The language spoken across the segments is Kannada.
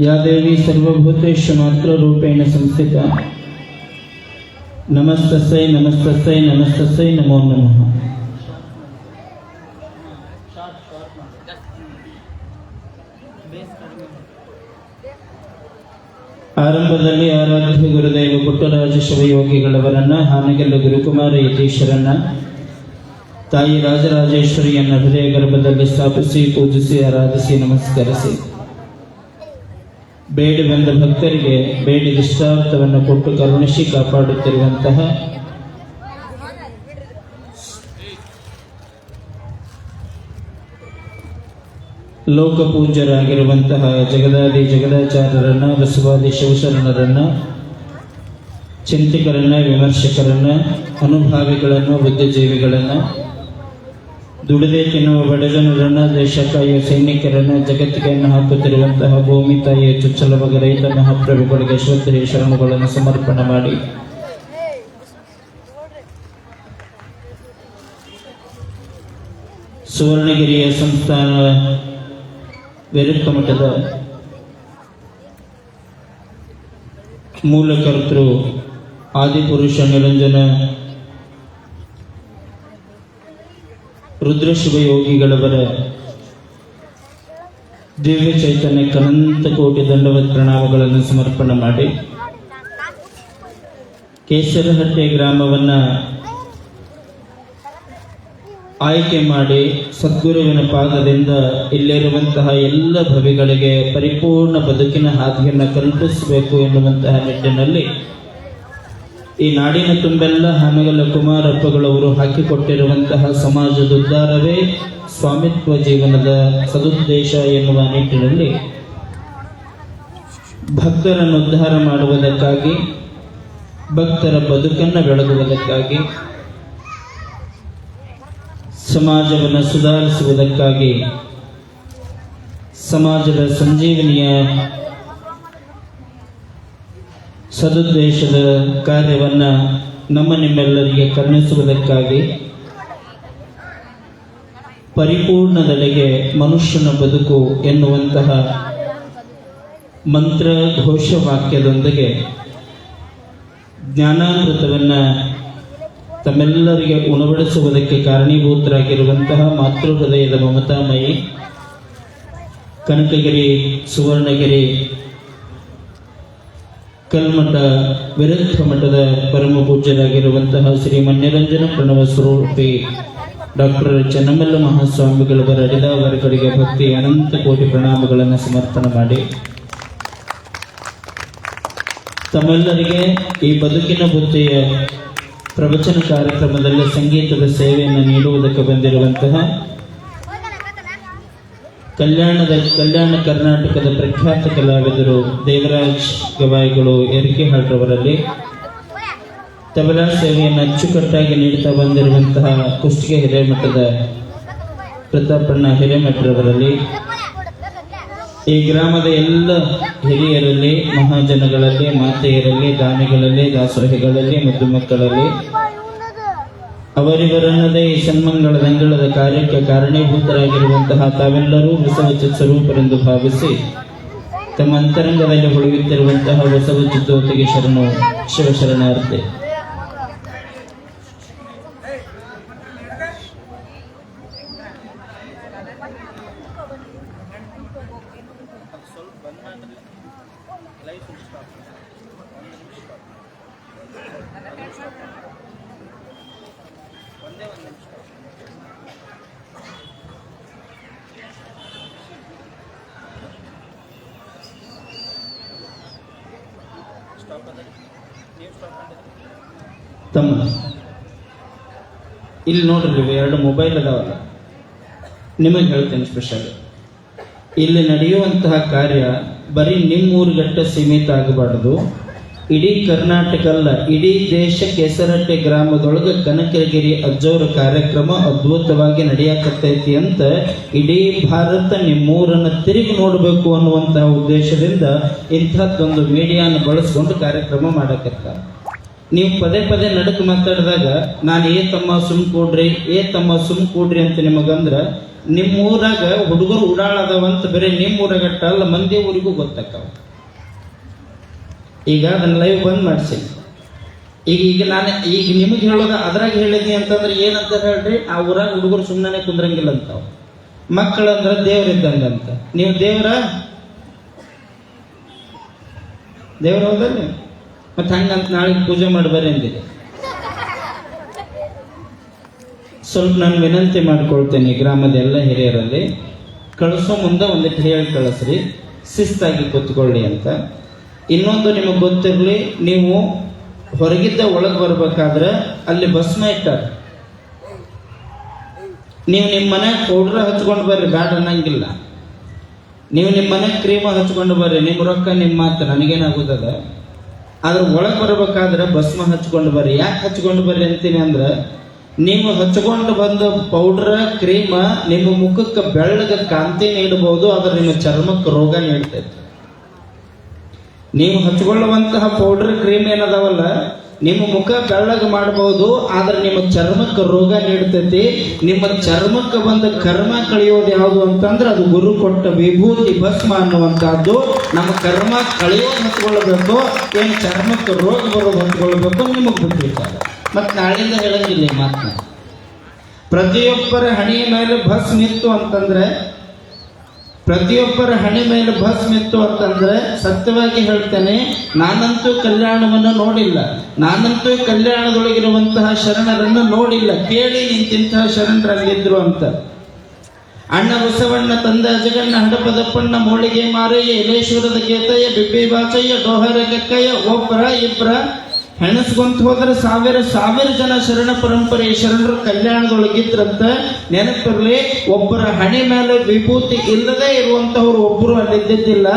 या देवी सर्वभूतेषु मात्ररूपेण संस्थिता नमस्तस्यै नमस्तस्यै नमस्तस्यै नमो नमः। ಆರಂಭದಲ್ಲಿ ಆರಾಧ್ಯ ಗುರುದೇವ ಪುಟ್ಟರಾಜ ಶಿವಯೋಗಿಗಳವರನ್ನ, ಹಾನಗಲ್ಲು ಗುರುಕುಮಾರ ಯತೀಶ್ವರನ್ನ, ತಾಯಿ ರಾಜರಾಜೇಶ್ವರಿಯನ್ನ ಹೃದಯ ಗರ್ಭದಲ್ಲಿ ಸ್ಥಾಪಿಸಿ ಪೂಜಿಸಿ ಆರಾಧಿಸಿ ನಮಸ್ಕರಿಸಿ ಬೇಡಿ ಬಂದ ಭಕ್ತರಿಗೆ ಬೇಡಿದ ಇಷ್ಟಾರ್ಥವನ್ನು ಕೊಟ್ಟು ಕರುಣಿಸಿ ಕಾಪಾಡುತ್ತಿರುವಂತಹ ಲೋಕಪೂಜ್ಯರಾಗಿರುವಂತಹ ಜಗದಾದಿ ಜಗದಾಚಾರ್ಯರನ್ನ, ಬಸವಾದಿ ಶಿವಶರಣರನ್ನ, ಚಿಂತಕರನ್ನ, ವಿಮರ್ಶಕರನ್ನ, ಅನುಭಾವಿಗಳನ್ನ, ಬುದ್ಧಿಜೀವಿಗಳನ್ನ, ದುಡಿದೇ ತಿನ್ನುವ ಬಡಜನರನ್ನ, ದೇಶ ಕಾಯುವ ಸೈನಿಕರನ್ನ, ಜಗತ್ತಿಗೆ ಅನ್ನ ಹಾಕುತ್ತಿರುವಂತಹ ಭೂಮಿ ತಾಯಿಯ ಚುಚ್ಚಲ ಮಗ ರೈತ ಮಹಾಪ್ರಭುಗಳಿಗೆ ಶ್ರದ್ಧೆಯ ಶರಣುಗಳನ್ನು ಸಮರ್ಪಣೆ ಮಾಡಿ ಸುವರ್ಣಗಿರಿಯ ಸಂಸ್ಥಾನ ವಿರುಕ್ತ ಮಠದ ಮೂಲಕರ್ತೃ ಆದಿಪುರುಷ ನಿರಂಜನ ರುದ್ರಶಿವಯೋಗಿಗಳವರ ದಿವ್ಯ ಚೈತನ್ಯಕ್ಕೆ ಅನಂತ ಕೋಟಿ ದಂಡವತ್ ಪ್ರಣಾಮಗಳನ್ನು ಸಮರ್ಪಣೆ ಮಾಡಿ ಕೇಸರಹಟ್ಟಿ ಗ್ರಾಮವನ್ನ ಆಯ್ಕೆ ಮಾಡಿ ಸದ್ಗುರುವಿನ ಪಾದದಿಂದ ಇಲ್ಲಿರುವಂತಹ ಎಲ್ಲ ಭವಿಗಳಿಗೆ ಪರಿಪೂರ್ಣ ಬದುಕಿನ ಹಾದಿಯನ್ನು ಕಲ್ಪಿಸಬೇಕು ಎನ್ನುವಂತಹ ನಿಟ್ಟಿನಲ್ಲಿ ಈ ನಾಡಿನ ತುಂಬೆಲ್ಲ ಹಾನಗಲ್ಲ ಕುಮಾರಪ್ಪಗಳವರು ಹಾಕಿಕೊಟ್ಟಿರುವಂತಹ ಸಮಾಜದ ಉದ್ಧಾರವೇ ಸ್ವಾಮಿತ್ವ ಜೀವನದ ಸದುದ್ದೇಶ ಎನ್ನುವ ನಿಟ್ಟಿನಲ್ಲಿ ಭಕ್ತರನ್ನು ಉದ್ಧಾರ ಮಾಡುವುದಕ್ಕಾಗಿ, ಭಕ್ತರ ಬದುಕನ್ನು ಬೆಳಗುವುದಕ್ಕಾಗಿ, ಸಮಾಜವನ್ನು ಸುಧಾರಿಸುವುದಕ್ಕಾಗಿ, ಸಮಾಜದ ಸಂಜೀವನಿಯ ಸದುದ್ದೇಶದ ಕಾರ್ಯವನ್ನ ನಿಮ್ಮೆಲ್ಲರಿಗೆ ಕರುಣಿಸುವುದಕ್ಕಾಗಿ ಪರಿಪೂರ್ಣದೆಡೆಗೆ ಮನುಷ್ಯನ ಬದುಕು ಎನ್ನುವಂತಹ ಮಂತ್ರ ಘೋಷವಾಕ್ಯದೊಂದಿಗೆ ಜ್ಞಾನಾಮೃತವನ್ನ ತಮ್ಮೆಲ್ಲರಿಗೆ ಉಣಬಡಿಸುವುದಕ್ಕೆ ಕಾರಣೀಭೂತರಾಗಿರುವಂತಹ ಮಾತೃ ಹೃದಯದ ಮಮತಾಮಯಿ ಕನಕಗಿರಿ, ಸುವರ್ಣಗಿರಿ, ಕಲ್ಮಠ, ವಿರುದ್ಧ ಮಠದ ಪರಮ ಪೂಜ್ಯರಾಗಿರುವಂತಹ ಶ್ರೀಮನ್ನಿರಂಜನ ಪ್ರಣವ ಸ್ವರೂಪಿ ಡಾಕ್ಟರ್ ಚೆನ್ನಮಲ್ಲ ಮಹಾಸ್ವಾಮಿಗಳವರ ಅಡಿದಾವರಗಳಿಗೆ ಭಕ್ತಿ ಅನಂತ ಕೋಟಿ ಪ್ರಣಾಮಗಳನ್ನು ಸಮರ್ಪಣೆ ಮಾಡಿ ತಮ್ಮೆಲ್ಲರಿಗೆ ಈ ಬದುಕಿನ ಬುದ್ಧಿಯ ಪ್ರವಚನ ಕಾರ್ಯಕ್ರಮದಲ್ಲಿ ಸಂಗೀತದ ಸೇವೆಯನ್ನು ನೀಡುವುದಕ್ಕೆ ಬಂದಿರುವಂತಹ ಕಲ್ಯಾಣ ಕರ್ನಾಟಕದ ಪ್ರಖ್ಯಾತ ಕಲಾವಿದರು ದೇವರಾಜ್ ಗವಾಯಿಗಳು ಎರಿಕೆಹಾಳ್ರವರಲ್ಲಿ, ತಬಲಾ ಸೇವೆಯನ್ನು ಅಚ್ಚುಕಟ್ಟಾಗಿ ನೀಡುತ್ತಾ ಬಂದಿರುವಂತಹ ಕುಷ್ಟಗಿ ಹಿರೇಮಠದ ಪ್ರತಾಪಣ್ಣ ಹಿರೇಮಠರವರಲ್ಲಿ, ಈ ಗ್ರಾಮದ ಎಲ್ಲ ಹಿರಿಯರಲ್ಲಿ, ಮಹಾಜನಗಳಲ್ಲಿ, ಮಾತೆಯರಲ್ಲಿ, ದಾನಿಗಳಲ್ಲಿ, ದಾಸೋಹಿಗಳಲ್ಲಿ, ಮುದ್ದು ಮಕ್ಕಳಲ್ಲಿ ಅವರಿವರನ್ನದೇ ಈ ಸನ್ಮಂಗಳದಂಗಳದ ಕಾರ್ಯಕ್ಕೆ ಕಾರಣೀಭೂತರಾಗಿರುವಂತಹ ತಾವೆಲ್ಲರೂ ಬಸವಚಿತ್ ಸ್ವರೂಪರೆಂದು ಭಾವಿಸಿ ತಮ್ಮ ಅಂತರಂಗದಲ್ಲಿ ಉಳಿಯುತ್ತಿರುವಂತಹ ಬಸವಚಿತ್ತೋತಿಗೆ ಶರಣು ಶಿವಶರಣಾರ್ಥಿ. ತಮ್ಮ ಇಲ್ಲಿ ನೋಡ್ರಿ, ಎರಡು ಮೊಬೈಲ್ ಅದಾವಲ್ಲ, ನಿಮಗೆ ಹೇಳ್ತೇನೆ ಸ್ಪೆಷಲ್. ಇಲ್ಲಿ ನಡೆಯುವಂತಹ ಕಾರ್ಯ ಬರೀ ನಿಮ್ಮೂರುಗಟ್ಟ ಸೀಮಿತ ಆಗಬಾರ್ದು. ಇಡೀ ಕರ್ನಾಟಕ ಅಲ್ಲ, ಇಡೀ ದೇಶ ಕೆಸರಟ್ಟೆ ಗ್ರಾಮದೊಳಗೆ ಕನಕಗಿರಿ ಅಜ್ಜವರ ಕಾರ್ಯಕ್ರಮ ಅದ್ಭುತವಾಗಿ ನಡೆಯಕತ್ತೈತಿ ಅಂತ ಇಡೀ ಭಾರತ ನಿಮ್ಮೂರನ್ನು ತಿರುಗಿ ನೋಡಬೇಕು ಅನ್ನುವಂತಹ ಉದ್ದೇಶದಿಂದ ಇಂಥದ್ದೊಂದು ಮೀಡಿಯಾನ ಬಳಸ್ಕೊಂಡು ಕಾರ್ಯಕ್ರಮ ಮಾಡಕತ್ತ. ನೀವು ಪದೇ ಪದೇ ನಡಕ್ ಮಾತಾಡಿದಾಗ ನಾನು ತಮ್ಮ ಸುಮ್ ಕೊಡ್ರಿ ಅಂತ ನಿಮಗಂದ್ರ ನಿಮ್ಮೂರಾಗ ಹುಡುಗರು ಉಡಾಳದವಂತ ಬರೀ ನಿಮ್ಮೂರಾಗಟ್ಟ ಅಲ್ಲ ಮಂದಿ ಊರಿಗೂ ಗೊತ್ತಾಕವ. ಈಗ ಅದನ್ನ ಲೈವ್ ಬಂದ್ ಮಾಡಿಸಿ. ಈಗ ನಿಮಗೆ ಹೇಳೋದ ಅದ್ರಾಗ ಹೇಳಿದ್ನಿ ಅಂತಂದ್ರೆ ಏನಂತ ಹೇಳ್ರಿ, ಆ ಊರಾಗ ಹುಡುಗರು ಸುಮ್ಮನೆ ಕುಂದ್ರಂಗಿಲ್ಲ ಅಂತಾವ. ಮಕ್ಕಳಂದ್ರ ದೇವ್ರಿದ್ದಂಗಂತ. ನೀವು ದೇವ್ರ ಹೌದಲ್ಲ, ಮತ್ತೆ ಹಂಗಂತ ನಾಳೆ ಪೂಜೆ ಮಾಡಿ ಬರ್ರಿ ಅಂದಿದೆ. ಸ್ವಲ್ಪ ನಾನು ವಿನಂತಿ ಮಾಡ್ಕೊಳ್ತೇನೆ ಗ್ರಾಮದ ಎಲ್ಲ ಹಿರಿಯರಲ್ಲಿ, ಕಳಿಸೋ ಮುಂದೆ ಒಂದಿಟ್ಟು ಹೇಳಿ ಕಳಿಸ್ರಿ, ಶಿಸ್ತಾಗಿ ಕೂತ್ಕೊಳ್ಳಿ ಅಂತ. ಇನ್ನೊಂದು ನಿಮಗೆ ಗೊತ್ತಿರಲಿ, ನೀವು ಹೊರಗಿದ್ದ ಒಳಗೆ ಬರ್ಬೇಕಾದ್ರೆ ಅಲ್ಲಿ ಭಸ್ಮ ಇಟ್ಟಾರ. ನೀವು ನಿಮ್ಮ ಮನೆಗೆ ಪೌಡ್ರ ಹಚ್ಕೊಂಡು ಬರ್ರಿ, ಬ್ಯಾಡ ಅನ್ನಂಗಿಲ್ಲ. ನೀವು ನಿಮ್ಮ ಮನೆಗೆ ಕ್ರೀಮ ಹಚ್ಕೊಂಡು ಬರ್ರಿ, ನಿಮ್ಮ ರೊಕ್ಕ ನಿಮ್ಮ ಮಾತು, ನನಗೇನಾಗುತ್ತದ. ಆದ್ರೆ ಒಳಗೆ ಬರ್ಬೇಕಾದ್ರೆ ಭಸ್ಮ ಹಚ್ಕೊಂಡು ಬರ್ರಿ. ಯಾಕೆ ಹಚ್ಕೊಂಡು ಬರ್ರಿ ಅಂತೀನಿ ಅಂದ್ರೆ, ನೀವು ಹಚ್ಕೊಂಡು ಬಂದ ಪೌಡ್ರ ಕ್ರೀಮ ನಿಮ್ಮ ಮುಖಕ್ಕೆ ಬೆಳ್ಳಗೆ ಕಾಂತಿ ನೀಡಬಹುದು, ಆದ್ರೆ ನಿಮ್ಮ ಚರ್ಮಕ್ಕೆ ರೋಗ ನೀಡ್ತೈತೆ. ನೀವು ಹಚ್ಕೊಳ್ಳುವಂತಹ ಪೌಡರ್ ಕ್ರೀಮ್ ಏನದಾವಲ್ಲ, ನಿಮ್ಮ ಮುಖ ಬೆಳ್ಳಗೆ ಮಾಡಬಹುದು, ಆದ್ರೆ ನಿಮ್ಮ ಚರ್ಮಕ್ಕೆ ರೋಗ ನೀಡ್ತೈತಿ. ನಿಮ್ಮ ಚರ್ಮಕ್ಕೆ ಬಂದ ಕರ್ಮ ಕಳೆಯೋದು ಯಾವುದು ಅಂತಂದ್ರೆ ಅದು ಗುರು ಕೊಟ್ಟ ವಿಭೂತಿ ಭಸ್ಮ ಅನ್ನುವಂತಹದ್ದು. ನಮ್ಮ ಕರ್ಮ ಕಳೆಯೋದು ಹಚ್ಕೊಳ್ಬೇಕು, ಏನು ಚರ್ಮಕ್ಕೆ ರೋಗ ಬರೋದು ಹಚ್ಕೊಳ್ಬೇಕು, ನಿಮಗೆ ಬಿಟ್ಟು ವಿಚಾರ. ಮತ್ತೆ ನಾಳಿಂದ ಹೇಳಂಗಿಲ್ಲ ಈ ಮಾತನ್ನ. ಪ್ರತಿಯೊಬ್ಬರ ಹಣೆಯ ಮೇಲೆ ಭಸ್ಮ ಇತ್ತು ಅಂತಂದ್ರೆ, ಸತ್ಯವಾಗಿ ಹೇಳ್ತೇನೆ, ನಾನಂತೂ ಕಲ್ಯಾಣವನ್ನು ನೋಡಿಲ್ಲ, ನಾನಂತೂ ಕಲ್ಯಾಣದೊಳಗಿರುವಂತಹ ಶರಣರನ್ನು ನೋಡಿಲ್ಲ. ಕೇಳಿ ನಿಂತಿಂತಹ ಶರಣರಲ್ಲಿದ್ರು ಅಂತ. ಅಣ್ಣ ಬಸವಣ್ಣ ತಂದ ಅಜಗಣ್ಣ ಹಡಪದಪ್ಪಣ್ಣ ಮೋಳಿಗೆ ಮಾರಯ್ಯ ಎಲೇಶ್ವರದ ಗೇತಯ್ಯ ಬಿಬ್ಬಿ ಬಾಚಯ್ಯ ಡೋಹರ ಕಕ್ಕಯ್ಯ ಒಬ್ಬರ ಇಬ್ಬರ ಹೆಣಸ್ಕೊಂತ ಹೋದ್ರೆ ಸಾವಿರ ಜನ ಶರಣ ಪರಂಪರೆ ಶರಣರು ಕಲ್ಯಾಣದೊಳಗಿದ್ರಂತ. ನೆನಪಿರ್ಲಿ, ಒಬ್ಬರ ಹಣೆ ಮೇಲೆ ವಿಭೂತಿ ಇಲ್ಲದೆ ಇರುವಂತವ್ರು ಒಬ್ಬರು ಅಲ್ಲಿದ್ದಿದ್ದಿಲ್ಲ.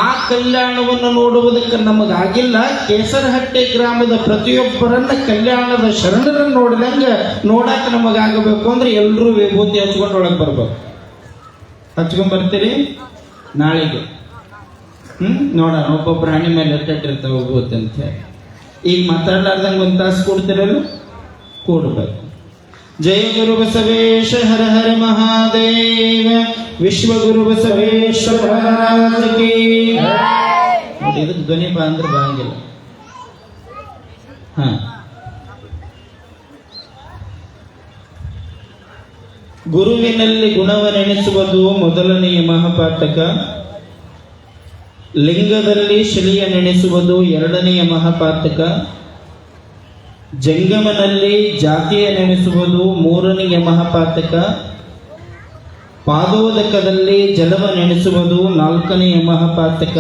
ಆ ಕಲ್ಯಾಣವನ್ನು ನೋಡುವುದಕ್ಕೆ ನಮಗಾಗಿಲ್ಲ. ಕೇಸರಹಟ್ಟಿ ಗ್ರಾಮದ ಪ್ರತಿಯೊಬ್ಬರನ್ನ ಕಲ್ಯಾಣದ ಶರಣರನ್ನು ನೋಡಿದಂಗ ನೋಡಾಕ ನಮಗಾಗಬೇಕು ಅಂದ್ರೆ ಎಲ್ಲರೂ ವಿಭೂತಿ ಹಚ್ಕೊಂಡು ಒಳಗೆ ಬರ್ಬೇಕು. ಹಚ್ಕೊಂಡ್ ಬರ್ತೀರಿ ನಾಳೆಗೆ? ನೋಡೋಣ ಒಬ್ಬೊಬ್ಬರ ಹಣೆ ಮೇಲೆ ಎಟ್ಟಿರ್ತಾವೆ ವಿಭೂತಿ ಅಂತ ಹೇಳಿ. ಈಗ ಮಾತಾಡ್ಲಾರ್ದಂಗೆ ಒಂದು ತಾಸು ಕೊಡ್ತಿರಲ್ಲ, ಕೂಡಬೇಕು. ಜಯ ಗುರು ಬಸವೇಶ ಹರ ಹರ ಮಹಾದೇವ, ವಿಶ್ವಗುರು ಬಸವೇಶ್ವರ ಇದಕ್ಕೆ ಧ್ವನಿ ಬಾ ಅಂದ್ರೆ ಬರಂಗಿಲ್ಲ. ಹಾ, ಗುರುವಿನಲ್ಲಿ ಗುಣವನೆಣಿಸುವುದು ಮೊದಲನೆಯ ಮಹಾಪಾತಕ, ಲಿಂಗದಲ್ಲಿ ಶಿಲೆಯ ನೆನೆಸುವುದು ಎರಡನೆಯ ಮಹಾಪಾತಕ, ಜಂಗಮನಲ್ಲಿ ಜಾತಿಯ ನೆನೆಸುವುದು ಮೂರನೆಯ ಮಹಾಪಾತಕ, ಪಾದೋದಕದಲ್ಲಿ ಜಲವ ನೆನೆಸುವುದು ನಾಲ್ಕನೆಯ ಮಹಾಪಾತಕ,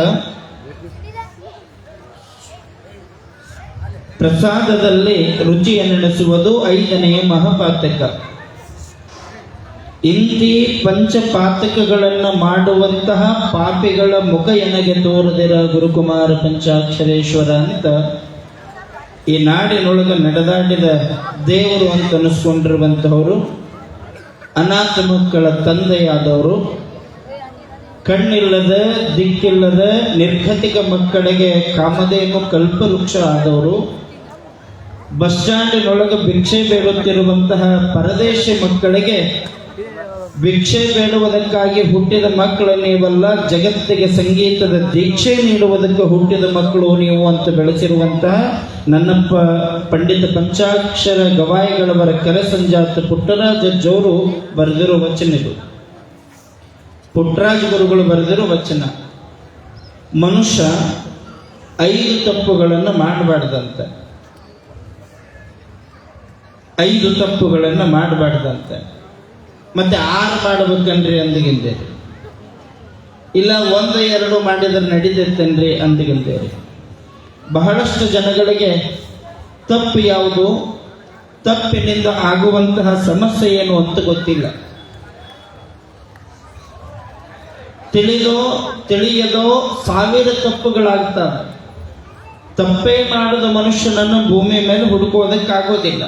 ಪ್ರಸಾದದಲ್ಲಿ ರುಚಿಯ ನೆನೆಸುವುದು ಐದನೆಯ ಮಹಾಪಾತಕ. ಇಂತಿ ಪಂಚಪಾತಕಗಳನ್ನು ಮಾಡುವಂತಹ ಪಾಪಿಗಳ ಮುಖ ಎನಗೆ ತೋರದಿರ ಗುರುಕುಮಾರ ಪಂಚಾಕ್ಷರೇಶ್ವರ ಅಂತ ಈ ನಾಡಿನೊಳಗೆ ನಡೆದಾಡಿದ ದೇವರು ಅಂತ ಅನಿಸ್ಕೊಂಡಿರುವಂತಹವರು, ಅನಾಥ ಮಕ್ಕಳ ತಂದೆಯಾದವರು, ಕಣ್ಣಿಲ್ಲದ ದಿಕ್ಕಿಲ್ಲದ ನಿರ್ಗತಿಕ ಮಕ್ಕಳಿಗೆ ಕಾಮಧೇನು ಕಲ್ಪವೃಕ್ಷ ಆದವರು, ಬಸ್ ಸ್ಟ್ಯಾಂಡಿನೊಳಗೆ ಭಿಕ್ಷೆ ಬೇಡುತ್ತಿರುವಂತಹ ಪರದೇಶಿ ಮಕ್ಕಳಿಗೆ ಭಿಕ್ಷೆ ಬೇಡುವುದಕ್ಕಾಗಿ ಹುಟ್ಟಿದ ಮಕ್ಕಳು ನೀವಲ್ಲ, ಜಗತ್ತಿಗೆ ಸಂಗೀತದ ದೀಕ್ಷೆ ನೀಡುವುದಕ್ಕೆ ಹುಟ್ಟಿದ ಮಕ್ಕಳು ನೀವು ಅಂತ ಬೆಳೆಸಿರುವಂತಹ ನನ್ನಪ್ಪ ಪಂಡಿತ ಪಂಚಾಕ್ಷರ ಗವಾಯಿಗಳವರ ಕರೆಸಂಜಾತ ಪುಟ್ಟರಾಜ ಅಜ್ಜವರು ಬರೆದಿರೋ ವಚನ ಇದು. ಪುಟ್ಟರಾಜ ಗುರುಗಳು ಬರೆದಿರೋ ವಚನ, ಮನುಷ್ಯ 5 ತಪ್ಪುಗಳನ್ನು ಮಾಡಬಾರ್ದಂತ. 5 ತಪ್ಪುಗಳನ್ನು ಮಾಡಬಾರ್ದಂತ. ಮತ್ತೆ 6 ಮಾಡಬೇಕನ್ರಿ ಅಂದಿಗಿಂದೇರಿ, ಇಲ್ಲ 1-2 ಮಾಡಿದ್ರೆ ನಡೀತೈತೇನ್ರಿ ಅಂದಿಗಿಂದೇರಿ. ಬಹಳಷ್ಟು ಜನಗಳಿಗೆ ತಪ್ಪು ಯಾವುದು, ತಪ್ಪಿನಿಂದ ಆಗುವಂತಹ ಸಮಸ್ಯೆ ಏನು ಅಂತ ಗೊತ್ತಿಲ್ಲ. ತಿಳಿದೋ ತಿಳಿಯದೋ 1000 ತಪ್ಪುಗಳಾಗ್ತವೆ. ತಪ್ಪೇ ಮಾಡದ ಮನುಷ್ಯನನ್ನು ಭೂಮಿ ಮೇಲೆ ಹುಡುಕೋದಕ್ಕಾಗೋದಿಲ್ಲ.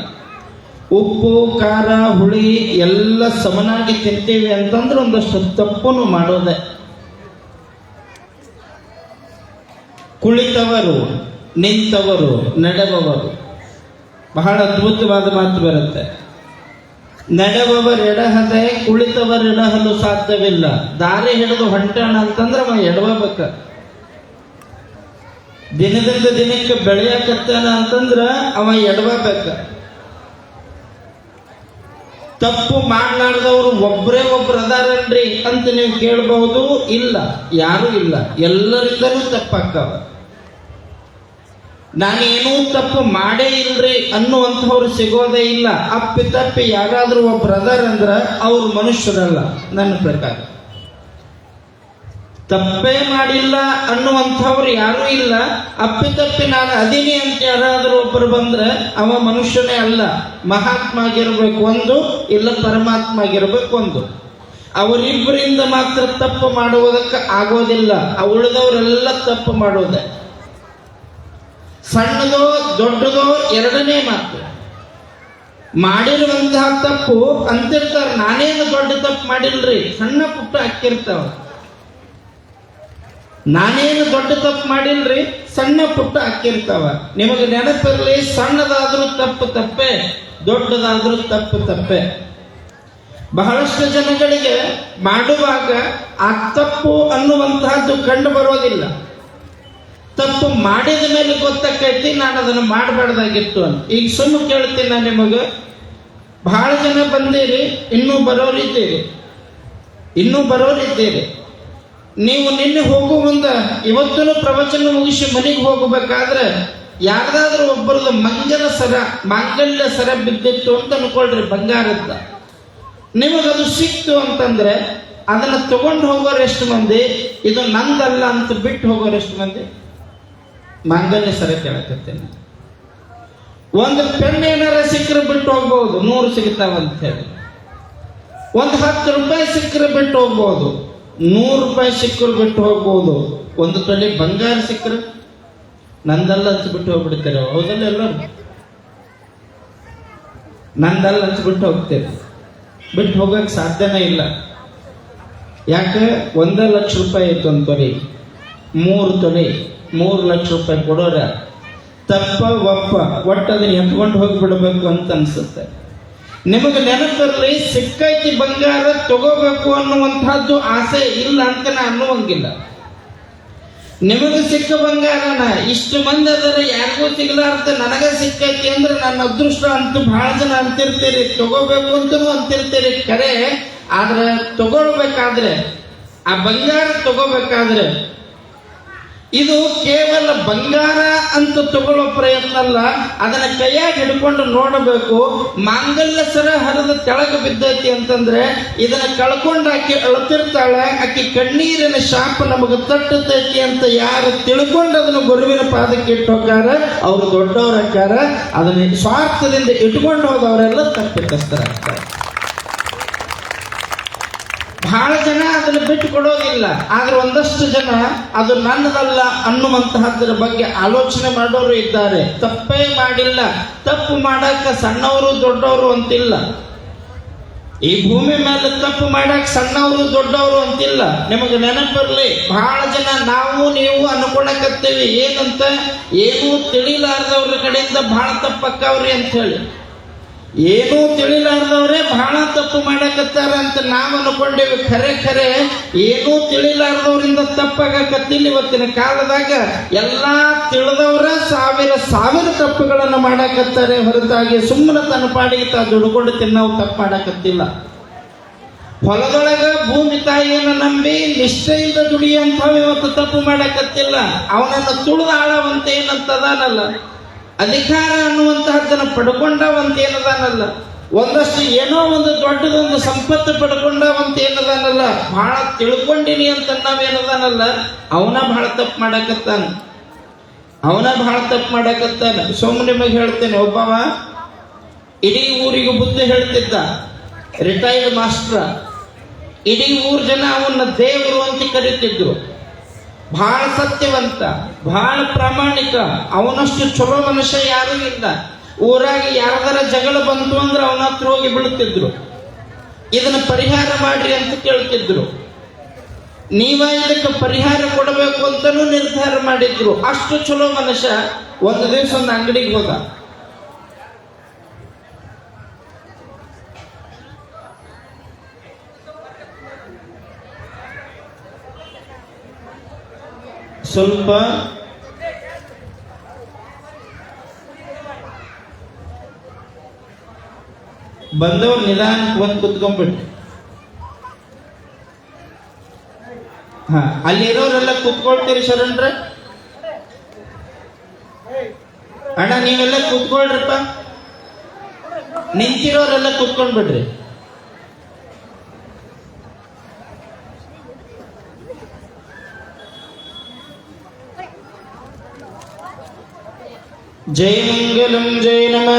ಉಪ್ಪು ಖಾರ ಹುಳಿ ಎಲ್ಲ ಸಮನಾಗಿ ತಿಂತೀವಿ ಅಂತಂದ್ರೆ ಒಂದಷ್ಟು ತಪ್ಪನ್ನು ಮಾಡೋದೆ. ಕುಳಿತವರು ನಿಂತವರು ನಡೆಬವರು, ಬಹಳ ಅದ್ಭುತವಾದ ಮಾತು ಬರುತ್ತೆ. ನಡೆಬವರೆಡಹದೆ ಕುಳಿತವರೆಡಹಲು ಸಾಧ್ಯವಿಲ್ಲ. ದಾರಿ ಹಿಡಿದು ಹೊಂಟಾಣ ಅಂತಂದ್ರೆ ಅವ ಎಡವಬೇಕ. ದಿನದಿಂದ ದಿನಕ್ಕೆ ಬೆಳೆಯಕತ್ತಾನ ಅಂತಂದ್ರ ಅವ ಎಡವಬೇಕ. ತಪ್ಪು ಮಾಡ್ಲಾರ್ದವ್ರು ಒಬ್ಬರೇ ಒಬ್ರು ಅದಾರನ್ರಿ ಅಂತ ನೀವು ಕೇಳಬಹುದು. ಇಲ್ಲ, ಯಾರು ಇಲ್ಲ, ಎಲ್ಲರಿಂದಲೂ ತಪ್ಪಾಕ್ಕವ. ನಾನೇನೂ ತಪ್ಪು ಮಾಡೇ ಇಲ್ರಿ ಅನ್ನುವಂಥವ್ರು ಸಿಗೋದೇ ಇಲ್ಲ. ಅಪ್ಪಿ ತಪ್ಪಿ ಯಾರಾದ್ರೂ ಒಬ್ರು ಅದಾರ ಅಂದ್ರ ಅವ್ರು ಮನುಷ್ಯರಲ್ಲ. ನನ್ನ ಪ್ರಕಾರ ತಪ್ಪೇ ಮಾಡಿಲ್ಲ ಅನ್ನುವಂಥವ್ರು ಯಾರೂ ಇಲ್ಲ. ಅಪ್ಪಿ ತಪ್ಪಿ ನಾನು ಅದೀನಿ ಅಂತ ಯಾರಾದ್ರೂ ಒಬ್ಬರು ಬಂದ್ರೆ ಅವ ಮನುಷ್ಯನೇ ಅಲ್ಲ. ಮಹಾತ್ಮ ಆಗಿರ್ಬೇಕು ಒಂದು, ಇಲ್ಲ ಪರಮಾತ್ಮ ಆಗಿರ್ಬೇಕು ಒಂದು. ಅವರಿಬ್ಬರಿಂದ ಮಾತ್ರ ತಪ್ಪು ಮಾಡುವುದಕ್ಕೆ ಆಗೋದಿಲ್ಲ. ಉಳಿದವರೆಲ್ಲ ತಪ್ಪು ಮಾಡೋದೆ. ಸಣ್ಣದೋ ದೊಡ್ಡದೋ ಎರಡನೇ ಮಾತು. ಮಾಡಿರುವಂತಹ ತಪ್ಪು ಅಂತಿರ್ತಾರ, ನಾನೇನು ದೊಡ್ಡ ತಪ್ಪು ಮಾಡಿಲ್ರಿ, ಸಣ್ಣ ಪುಟ್ಟ ಅಕ್ಕಿರ್ತಾವ. ನಾನೇನು ದೊಡ್ಡ ತಪ್ಪು ಮಾಡಿಲ್ರಿ, ಸಣ್ಣ ಪುಟ್ಟ ಅಕ್ಕಿರ್ತಾವ. ನಿಮಗೆ ನೆನಪಿರಲಿ, ಸಣ್ಣದಾದ್ರೂ ತಪ್ಪು ತಪ್ಪೆ, ದೊಡ್ಡದಾದ್ರೂ ತಪ್ಪು ತಪ್ಪೆ. ಬಹಳಷ್ಟು ಜನಗಳಿಗೆ ಮಾಡುವಾಗ ಆ ತಪ್ಪು ಅನ್ನುವಂತಹದ್ದು ಕಂಡು ಬರೋದಿಲ್ಲ. ತಪ್ಪು ಮಾಡಿದ ಮೇಲೆ ಗೊತ್ತಾಕೈತಿ ನಾನು ಅದನ್ನು ಮಾಡಬಾರ್ದಾಗಿತ್ತು ಅಂತ. ಈಗ ಸುಮ್ಮ ಕೇಳ್ತೀನಿ ನಾನು ನಿಮಗೆ, ಬಹಳ ಜನ ಬಂದಿರಿ, ಇನ್ನೂ ಬರೋರಿದ್ದೀರಿ. ನೀವು ನಿನ್ನೆ ಹೋಗೋ ಮುಂದೆ ಇವತ್ತೂ ಪ್ರವಚನ ಮುಗಿಸಿ ಮನೆಗೆ ಹೋಗಬೇಕಾದ್ರೆ ಯಾರ್ದಾದ್ರೂ ಒಬ್ಬರದು ಮಾಂಗಲ್ಯ ಸರ ಬಿದ್ದಿತ್ತು ಅಂತ ಅನ್ಕೊಳ್ರಿ, ಬಂಗಾರದ. ನಿಮಗದು ಸಿಕ್ತು ಅಂತಂದ್ರೆ ಅದನ್ನ ತಗೊಂಡು ಹೋಗೋರು ಎಷ್ಟು ಮಂದಿ? ಇದು ನಂದಲ್ಲ ಅಂತ ಬಿಟ್ಟು ಹೋಗೋರು ಎಷ್ಟು ಮಂದಿ? ಮಾಂಗಲ್ಯ ಸರ ಕೇಳಕತ್ತೇನೆ. ಒಂದು ಪೆನ್ ಏನಾರ ಸಿಕ್ಕರೆ ಬಿಟ್ಟು ಹೋಗ್ಬಹುದು, 100 ಸಿಗ್ತಾವಂತ ಹೇಳಿ. ಒಂದು 10 ರೂಪಾಯಿ ಸಿಕ್ಕರೆ ಬಿಟ್ಟು ಹೋಗ್ಬಹುದು, 100 ರೂಪಾಯಿ ಸಿಕ್ಕರು ಬಿಟ್ಟು ಹೋಗ್ಬಹುದು. ಒಂದು ತೊಲೆ ಬಂಗಾರ ಸಿಕ್ಕರೆ ನಂದಲ್ಲ ಅಂತ ಬಿಟ್ಟು ಹೋಗ್ಬಿಡ್ತಾರೆ. ಹೌದಲ್ಲ? ಎಲ್ಲರೂ ನಂದಲ್ಲ ಅಂತ ಬಿಟ್ಟು ಹೋಗ್ತೇವೆ. ಬಿಟ್ಟು ಹೋಗಕ್ಕೆ ಸಾಧ್ಯನೇ ಇಲ್ಲ. ಯಾಕೆ? 1 ಲಕ್ಷ ರೂಪಾಯಿ ಇತ್ತು ಒಂದು ತೊಲೆ, 3 ತೊಲೆ 3 ಲಕ್ಷ ರೂಪಾಯಿ ಕೊಡೋರ ತಪ್ಪ ಒಪ್ಪ ಒಟ್ಟು ಅದನ್ನ ಎತ್ಕೊಂಡು ಹೋಗಿಬಿಡ್ಬೇಕು ಅಂತ ಅನ್ಸುತ್ತೆ. ನಿಮಗೆ ನೆನಪಿರಲಿ, ಸಿಕ್ಕೈತಿ ಬಂಗಾರ ತಗೋಬೇಕು ಅನ್ನುವಂಥದ್ದು ಆಸೆ ಇಲ್ಲ ಅಂತ ನಾ ಅನ್ನುವಂಗಿಲ್ಲ. ನಿಮಗೆ ಸಿಕ್ಕ ಬಂಗಾರನ ಇಷ್ಟು ಮಂದಿ ಅದರ ಯಾರಿಗೂ ಸಿಗಲಾರ್ದ ನನಗೆ ಸಿಕ್ಕೈತಿ ಅಂದ್ರೆ ನನ್ನ ಅದೃಷ್ಟ ಅಂತೂ ಬಹಳ ಜನ ಅಂತಿರ್ತೀರಿ. ತಗೋಬೇಕು ಅಂತನೂ ಅಂತಿರ್ತೀರಿ ಖರೆ. ಆದ್ರೆ ತಗೊಳ್ಬೇಕಾದ್ರೆ, ಆ ಬಂಗಾರ ತಗೋಬೇಕಾದ್ರೆ ಇದು ಕೇವಲ ಬಂಗಾರ ಅಂತ ತಗೊಳ್ಳೋ ಪ್ರಯತ್ನ ಅಲ್ಲ. ಅದನ್ನ ಕೈಯಾಗಿ ಹಿಡ್ಕೊಂಡು ನೋಡಬೇಕು. ಮಾಂಗಲ್ಯ ಸರ ಹರಿದ ಕೆಳಗೆ ಬಿದ್ದೈತಿ ಅಂತಂದ್ರೆ ಇದನ್ನ ಕಳ್ಕೊಂಡು ಆಕೆ ಅಳತಿರ್ತಾಳೆ. ಆಕೆ ಕಣ್ಣೀರಿನ ಶಾಪ ನಮಗೆ ತಟ್ಟತೈತಿ ಅಂತ ಯಾರು ತಿಳ್ಕೊಂಡು ಅದನ್ನು ಗುರುವಿನ ಪಾದಕ್ಕೆ ಇಟ್ಟು ಹೋಗಾರ ಅವ್ರು ದೊಡ್ಡವ್ರ ಹಾಕಾರ. ಅದನ್ನ ಸ್ವಾರ್ಥದಿಂದ ಇಟ್ಕೊಂಡು ಹೋದವರೆಲ್ಲ ತಪ್ಪಿತಸ್ಥರಾಗ್ತಾರೆ. ಬಹಳ ಜನ ಅದನ್ನು ಬಿಟ್ಟು ಕೊಡೋದಿಲ್ಲ. ಆದ್ರೆ ಒಂದಷ್ಟು ಜನ ಅದು ನನ್ನದಲ್ಲ ಅನ್ನುವಂತಹದ್ರ ಬಗ್ಗೆ ಆಲೋಚನೆ ಮಾಡೋರು ಇದ್ದಾರೆ. ತಪ್ಪೇ ಮಾಡಿಲ್ಲ, ತಪ್ಪು ಮಾಡಕ್ಕ ಸಣ್ಣವರು ದೊಡ್ಡವರು ಅಂತಿಲ್ಲ. ಈ ಭೂಮಿ ಮೇಲೆ ತಪ್ಪು ಮಾಡಕ್ ಸಣ್ಣವರು ದೊಡ್ಡವರು ಅಂತಿಲ್ಲ. ನಿಮಗೆ ನೆನಪಿರ್ಲಿ, ಬಹಳ ಜನ ನಾವು ನೀವು ಅನ್ಕೊಳಕತ್ತೀವಿ ಏನಂತ, ಏನೂ ತಿಳಿಲಾರ್ದವ್ರ ಕಡೆಯಿಂದ ಬಹಳ ತಪ್ಪಕ್ಕವ್ರಿ ಅಂತ ಹೇಳಿ. ಏನೂ ತಿಳಿಲಾರ್ದವ್ರೆ ಬಹಳ ತಪ್ಪು ಮಾಡಕತ್ತಾರ ಅಂತ ನಾವು ಅನ್ಕೊಂಡೇವಿ. ಖರೆ ಏನೂ ತಿಳಿಲಾರ್ದವ್ರಿಂದ ತಪ್ಪಾಗಕತ್ತಿಲ್ಲ. ಇವತ್ತಿನ ಕಾಲದಾಗ ಎಲ್ಲಾ ತಿಳಿದವ್ರ ಸಾವಿರ ತಪ್ಪುಗಳನ್ನು ಮಾಡಕತ್ತಾರೆ ಹೊರತಾಗಿ ಸುಮ್ಮನೆ ತನ್ನ ಪಾಡಿಗೆ ತಾ ದುಡ್ಕೊಂಡು ತಿನ್ನವು ತಪ್ಪು ಮಾಡಕತ್ತಿಲ್ಲ. ಹೊಲದೊಳಗ ಭೂಮಿ ತಾಯಿಯನ್ನು ನಂಬಿ ನಿಷ್ಠೆಯಿಂದ ದುಡಿಯಂಥವು ಇವತ್ತು ತಪ್ಪು ಮಾಡಕತ್ತಿಲ್ಲ. ಅವನನ್ನು ತುಳಿದ ಆಳವಂತ ಏನಂತದಾನಲ್ಲ, ಅಧಿಕಾರ ಅನ್ನುವಂತಹದ್ದನ್ನು ಪಡ್ಕೊಂಡವಂತ ಏನದಾನಲ್ಲ, ಒಂದಷ್ಟು ಏನೋ ಒಂದು ದೊಡ್ಡದೊಂದು ಸಂಪತ್ತು ಪಡ್ಕೊಂಡವಂತ ಏನದಾನಲ್ಲ, ಬಹಳ ತಿಳ್ಕೊಂಡಿನಿ ಅಂತ ನಾವೇನದಾನಲ್ಲ, ಅವನ ಬಹಳ ತಪ್ಪು ಮಾಡಕತ್ತಾನ. ಸೋಮ ನಿಮಗೆ ಹೇಳ್ತೇನೆ, ಒಬ್ಬವ ಇಡೀ ಊರಿಗೆ ಬುದ್ಧಿ ಹೇಳ್ತಿದ್ದ, ರಿಟೈರ್ಡ್ ಮಾಸ್ಟರ್. ಇಡೀ ಊರ್ ಜನ ಅವನ್ನ ದೇವರು ಅಂತ ಕರೀತಿದ್ರು. ಬಹಳ ಸತ್ಯವಂತ, ಬಹಳ ಪ್ರಾಮಾಣಿಕ, ಅವನಷ್ಟು ಚಲೋ ಮನುಷ್ಯ ಯಾರೂ ಇಲ್ಲ. ಊರಾಗ ಯಾರದಾರ ಜಗಳ ಬಂತು ಅಂದ್ರೆ ಅವನ ಹತ್ರ ಹೋಗಿ ಬೀಳ್ತಿದ್ರು. ಇದನ್ನ ಪರಿಹಾರ ಮಾಡ್ರಿ ಅಂತ ಕೇಳ್ತಿದ್ರು. ನೀವ ಇದಕ್ಕೆ ಪರಿಹಾರ ಕೊಡಬೇಕು ಅಂತನೂ ನಿರ್ಧಾರ ಮಾಡಿದ್ರು. ಅಷ್ಟು ಚಲೋ ಮನುಷ್ಯ. ಒಂದು ದಿವಸ ಒಂದು ಅಂಗಡಿಗೆ ಹೋದ. ಸ್ವಲ್ಪ ಬಂದವ್ರು ನಿಧಾನಕ್ಕೆ ಬಂದು ಕುತ್ಕೊಂಡ್ಬಿಟ್ರಿ. ಹಾ, ಅಲ್ಲಿರೋರೆಲ್ಲ ಕುತ್ಕೊಳ್ತೀರಿ ಶರಣ್ರ? ಅಣ್ಣ ನೀವೆಲ್ಲ ಕುತ್ಕೊಳ್ರಪ್ಪ. ನಿಂತಿರೋರೆಲ್ಲ ಕುತ್ಕೊಂಡ್ಬಿಡ್ರಿ. ಜೈ ಮಂಗಲಂ ಜೈ ನಮ.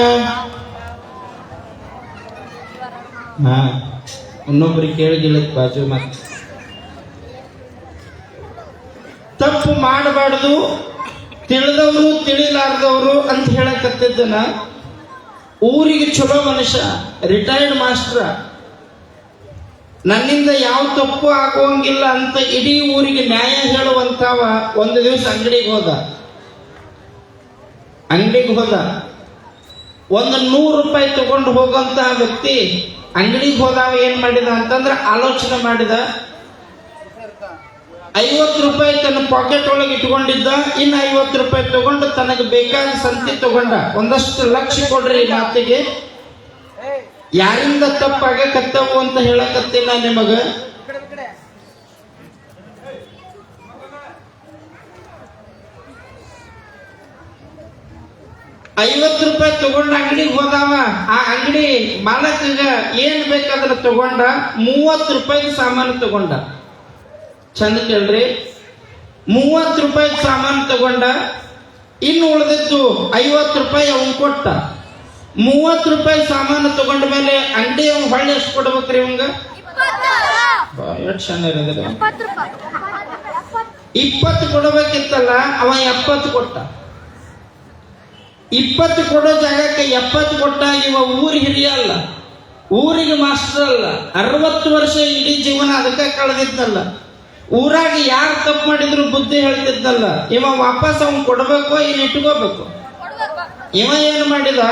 ಹಾ, ಇನ್ನೊಬ್ರಿಗೆ ಕೇಳಿದಿಲ್ಲದ ಬಾಜು ಮತ್ತೆ ತಪ್ಪು ಮಾಡಬಾರ್ದು, ತಿಳಿದವರು ತಿಳಿಲಾರ್ದವರು ಅಂತ ಹೇಳಕತ್ತಿದ್ದನ. ಊರಿಗೆ ಚಲೋ ಮನುಷ್ಯ, ರಿಟೈರ್ಡ್ ಮಾಸ್ಟರ್, ನನ್ನಿಂದ ಯಾವ ತಪ್ಪು ಆಗುವಂಗಿಲ್ಲ ಅಂತ ಇಡೀ ಊರಿಗೆ ನ್ಯಾಯ ಹೇಳುವಂತವ ಒಂದು ದಿವಸ ಅಂಗಡಿಗೆ ಹೋದ. ಒಂದು 100 ರೂಪಾಯಿ ತಗೊಂಡು ಹೋಗುವಂತಹ ವ್ಯಕ್ತಿ ಅಂಗಡಿಗೆ ಹೋದಾಗ ಏನ್ ಮಾಡಿದ ಅಂತಂದ್ರೆ ಆಲೋಚನೆ ಮಾಡಿದ. 50 ರೂಪಾಯಿ ತನ್ನ ಪಾಕೆಟ್ ಒಳಗೆ ಇಟ್ಕೊಂಡಿದ್ದ, ಇನ್ನು 50 ರೂಪಾಯಿ ತಗೊಂಡು ತನಗೆ ಬೇಕಾದ ಸಂತಿ ತಗೊಂಡ. ಒಂದಷ್ಟು ಲಕ್ಷ ಕೊಡ್ರಿ ಈ ಮಾತಿಗೆ. ಯಾರಿಂದ ತಪ್ಪಾಗಕತ್ತವು ಅಂತ ಹೇಳಕತ್ತಿಲ್ಲ ನಿಮಗ. ₹50 ತಗೊಂಡ ಅಂಗಡಿಗೆ ಹೋದಾವ. ಆ ಅಂಗಡಿ ಮಾಲಕಗ ಏನ್ ಬೇಕಾದ್ರ ತಗೊಂಡ. 30 ರೂಪಾಯಿ ಸಾಮಾನು ತಗೊಂಡ. ಚಂದ ಕೇಳ್ರಿ, 30 ರೂಪಾಯಿ ಸಾಮಾನು ತಗೊಂಡ. ಇನ್ನು ಉಳಿದಿತ್ತು 50 ರೂಪಾಯಿ ಅವನ್ ಕೊಟ್ಟ. 30 ರೂಪಾಯಿ ಸಾಮಾನು ತಗೊಂಡ ಮೇಲೆ ಅಂಗಡಿ ಅವ್ನು ಹೊಳ್ಳಿ ಎಷ್ಟು ಕೊಡ್ಬೇಕ್ರಿ ಅವಂಗ? 20 ಕೊಡಬೇಕಿತ್ತಲ್ಲ, ಅವ 70 ಕೊಟ್ಟ. 20 ಕೊಡೋ ಜಾಗಕ್ಕೆ 70 ಕೊಟ್ಟ. ಇವ ಊರಿಗೆ ಹಿರಿಯ ಅಲ್ಲ, ಊರಿಗೆ ಮಾಸ್ಟರ್ ಅಲ್ಲ, 60 ವರ್ಷ ಇಡೀ ಜೀವನ ಅದಕ್ಕೆ ಕಳೆದಿದ್ದಲ್ಲ. ಊರಾಗ ಯಾರು ತಪ್ಪು ಮಾಡಿದ್ರು ಬುದ್ಧಿ ಹೇಳ್ತಿದ್ದಲ್ಲ. ಇವ ವಾಪಸ್ ಅವ್ನು ಕೊಡ್ಬೇಕು, ಇನ್ನು ಇಟ್ಕೋಬೇಕು. ಇವ ಏನು ಮಾಡಿದ,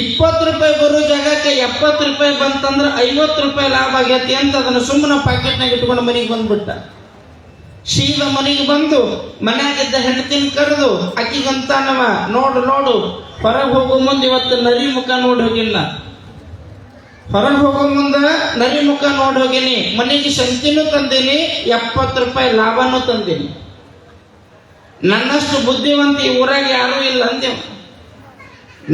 20 ರೂಪಾಯಿ ಬರೋ ಜಾಗಕ್ಕೆ 70 ರೂಪಾಯಿ ಬಂತಂದ್ರೆ 50 ರೂಪಾಯಿ ಲಾಭ ಆಗೈತಿ ಅಂತ ಅದನ್ನ ಸುಮ್ಮನೆ ಪಾಕೆಟ್ನಾಗ ಇಟ್ಕೊಂಡು ಮನೆಗೆ ಬಂದ್ಬಿಟ್ಟ. ಸೀದಾ ಮನೆಗೆ ಬಂದು ಮನ್ಯಾಗಿದ್ದ ಹೆಂಡತಿನ ಕರೆದು ಅಕ್ಕಿಗಂತಾನವ, ನೋಡು ಹೊರಗೆ ಹೋಗೋ ಮುಂದೆ ಇವತ್ತು ನರಿ ಮುಖ ನೋಡಿ ಹೋಗಿಲ್ಲ. ಹೊರಗೆ ಹೋಗೋ ಮುಂದೆ ನರಿ ಮುಖ ನೋಡಿ ಹೋಗಿನಿ. ಮನೆಗೆ ಸಂತಿನೂ ತಂದೀನಿ, 70 ರೂಪಾಯಿ ಲಾಭನೂ ತಂದೀನಿ. ನನ್ನಷ್ಟು ಬುದ್ಧಿವಂತ ಈ ಊರಾಗ ಯಾರೂ ಇಲ್ಲ ಅಂದೆ.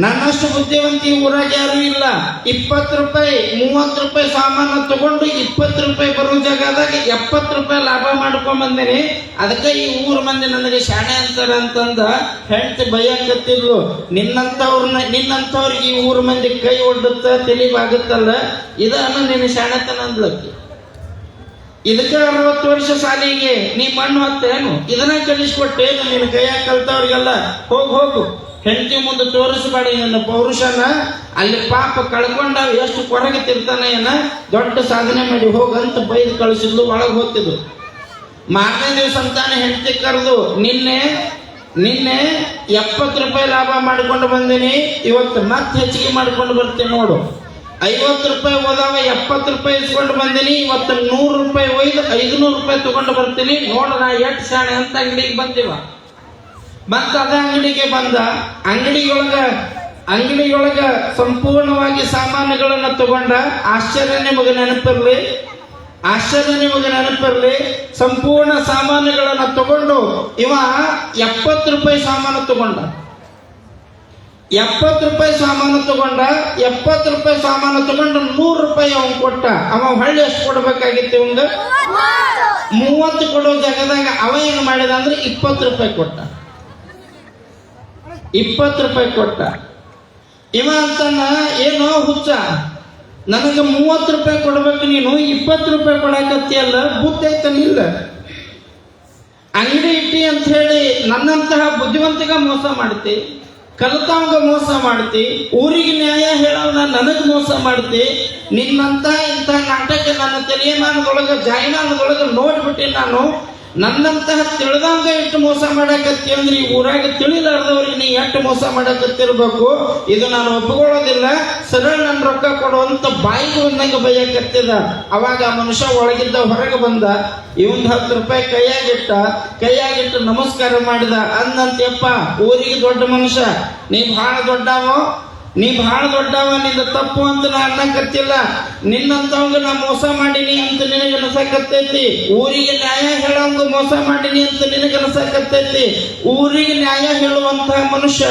ನನ್ನಷ್ಟು ಬುದ್ಧಿವಂತ ಈ ಊರಾಗ ಯಾರೂ ಇಲ್ಲ. 20 ರೂಪಾಯಿ 30 ರೂಪಾಯಿ ಸಾಮಾನು ತಗೊಂಡು 20 ರೂಪಾಯಿ ಬರೋ ಜಾಗದಾಗ 70 ರೂಪಾಯಿ ಲಾಭ ಮಾಡ್ಕೊಂಡ್ ಬಂದೇನಿ. ಅದಕ್ಕೆ ಈ ಊರ್ ಮಂದಿ ನನಗೆ ಶಾಣೆ ಅಂತಾರ ಅಂತಂದ ಹೆಂಡತಿ ಬೈಯಕತ್ತಿದ್ಲು. ನಿನ್ನಂತವ್ರಿಗೆ ಈ ಊರ್ ಮಂದಿ ಕೈ ಒಡ್ಡುತ್ತ ತಿಳಿವಾಗುತ್ತಲ್ಲ, ಇದನ್ನು ನಿನ್ನ ಶಾಣೆತನ ಅಂದ್ಲಕ್ಕಿ. ಇದಕ್ಕೆ 60 ವರ್ಷ ಸಾಲಿಗೆ ನೀ ಮಣ್ಣು ಹೊತ್ತೇನು? ಇದನ್ನ ಕಲಿಸ್ಕೊಟ್ಟೇನು ನಿನ್ನ ಕೈಯಾಗ ಕಲ್ತವ್ರಿಗೆಲ್ಲ? ಹೋಗು ಹೆಂಡತಿ ಮುಂದೆ ತೋರಿಸಬೇಡ ನನ್ನ ಪೌರುಷನ. ಅಲ್ಲಿ ಪಾಪ ಕಳ್ಕೊಂಡಾವ, ಎಷ್ಟು ಕೊರಗೆ ತಿರ್ತಾನೆ ಏನ, ದೊಡ್ಡ ಸಾಧನೆ ಮಾಡಿ ಹೋಗಂತ ಬೈದು ಕಳಿಸಿದ್ಲು. ಒಳಗೆ ಹೋಗ್ತಿದ್ಲು. ಮಾರನೇ ದಿವಸ ಅಂತಾನೆ ಹೆಂಡತಿ ಕರೆದು, ನಿನ್ನೆ 70 ರೂಪಾಯಿ ಲಾಭ ಮಾಡ್ಕೊಂಡು ಬಂದೀನಿ, ಇವತ್ತು ಮತ್ತೆ ಹೆಚ್ಚಿಗೆ ಮಾಡ್ಕೊಂಡು ಬರ್ತೀನಿ ನೋಡು. 50 ರೂಪಾಯಿ ಹೋದಾವ 70 ರೂಪಾಯಿ ಇಸ್ಕೊಂಡು ಬಂದೀನಿ, ಇವತ್ತು 100 ರೂಪಾಯಿ ಒಯ್ದು 500 ರೂಪಾಯಿ ತಗೊಂಡು ಬರ್ತೀನಿ ನೋಡ, ನಾ ಎಷ್ಟು ಶಾಣೆ ಅಂತ ಅಂಗಡಿಗೆ ಬಂದಿವ. ಮತ್ತ ಅದ ಅಂಗಡಿಗೆ ಬಂದ. ಅಂಗಡಿಯೊಳಗ ಸಂಪೂರ್ಣವಾಗಿ ಸಾಮಾನುಗಳನ್ನ ತಗೊಂಡ. ಆಶ್ಚರ್ಯ ನಿಮಗೆ ನೆನಪಿರ್ಲಿ, ಸಂಪೂರ್ಣ ಸಾಮಾನುಗಳನ್ನ ತಗೊಂಡು ಇವ 70 ರೂಪಾಯಿ ಸಾಮಾನು ತಗೊಂಡ. 70 ರೂಪಾಯಿ ಸಾಮಾನು ತಗೊಂಡ 70 ರೂಪಾಯಿ ಸಾಮಾನು ತಗೊಂಡು 100 ರೂಪಾಯಿ ಅವನ್ ಕೊಟ್ಟ. ಅವ ಹೊಳ್ಳಿ ಎಷ್ಟು ಕೊಡ್ಬೇಕಾಗಿತ್ತು ಇವಂಗ? 30 ಕೊಡೋ ಜಾಗದಾಗ ಅವ ಏನು ಮಾಡಿದ ಅಂದ್ರೆ 20 ರೂಪಾಯಿ ಕೊಟ್ಟ. 20 ರೂಪಾಯಿ ಕೊಟ್ಟ. ಇವ ಅಂತಾನ, ಏನೋ ಹುಚ್ಚ, ನನಗೆ 30 ರೂಪಾಯಿ ಕೊಡ್ಬೇಕು, ನೀನು 20 ರೂಪಾಯಿ ಕೊಡಕತ್ತಿಯಲ್ಲ, ಬುದ್ಧಿ ಐತನಿಲ್ಲ. ಅಂಗಡಿ ಇಟ್ಟಿ ಅಂತ ಹೇಳಿ ನನ್ನಂತಹ ಬುದ್ಧಿವಂತಿಗ ಮೋಸ ಮಾಡ್ತಿ, ಕಲಿತವಂಗ ಮೋಸ ಮಾಡ್ತಿ, ಊರಿಗೆ ನ್ಯಾಯ ಹೇಳೋನ ನನಗೆ ಮೋಸ ಮಾಡ್ತಿ. ನಿನ್ನಂತ ಇಂಥ ನಾಟಕ ನನ್ನ ತಲೆಮಾನದೊಳಗೆ ಜಾಯಿಮಾನದೊಳಗೆ ನೋಡ್ಬಿಟ್ಟು ನಾನು ನನ್ನಂತಹ ತಿಳಿದಂಗ ಎಷ್ಟು ಮೋಸ ಮಾಡಕತ್ತಿ ಅಂದ್ರೆ ಈ ಊರಾಗ ತಿಳಿಲಾರ್ದವ್ರಿಗೆ ನೀ ಎಷ್ಟು ಮೋಸ ಮಾಡಕತ್ತಿರ್ಬೇಕು. ಇದು ನಾನು ಒಪ್ಪಿಕೊಳ್ಳೋದಿಲ್ಲ. ಸರಳ ನನ್ನ ರೊಕ್ಕ ಕೊಡುವಂತ ಬಾಯಿಗೆ ಬಂದಂಗ ಬೈಯಕತ್ತಿದ. ಅವಾಗ ಆ ಮನುಷ್ಯ ಒಳಗಿದ್ದ ಹೊರಗೆ ಬಂದ, ಇವಂದ್ 10 ರೂಪಾಯಿ ಕೈಯಾಗಿಟ್ಟು ನಮಸ್ಕಾರ ಮಾಡಿದ. ಅಂದಂತೆಪ್ಪ ಊರಿಗೆ ದೊಡ್ಡ ಮನುಷ್ಯ, ನೀ ಬಹಳ ದೊಡ್ಡವ, ನಿಂದ ತಪ್ಪು ಅಂತ ನಾ ಅನ್ನಕತ್ತಿಲ್ಲ. ನಿನ್ನಂತವಂಗ ನಾ ಮೋಸ ಮಾಡೀನಿ ಅಂತ ನಿನಗೆ ಅನಸಕತ್ತೈತಿ. ಊರಿಗೆ ನ್ಯಾಯ ಹೇಳೋಂಗ ಮೋಸ ಮಾಡೀನಿ ಅಂತ ನಿನಗೆ ಅನಸಕತ್ತೈತಿ. ಊರಿಗೆ ನ್ಯಾಯ ಹೇಳುವಂತಹ ಮನುಷ್ಯ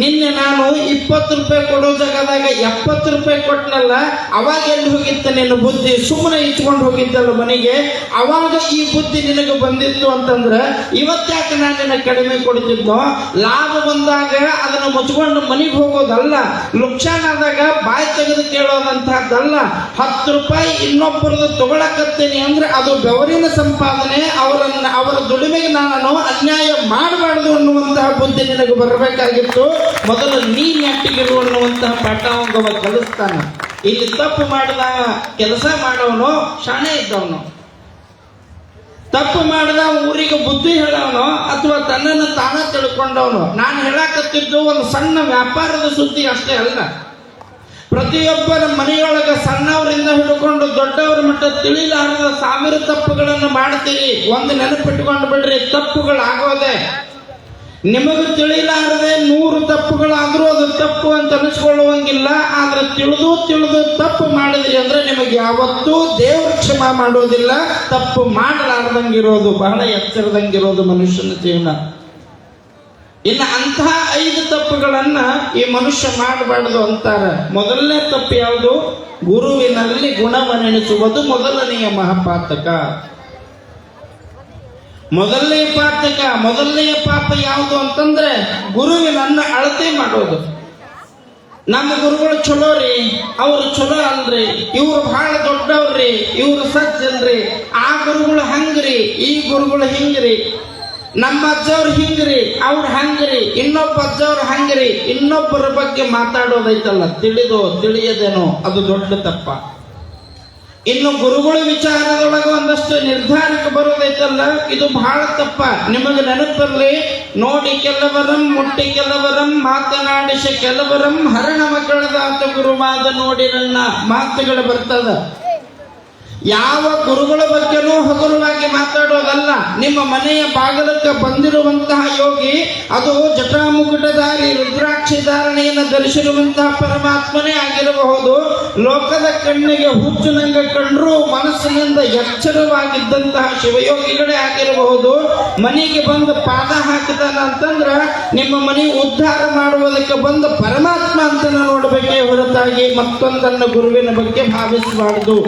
ನಿನ್ನೆ ನಾನು 20 ರೂಪಾಯಿ ಕೊಡೋ ಜಾಗದಾಗ 70 ರೂಪಾಯಿ ಕೊಟ್ಟನಲ್ಲ, ಅವಾಗ ಎಲ್ಲಿ ಹೋಗಿತ್ತ ನಿನ್ನ ಬುದ್ಧಿ? ಸುಮ್ಮನೆ ಇಚ್ಕೊಂಡು ಹೋಗಿದ್ದಲ್ಲ ಮನೆಗೆ. ಅವಾಗ ಈ ಬುದ್ಧಿ ನಿನಗೆ ಬಂದಿತ್ತು ಅಂತಂದ್ರ ಇವತ್ತ್ಯಾಕೆ ನಾನು ನಿನ್ನ ಕಡಿಮೆ ಕೊಡ್ತಿದ್ನೋ? ಲಾಭ ಬಂದಾಗ ಅದನ್ನ ಮುಚ್ಕೊಂಡು ಮನೆಗೆ ಹೋಗೋದಲ್ಲ, ಲುಕ್ಷಾನ್ ಆದಾಗ ಬಾಯಿ ತೆಗೆದು ಕೇಳೋದಂತಹದ್ದಲ್ಲ. 10 ರೂಪಾಯಿ ಇನ್ನೊಬ್ಬರದು ತಗೊಳಕತ್ತೇನೆ ಅಂದ್ರೆ ಅದು ಬೆವರಿನ ಸಂಪಾದನೆ. ಅವರ ದುಡಿಮೆಗೆ ನಾನು ಅನ್ಯಾಯ ಮಾಡಬಾರ್ದು ಅನ್ನುವಂತಹ ಬುದ್ಧಿ ನಿನಗೆ ಬರಬೇಕಾಗಿತ್ತು. ಮೊದಲು ನೀ ನೆಟ್ಟಿಗಿರು ಅನ್ನುವಂತಹ ಪಾಠ ಅವ ಕಲಿಸ್ತಾನ. ಇಲ್ಲಿ ತಪ್ಪು ಮಾಡಿದ ಕೆಲಸ ಮಾಡೋನು ಶಾಣೆ ಇದ್ದವನು, ತಪ್ಪು ಮಾಡಿದ ಊರಿಗೆ ಬುದ್ಧಿ ಹೇಳೋನು ಅಥವಾ ತನ್ನನ್ನು ತಾನ ತಿಳ್ಕೊಂಡವನು. ನಾನು ಹೇಳಕತ್ತಿದ್ದು ಒಂದು ಸಣ್ಣ ವ್ಯಾಪಾರದ ಸುದ್ದಿ ಅಷ್ಟೇ ಅಲ್ಲ. ಪ್ರತಿಯೊಬ್ಬರ ಮನೆಯೊಳಗ ಸಣ್ಣವರಿಂದ ಹಿಡ್ಕೊಂಡು ದೊಡ್ಡವರ ಮಟ್ಟ ತಿಳಿಲಾರದ 1000 ತಪ್ಪುಗಳನ್ನು ಮಾಡ್ತೀರಿ. ಒಂದು ನೆನಪಿಟ್ಟುಕೊಂಡು ಬಿಡ್ರಿ, ತಪ್ಪುಗಳಾಗೋದೆ. ನಿಮಗೆ ತಿಳಿಲಾರದೆ 100 ತಪ್ಪುಗಳಾದ್ರೂ ಅದು ತಪ್ಪು ಅಂತ ಅನಿಸ್ಕೊಳ್ಳುವಂಗಿಲ್ಲ. ಆದ್ರೆ ತಿಳಿದು ತಪ್ಪು ಮಾಡಿದ್ರಿ ಅಂದ್ರೆ ನಿಮಗೆ ಯಾವತ್ತೂ ದೇವರು ಕ್ಷಮಾ ಮಾಡೋದಿಲ್ಲ. ತಪ್ಪು ಮಾಡಲಾರ್ದಂಗಿರೋದು, ಬಹಳ ಎಚ್ಚರದಂಗಿರೋದು ಮನುಷ್ಯನ ಜೀವನ. ಇನ್ನು ಅಂತಹ 5 ತಪ್ಪುಗಳನ್ನ ಈ ಮನುಷ್ಯ ಮಾಡಬಾರ್ದು ಅಂತಾರೆ. ಮೊದಲನೇ ತಪ್ಪು ಯಾವುದು? ಗುರುವಿನಲ್ಲಿ ಗುಣವನ್ನೆಣಿಸುವುದು ಮೊದಲನೆಯ ಮಹಾಪಾತಕ. ಮೊದಲನೆಯ ಪಾಪ ಯಾವುದು ಅಂತಂದ್ರೆ ಗುರುವಿನನ್ನ ಅಳತೆ ಮಾಡೋದು. ನಮ್ಮ ಗುರುಗಳು ಚಲೋ ರೀ, ಅವ್ರು ಚಲೋ ಅಲ್ರಿ, ಇವ್ರು ಬಹಳ ದೊಡ್ಡವ್ರಿ, ಇವ್ರು ಸಜ್ಜಲ್ರಿ, ಆ ಗುರುಗಳು ಹಂಗ್ರಿ, ಈ ಗುರುಗಳು ಹಿಂಗ್ರಿ, ನಮ್ಮ ಅಜ್ಜವ್ರು ಹಿಂಗ್ರಿ, ಅವ್ರು ಹಂಗ್ರಿ, ಇನ್ನೊಬ್ಬ ಅಜ್ಜವ್ರು ಹಂಗ್ರಿ. ಇನ್ನೊಬ್ಬರ ಬಗ್ಗೆ ಮಾತಾಡೋದೈತಲ್ಲ, ತಿಳಿಯದೇನೋ ಅದು ದೊಡ್ಡ ತಪ್ಪ. ಇನ್ನು ಗುರುಗಳ ವಿಚಾರದೊಳಗೆ ಒಂದಷ್ಟು ನಿರ್ಧಾರಕ್ಕೆ ಬರೋದೈತಲ್ಲ, ಇದು ಬಹಳ ತಪ್ಪ. ನಿಮಗೆ ನೆನಪಿರಲಿ, ನೋಡಿ ಕೆಲವರಂ ಮುಟ್ಟಿ ಕೆಲವರಂ ಮಾತನಾಡಿಸ ಕೆಲವರಂ ಹರಣ ಮಕ್ಕಳದಾತ ಗುರುವಾದ ನೋಡಿ ನನ್ನ ಮಾತುಗಳು ಬರ್ತದ. ಯಾವ ಗುರುಗಳ ಬಗ್ಗೆನೂ ಹಗುರವಾಗಿ ಮಾತಾಡೋದಲ್ಲ. ನಿಮ್ಮ ಮನೆಯ ಬಾಗಿಲಕ್ಕೆ ಬಂದಿರುವಂತಹ ಯೋಗಿ ಅದು ಜಟಾಮುಕುಟಧಾರಿ ರುದ್ರಾಕ್ಷಿ ಧಾರಣೆಯನ್ನು ಧರಿಸಿರುವಂತಹ ಪರಮಾತ್ಮನೇ ಆಗಿರಬಹುದು. ಲೋಕದ ಕಣ್ಣಿಗೆ ಹುಚ್ಚುನಂಗ ಕಂಡ್ರೂ ಮನಸ್ಸಿನಿಂದ ಎಚ್ಚರವಾಗಿದ್ದಂತಹ ಶಿವಯೋಗಿಗಳೇ ಆಗಿರಬಹುದು. ಮನೆಗೆ ಬಂದು ಪಾದ ಹಾಕಿದಾನ ಅಂತಂದ್ರ ನಿಮ್ಮ ಮನೆ ಉದ್ಧಾರ ಮಾಡುವುದಕ್ಕೆ ಬಂದ ಪರಮಾತ್ಮ ಅಂತ ನೋಡಬೇಕೇ ಹೊರತಾಗಿ ಮತ್ತೊಂದನ್ನು ಗುರುವಿನ ಬಗ್ಗೆ ಭಾವಿಸಬಾರದು.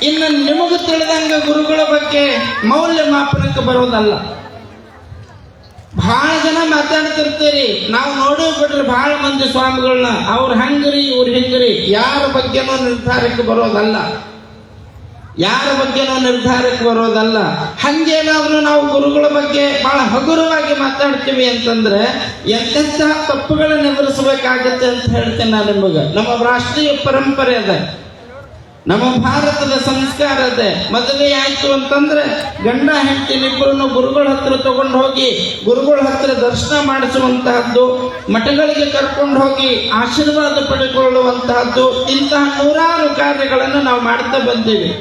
ಇನ್ನು ನಿಮಗೆ ತಿಳಿದಂಗ ಗುರುಗಳ ಬಗ್ಗೆ ಮೌಲ್ಯಮಾಪನಕ್ಕೆ ಬರೋದಲ್ಲ. ಬಹಳ ಜನ ಮಾತಾಡ್ತಿರ್ತೀರಿ, ನಾವು ನೋಡಿ ಬಿಡ್ರಿ ಬಹಳ ಮಂದಿ ಸ್ವಾಮಿಗಳನ್ನ, ಅವ್ರು ಹಂಗ್ರಿ ಇವ್ರು ಹಿಂಗ್ರಿ. ಯಾರ ಬಗ್ಗೆನೂ ನಿರ್ಧಾರಕ್ಕೆ ಬರೋದಲ್ಲ. ಹಂಗೇನಾದ್ರೂ ನಾವು ಗುರುಗಳ ಬಗ್ಗೆ ಬಹಳ ಹಗುರವಾಗಿ ಮಾತಾಡ್ತೀವಿ ಅಂತಂದ್ರೆ ಎಂತೆಂತಹ ತಪ್ಪುಗಳನ್ನು ಎದುರಿಸಬೇಕಾಗತ್ತೆ ಅಂತ ಹೇಳ್ತೇನೆ ನಾನು ನಿಮಗೆ. ನಮ್ಮ ರಾಷ್ಟ್ರೀಯ ಪರಂಪರೆ ಅದ, ನಮ್ಮ ಭಾರತದ ಸಂಸ್ಕಾರ ಅದೇ. ಮದುವೆ ಆಯ್ತು ಅಂತಂದ್ರೆ ಗಂಡ ಹೆಂಡತಿನಿಬ್ಬರನ್ನು ಗುರುಗಳ ಹತ್ರ ತಗೊಂಡು ಹೋಗಿ ಗುರುಗಳ ಹತ್ರ ದರ್ಶನ ಮಾಡಿಸುವಂತಹದ್ದು, ಮಠಗಳಿಗೆ ಕರ್ಕೊಂಡು ಹೋಗಿ ಆಶೀರ್ವಾದ ಪಡೆದುಕೊಳ್ಳುವಂತಹದ್ದು, ಇಂತಹ 100 ಕಾರ್ಯಗಳನ್ನು ನಾವು ಮಾಡ್ತಾ ಬಂದೀವಿ.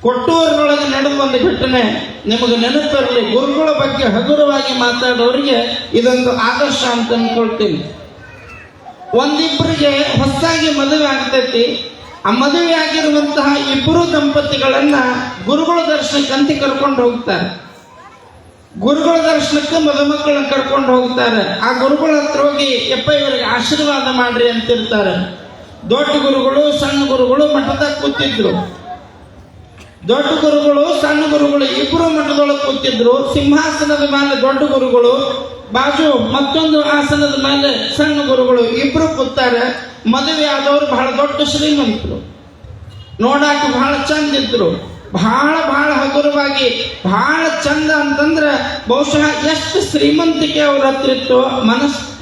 ಕೊಟ್ಟೂರಿನೊಳಗೆ ನಡೆದ ಒಂದು ಘಟನೆ ನಿಮಗೆ ನೆನಪಿರಲಿ. ಗುರುಗಳ ಬಗ್ಗೆ ಹಗುರವಾಗಿ ಮಾತಾಡೋರಿಗೆ ಇದೊಂದು ಆದರ್ಶ ಅಂತ ಅನ್ಕೊಳ್ತೀನಿ. ಒಂದಿಬ್ಬರಿಗೆ ಹೊಸದಾಗಿ ಮದುವೆ ಆಗ್ತೈತಿ. ಆ ಮದುವೆ ಆಗಿರುವಂತಹ 2 ದಂಪತಿಗಳನ್ನ ಗುರುಗಳ ದರ್ಶನಕ್ಕಂತ ಕರ್ಕೊಂಡು ಹೋಗ್ತಾರೆ. ಗುರುಗಳ ದರ್ಶನಕ್ಕೆ ಮದುಮಕ್ಕಳನ್ನ ಕರ್ಕೊಂಡು ಹೋಗ್ತಾರೆ. ಆ ಗುರುಗಳ ಹತ್ರ ಹೋಗಿ ಯಪ್ಪ ಇವರಿಗೆ ಆಶೀರ್ವಾದ ಮಾಡ್ರಿ ಅಂತಿರ್ತಾರೆ. ದೊಡ್ಡ ಗುರುಗಳು ಸಣ್ಣ ಗುರುಗಳು ಮಠದಾಗ ಕೂತಿದ್ರು. ದೊಡ್ಡ ಗುರುಗಳು ಸಣ್ಣ ಗುರುಗಳು ಇಬ್ಬರು ಮಠದೊಳಗೆ ಕೂತಿದ್ರು. ಸಿಂಹಾಸನದ ಮೇಲೆ ದೊಡ್ಡ ಗುರುಗಳು, ಬಾಜು ಮತ್ತೊಂದು ಆಸನದ ಮೇಲೆ ಸಣ್ಣ ಗುರುಗಳು ಇಬ್ರು ಕೂತಾರೆ. ಮದುವೆ ಆದವರು ಬಹಳ ದೊಡ್ಡ ಶ್ರೀಮಂತರು, ನೋಡಾಕ ಬಹಳ ಚಂದ ಇದ್ರು. ಬಹಳ ಹಗುರವಾಗಿ ಬಹಳ ಚಂದ ಅಂತಂದ್ರೆ ಬಹುಶಃ ಎಷ್ಟು ಶ್ರೀಮಂತಿಕೆ ಅವ್ರ ಹತ್ರ ಇತ್ತು,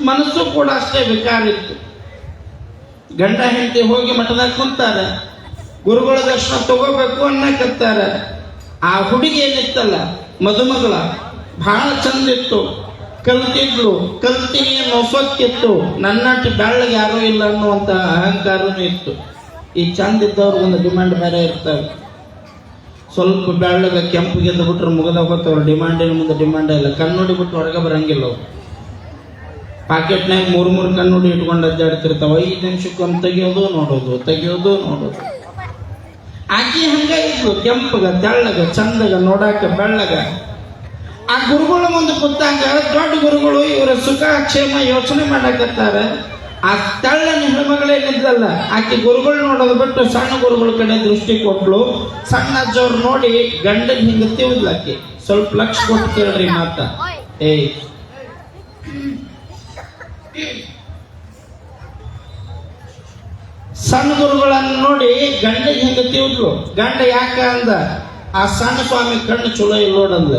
ಮನಸ್ಸು ಕೂಡ ಅಷ್ಟೇ ಬೇಕಾರಿತ್ತು. ಗಂಡ ಹೆಂಡತಿ ಹೋಗಿ ಮಠದಾಗ ಕುಂತಾರೆ. ಗುರುಗಳ ದರ್ಶನ ತಗೋಬೇಕು ಅನ್ನಕತ್ತಾರೆ. ಆ ಹುಡುಗಿ ಏನಿತ್ತಲ್ಲ ಮದುಮಗಳ ಬಹಳ ಚಂದ ಇತ್ತು, ಕಲ್ತಿದ್ಲು, ಕಲ್ತೀನಿ ಅನ್ನೋ ಸೊಕ್ಕಿತ್ತು, ನನ್ನಟ್ಟು ಬೆಳ್ಳಗೆ ಯಾರೂ ಇಲ್ಲ ಅನ್ನುವಂಥ ಅಹಂಕಾರನೂ ಇತ್ತು. ಈ ಚಂದ ಇದ್ದವ್ರು ಒಂದು ಡಿಮಾಂಡ್ ಬೇರೆ ಇರ್ತಾರೆ. ಸ್ವಲ್ಪ ಬೆಳ್ಳಗ ಕೆಂಪಿಗೆದ್ದು ಬಿಟ್ರೆ ಮುಗದ ಹೋಗ್ತವ್ರು, ಡಿಮಾಂಡಿನ ಮುಂದೆ ಡಿಮಾಂಡೇ ಇಲ್ಲ. ಕಣ್ಣುಡಿ ಬಿಟ್ಟು ಹೊರಗೆ ಬರಂಗಿಲ್ಲ ಅವ್ರು. ಪಾಕೆಟ್ನಾಗ ಮೂರು ಕಣ್ಣುಡಿ ಇಟ್ಕೊಂಡು ಅಡ್ಡಾಡ್ತಿರ್ತಾವ. 5 ನಿಮಿಷಕ್ಕೊಂದು ತೆಗಿಯೋದು ನೋಡೋದು, ತೆಗಿಯೋದು ನೋಡೋದು. ಆಕಿ ಹಂಗ ಇದ್ಲು, ಕೆಂಪಗ ತೆಳ್ಳಗ ಚಂದಗ ನೋಡಾಕ ಬೆಳ್ಳಗ. ಆ ಗುರುಗಳ ಮುಂದೆ ಕೂತಾಗ ದೊಡ್ಡ ಗುರುಗಳು ಇವರ ಸುಖ ಕ್ಷೇಮ ಯೋಚನೆ ಮಾಡಕತ್ತಾರ. ಆ ತೆಳ್ಳನ ಹೆಣ್ಮಗಳೇನಿದ್ದಲ್ಲ ಆಕಿ ಗುರುಗಳು ನೋಡೋದು ಬಿಟ್ಟು ಸಣ್ಣ ಗುರುಗಳ ಕಡೆ ದೃಷ್ಟಿ ಕೊಟ್ಲು. ಸಣ್ಣ ಅಜ್ಜವ್ರು ನೋಡಿ ಗಂಡನ ಹಿಂಗ ತಿವ್ಲಾಕಿ. ಸ್ವಲ್ಪ ಲಕ್ಷ ಕೊಟ್ಟು ಕೇಳ್ರಿ ಮಾತ. ಏಯ್ ಸಣ್ಣ ಗುರುಗಳನ್ನು ನೋಡಿ ಗಂಡ ಹಿಂಗ ತಿವ್ಲು. ಗಂಡ ಯಾಕ ಅಂದ, ಆ ಸಣ್ಣ ಸ್ವಾಮಿ ಕಣ್ಣು ಚಲೋ ಇಲ್ಲ ನೋಡಂದ.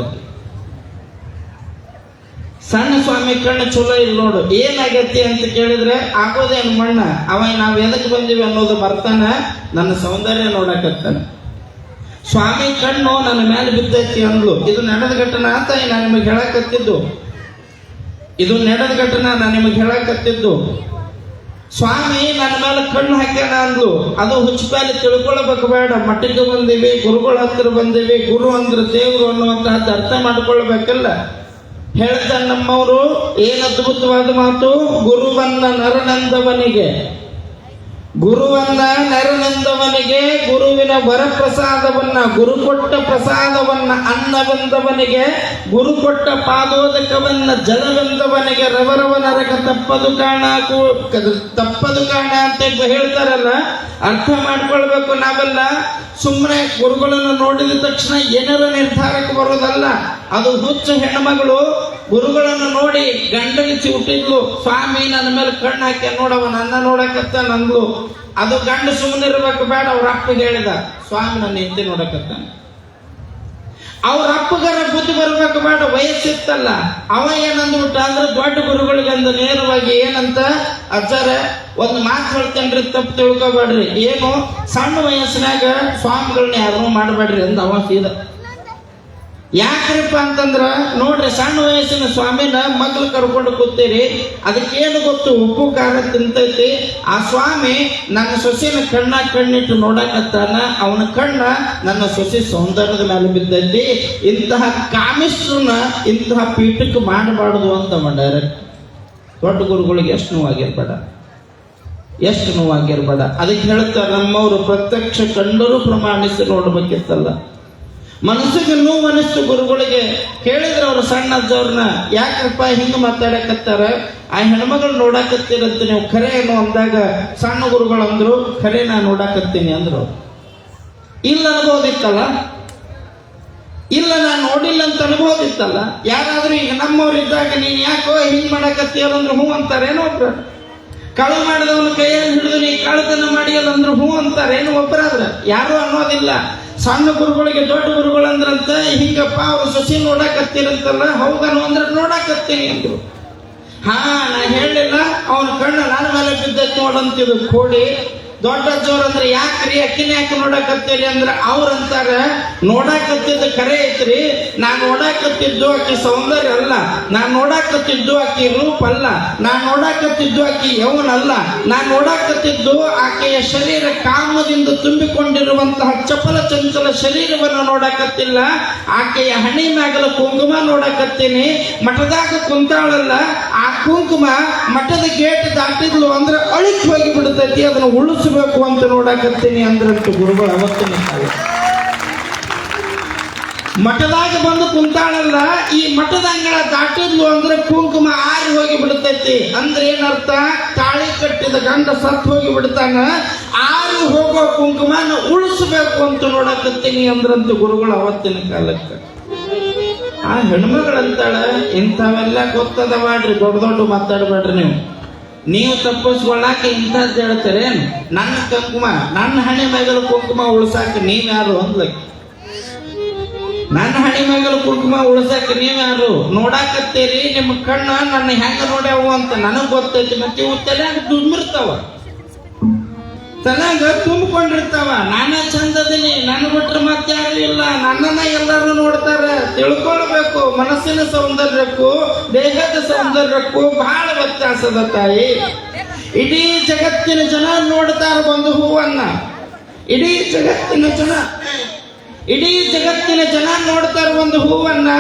ಸಣ್ಣ ಸ್ವಾಮಿ ಕಣ್ಣು ಚಲೋ ಇಲ್ಲ ನೋಡು. ಏನಾಗತ್ತೆ ಅಂತ ಕೇಳಿದ್ರೆ ಆಗೋದೇನು ಮಣ್ಣ, ಅವ ನಾವ್ ಎದಕ್ ಬಂದಿವಿ ಅನ್ನೋದು ಬರ್ತಾನ, ನನ್ನ ಸೌಂದರ್ಯ ನೋಡಕತ್ತಾನ. ಸ್ವಾಮಿ ಕಣ್ಣು ನನ್ನ ಮೇಲೆ ಬಿದ್ದೈತಿ ಅಂದ್ಲು. ಇದು ನಡೆದ ಘಟನಾ ಅಂತ ನಾನು ನಿಮಗೆ ಹೇಳಕತ್ತಿದ್ದು. ಇದು ನಡೆದ ಘಟನಾ ನಾನು ನಿಮಗೆ ಹೇಳಕತ್ತಿದ್ದು. ಸ್ವಾಮಿ ನನ್ನ ಮೇಲೆ ಕಣ್ಣು ಹಾಕ್ಯಾನ ಅಂದ್ಲು. ಅದು ಹುಚ್ಚುಪಾಲಿ ತಿಳ್ಕೊಳ್ಬೇಕು ಬೇಡ. ಮಠಕ್ಕೆ ಬಂದಿವಿ, ಗುರುಗಳ ಹತ್ರ ಬಂದಿವಿ, ಗುರು ಅಂದ್ರೆ ದೇವರು ಅನ್ನುವಂತಹದ್ದು ಅರ್ಥ ಮಾಡ್ಕೊಳ್ಬೇಕಲ್ಲ. ಹೇಳ್ತಾನೆ ನಮ್ಮವರು, ಏನ್ ಅದ್ಭುತವಾದ ಮಾತು. ಗುರುವನ್ನ ನರನಂದವನಿಗೆ, ಗುರುವನ್ನ ನರನಂದವನಿಗೆ, ಗುರುವಿನ ವರಪ್ರಸಾದವನ್ನ, ಗುರು ಕೊಟ್ಟ ಪ್ರಸಾದವನ್ನ ಅನ್ನವೆಂದವನಿಗೆ, ಗುರು ಕೊಟ್ಟ ಪಾದೋದಕವನ್ನ ಜಲವೆಂದವನಿಗೆ, ರವರವ ನರಕ ತಪ್ಪದು ಕಾಣ ಅಂತ ಹೇಳ್ತಾರಲ್ಲ. ಅರ್ಥ ಮಾಡ್ಕೊಳ್ಬೇಕು. ನಾವೆಲ್ಲ ಸುಮ್ಮನೆ ಗುರುಗಳನ್ನು ನೋಡಿದ ತಕ್ಷಣ ಏನಾರ ನಿರ್ಧಾರಕ್ಕೆ ಬರೋದಲ್ಲ. ಅದು ಹುಚ್ಚ ಹೆಣ್ಮಗಳು ಗುರುಗಳನ್ನು ನೋಡಿ ಗಂಡನಿಗೆ ಚಿವುಟಿದ್ಲು. ಸ್ವಾಮಿ ನನ್ನ ಮೇಲೆ ಕಣ್ಣು ಹಾಕಿ ನೋಡವ, ನನ್ನ ನೋಡಕತ್ತ ನಂದ್ಲು. ಅದು ಗಂಡ ಸುಮ್ಮನೆ ಇರ್ಬೇಕು ಬೇಡ. ಅವ್ರ ಅಪ್ಪಗೆ ಹೇಳಿದ, ಸ್ವಾಮಿ ನನ್ನ ಹೆಂಡತಿ ನೋಡಕತ್ತಾನೆ. ಅವ್ರ ಅಪ್ಪಗಾರ ಬುದ್ಧಿ ಬರ್ಬೇಕು ಬೇಡ. ವಯಸ್ಸಿತ್ತಲ್ಲ. ಅವ ಏನಂದ್ಬಿಟ್ಟ ಅಂದ್ರೆ ದೊಡ್ಡ ಗುರುಗಳಿಗೆ ಅಂದ ನೇರವಾಗಿ ಏನಂತ, ಅಜ್ಜಾರ ಒಂದು ಮಾತು ಹೇಳ್ತೇನ್ರಿ, ತಪ್ಪು ತಿಳ್ಕೊಬೇಡ್ರಿ. ಏನು, ಸಣ್ಣ ವಯಸ್ಸಿನಾಗ ಸ್ವಾಮಿಗಳನ್ನ ಯಾರು ಮಾಡಬೇಡ್ರಿ ಅಂದ ಅವ ಸೀದಾ. ಯಾಕ್ರಿಪ್ಪ ಅಂತಂದ್ರ ನೋಡ್ರಿ, ಸಣ್ಣ ವಯಸ್ಸಿನ ಸ್ವಾಮಿನ ಮಗ್ಳು ಕರ್ಕೊಂಡು ಕೂತೀರಿ, ಅದಕ್ಕೇನು ಗೊತ್ತು, ಉಪ್ಪು ಖಾರ ತಿಂತೈತಿ. ಆ ಸ್ವಾಮಿ ನನ್ನ ಸೊಸೆನ ಕಣ್ಣಿಟ್ಟು ನೋಡಕತ್ತಾನ. ಅವನ ಕಣ್ಣ ನನ್ನ ಸೊಸೆ ಸೌಂದರ್ಯದ ಮೇಲೆ ಬಿದ್ದೈತಿ. ಇಂತಹ ಕಾಮಿಸ್ಟ್ರನ್ನ ಇಂತಹ ಪೀಠಕ್ಕೆ ಮಾಡಬಾರ್ದು ಅಂತ ಡೈರೆಕ್ಟ್. ದೊಡ್ಡ ಗುರುಗಳಿಗೆ ಎಷ್ಟು ನೋವಾಗಿರ್ಬೇಡ, ಎಷ್ಟು ನೋವಾಗಿರ್ಬೇಡ. ಅದಕ್ಕೆ ಹೇಳ್ತಾರೆ ನಮ್ಮವರು, ಪ್ರತ್ಯಕ್ಷ ಕಂಡರೂ ಪ್ರಮಾಣಿಸಿ ನೋಡ್ಬೇಕಿತ್ತಲ್ಲ. ಮನಸ್ಸಿಗೆ ನೋವು ಅನಿಸ್ತು ಗುರುಗಳಿಗೆ. ಕೇಳಿದ್ರೆ ಅವ್ರು ಸಣ್ಣ ಅಜ್ಜವ್ರನ್ನ, ಯಾಕಪ್ಪ ಹಿಂಗ ಮಾತಾಡಕತ್ತಾರ, ಆ ಹೆಣ್ಮಗಳು ನೋಡಾಕತ್ತೀರಂತ ನೀವು ಖರೆ ಏನೋ ಅಂದಾಗ ಸಣ್ಣ ಗುರುಗಳು ಅಂದ್ರು, ಖರೆ ನಾ ನೋಡಾಕತ್ತೀನಿ ಅಂದ್ರು. ಇಲ್ಲ ಅನ್ಬೋದಿತ್ತಲ್ಲ, ಇಲ್ಲ ನಾನು ನೋಡಿಲ್ಲ ಅಂತ ಅನ್ಬೋದಿತ್ತಲ್ಲ. ಯಾರಾದ್ರೂ ಈಗ ನಮ್ಮವ್ರು ಇದ್ದಾಗ ನೀನ್ ಯಾಕೋ ಹಿಂಗ್ ಮಾಡಾಕತ್ತೀಯಲ್ಲ ಅಂದ್ರೆ ಹ್ಞೂ ಅಂತಾರೇನೋ ಒಬ್ರು. ಕಳು ಮಾಡಿದವನ ಕೈಯಲ್ಲಿ ಹಿಡಿದು ನೀ ಕಳ್ಳತನ ಮಾಡಿಯಲ್ಲ ಅಂದ್ರೆ ಹ್ಞೂ ಅಂತಾರೇನು ಒಬ್ಬರಾದ್ರ. ಯಾರು ಅನ್ನೋದಿಲ್ಲ. ಸಣ್ಣ ಗುರುಗಳಿಗೆ ದೊಡ್ಡ ಗುರುಗಳಂದ್ರಂತ, ಹಿಂಗಪ್ಪ ಅವ್ರು ಸಸಿ ನೋಡಾಕತ್ತೀರಂತಲ್ಲ, ಹೌದನು ಅಂದ್ರೆ ನೋಡಾಕತ್ತೀನಿ ಅಂದ್ರು. ಹಾ ನಾ ಹೇಳಿಲ್ಲ, ಅವನ ಕಣ್ಣು ನನ್ನ ಮೇಲೆ ಬಿದ್ದೈತಿ ನೋಡಂತಿದ್ರು ಕೋಡಿ. ದೊಡ್ಡ ಅಜ್ಜವ್ರು ಅಂದ್ರೆ ಯಾಕ್ರಿ ಅಕ್ಕಿನ ಯಾಕೆ ನೋಡಾಕತ್ತೀರಿ ಅಂದ್ರೆ ಅವ್ರಂತಾರ, ನೋಡಾಕತ್ತಿದ್ದು ಖರೆ ಐತ್ರಿ, ನಾನ್ ನೋಡಾಕತ್ತಿದ್ದು ಆಕಿ ಸೌಂದರ್ಯ ಅಲ್ಲ, ನಾನ್ ನೋಡಾಕತ್ತಿದ್ದು ಆಕಿ ರೂಪ ಅಲ್ಲ, ನಾನ್ ನೋಡಾಕತ್ತಿದ್ದು ಆಕಿ ಯೌವನಲ್ಲ, ನಾನ್ ನೋಡಾಕತ್ತಿದ್ದು ಆಕೆಯ ಶರೀರ ಕಾಮದಿಂದ ತುಂಬಿಕೊಂಡಿರುವಂತಹ ಚಪಲ ಚಂಚಲ ಶರೀರವನ್ನು ನೋಡಾಕತ್ತಿಲ್ಲ. ಆಕೆಯ ಹಣಿ ಮ್ಯಾಗಲ ಕುಂಕುಮ ನೋಡಾಕತ್ತೀನಿ. ಮಠದಾಗ ಕುಂತಾಳಲ್ಲ, ಆ ಕುಂಕುಮ ಮಠದ ಗೇಟ್ ದಾಟಿದ್ಲು ಅಂದ್ರೆ ಅಳಿಕ್ ಹೋಗಿ ಬಿಡ್ತೈತಿ, ಅದನ್ನು ಉಳಿಸಬೇಕು ಅಂತ ನೋಡಾಕತ್ತೀನಿ ಅಂದ್ರಂತ ಗುರುಗಳು ಅವತ್ತಿನ ಕಾಲ. ಮಠದಾಗ ಬಂದು ಕುಂತಾಳಲ್ಲ, ಈ ಮಠದ ಅಂಗಳ ದಾಟಿದ್ಲು ಅಂದ್ರೆ ಕುಂಕುಮ ಆರಿ ಹೋಗಿ ಬಿಡ್ತೈತಿ. ಅಂದ್ರೆ ಏನರ್ಥ, ತಾಳಿ ಕಟ್ಟಿದ ಗಂಡ ಸತ್ತು ಹೋಗಿ ಬಿಡ್ತಾನ, ಆರಿ ಹೋಗೋ ಕುಂಕುಮನ ಉಳಿಸಬೇಕು ಅಂತ ನೋಡಾಕತ್ತೀನಿ ಅಂದ್ರಂತ ಗುರುಗಳು ಅವತ್ತಿನ ಕಾಲಕ್ಕೆ. ಆ ಹೆಣ್ಮಗಳಂತಾಳ, ಇಂಥವೆಲ್ಲ ಗೊತ್ತದ ಮಾಡ್ರಿ, ದೊಡ್ಡ ದೊಡ್ಡ ಮಾತಾಡಬೇಡ್ರಿ. ನೀವು ತಪ್ಪಿಸ್ಕೊಳ್ಳಾಕ ಇಂಥದ್ದು ಹೇಳ್ತಾರೆ. ನನ್ನ ಕುಂಕುಮ, ನನ್ನ ಹಣೆ ಮ್ಯಾಗಲ ಕುಂಕುಮ ಉಳ್ಸಾಕ ನೀವ್ಯಾರು ಅಂದ್ಲಕ್ಕೆ. ನನ್ನ ಹಣೆ ಮ್ಯಾಗಲ ಕುಂಕುಮ ಉಳ್ಸಾಕ ನೀವ್ಯಾರು? ನೋಡಾಕತ್ತೀರಿ, ನಿಮ್ಮ ಕಣ್ಣ ನನ್ನ ಹೆಂಗ ನೋಡ್ಯಾವು ಅಂತ ನನಗ್ ಗೊತ್ತೈತಿ. ಮತ್ತೆ ಇವು ತಲೆಯಾಗ ತುಂಬಿರ್ತಾವ. ತನಗ ತುಂಬಿಕೊಂಡಿರ್ತಾವ. ನಾನೇ ಚಂದದೀನಿ, ನನ್ನ ಬಿಟ್ರೆ ಮತ್ತೆ ಯಾರು ಇಲ್ಲ, ನನ್ನನ್ನ ಎಲ್ಲರೂ ನೋಡ್ತಾರ. ತಿಳ್ಕೊಳ್ಬೇಕು, ಮನಸ್ಸಿನ ಸೌಂದರ್ಯಕ್ಕೂ ದೇಹದ ಸೌಂದರ್ಯಕ್ಕೂ ಬಹಳ ವ್ಯತ್ಯಾಸದ ತಾಯಿ. ಇಡೀ ಜಗತ್ತಿನ ಜನ ನೋಡ್ತಾರ ಒಂದು ಹೂವನ್ನ. ಇಡೀ ಜಗತ್ತಿನ ಜನ ನೋಡ್ತಾರ ಒಂದು ಹೂವನ್ನ.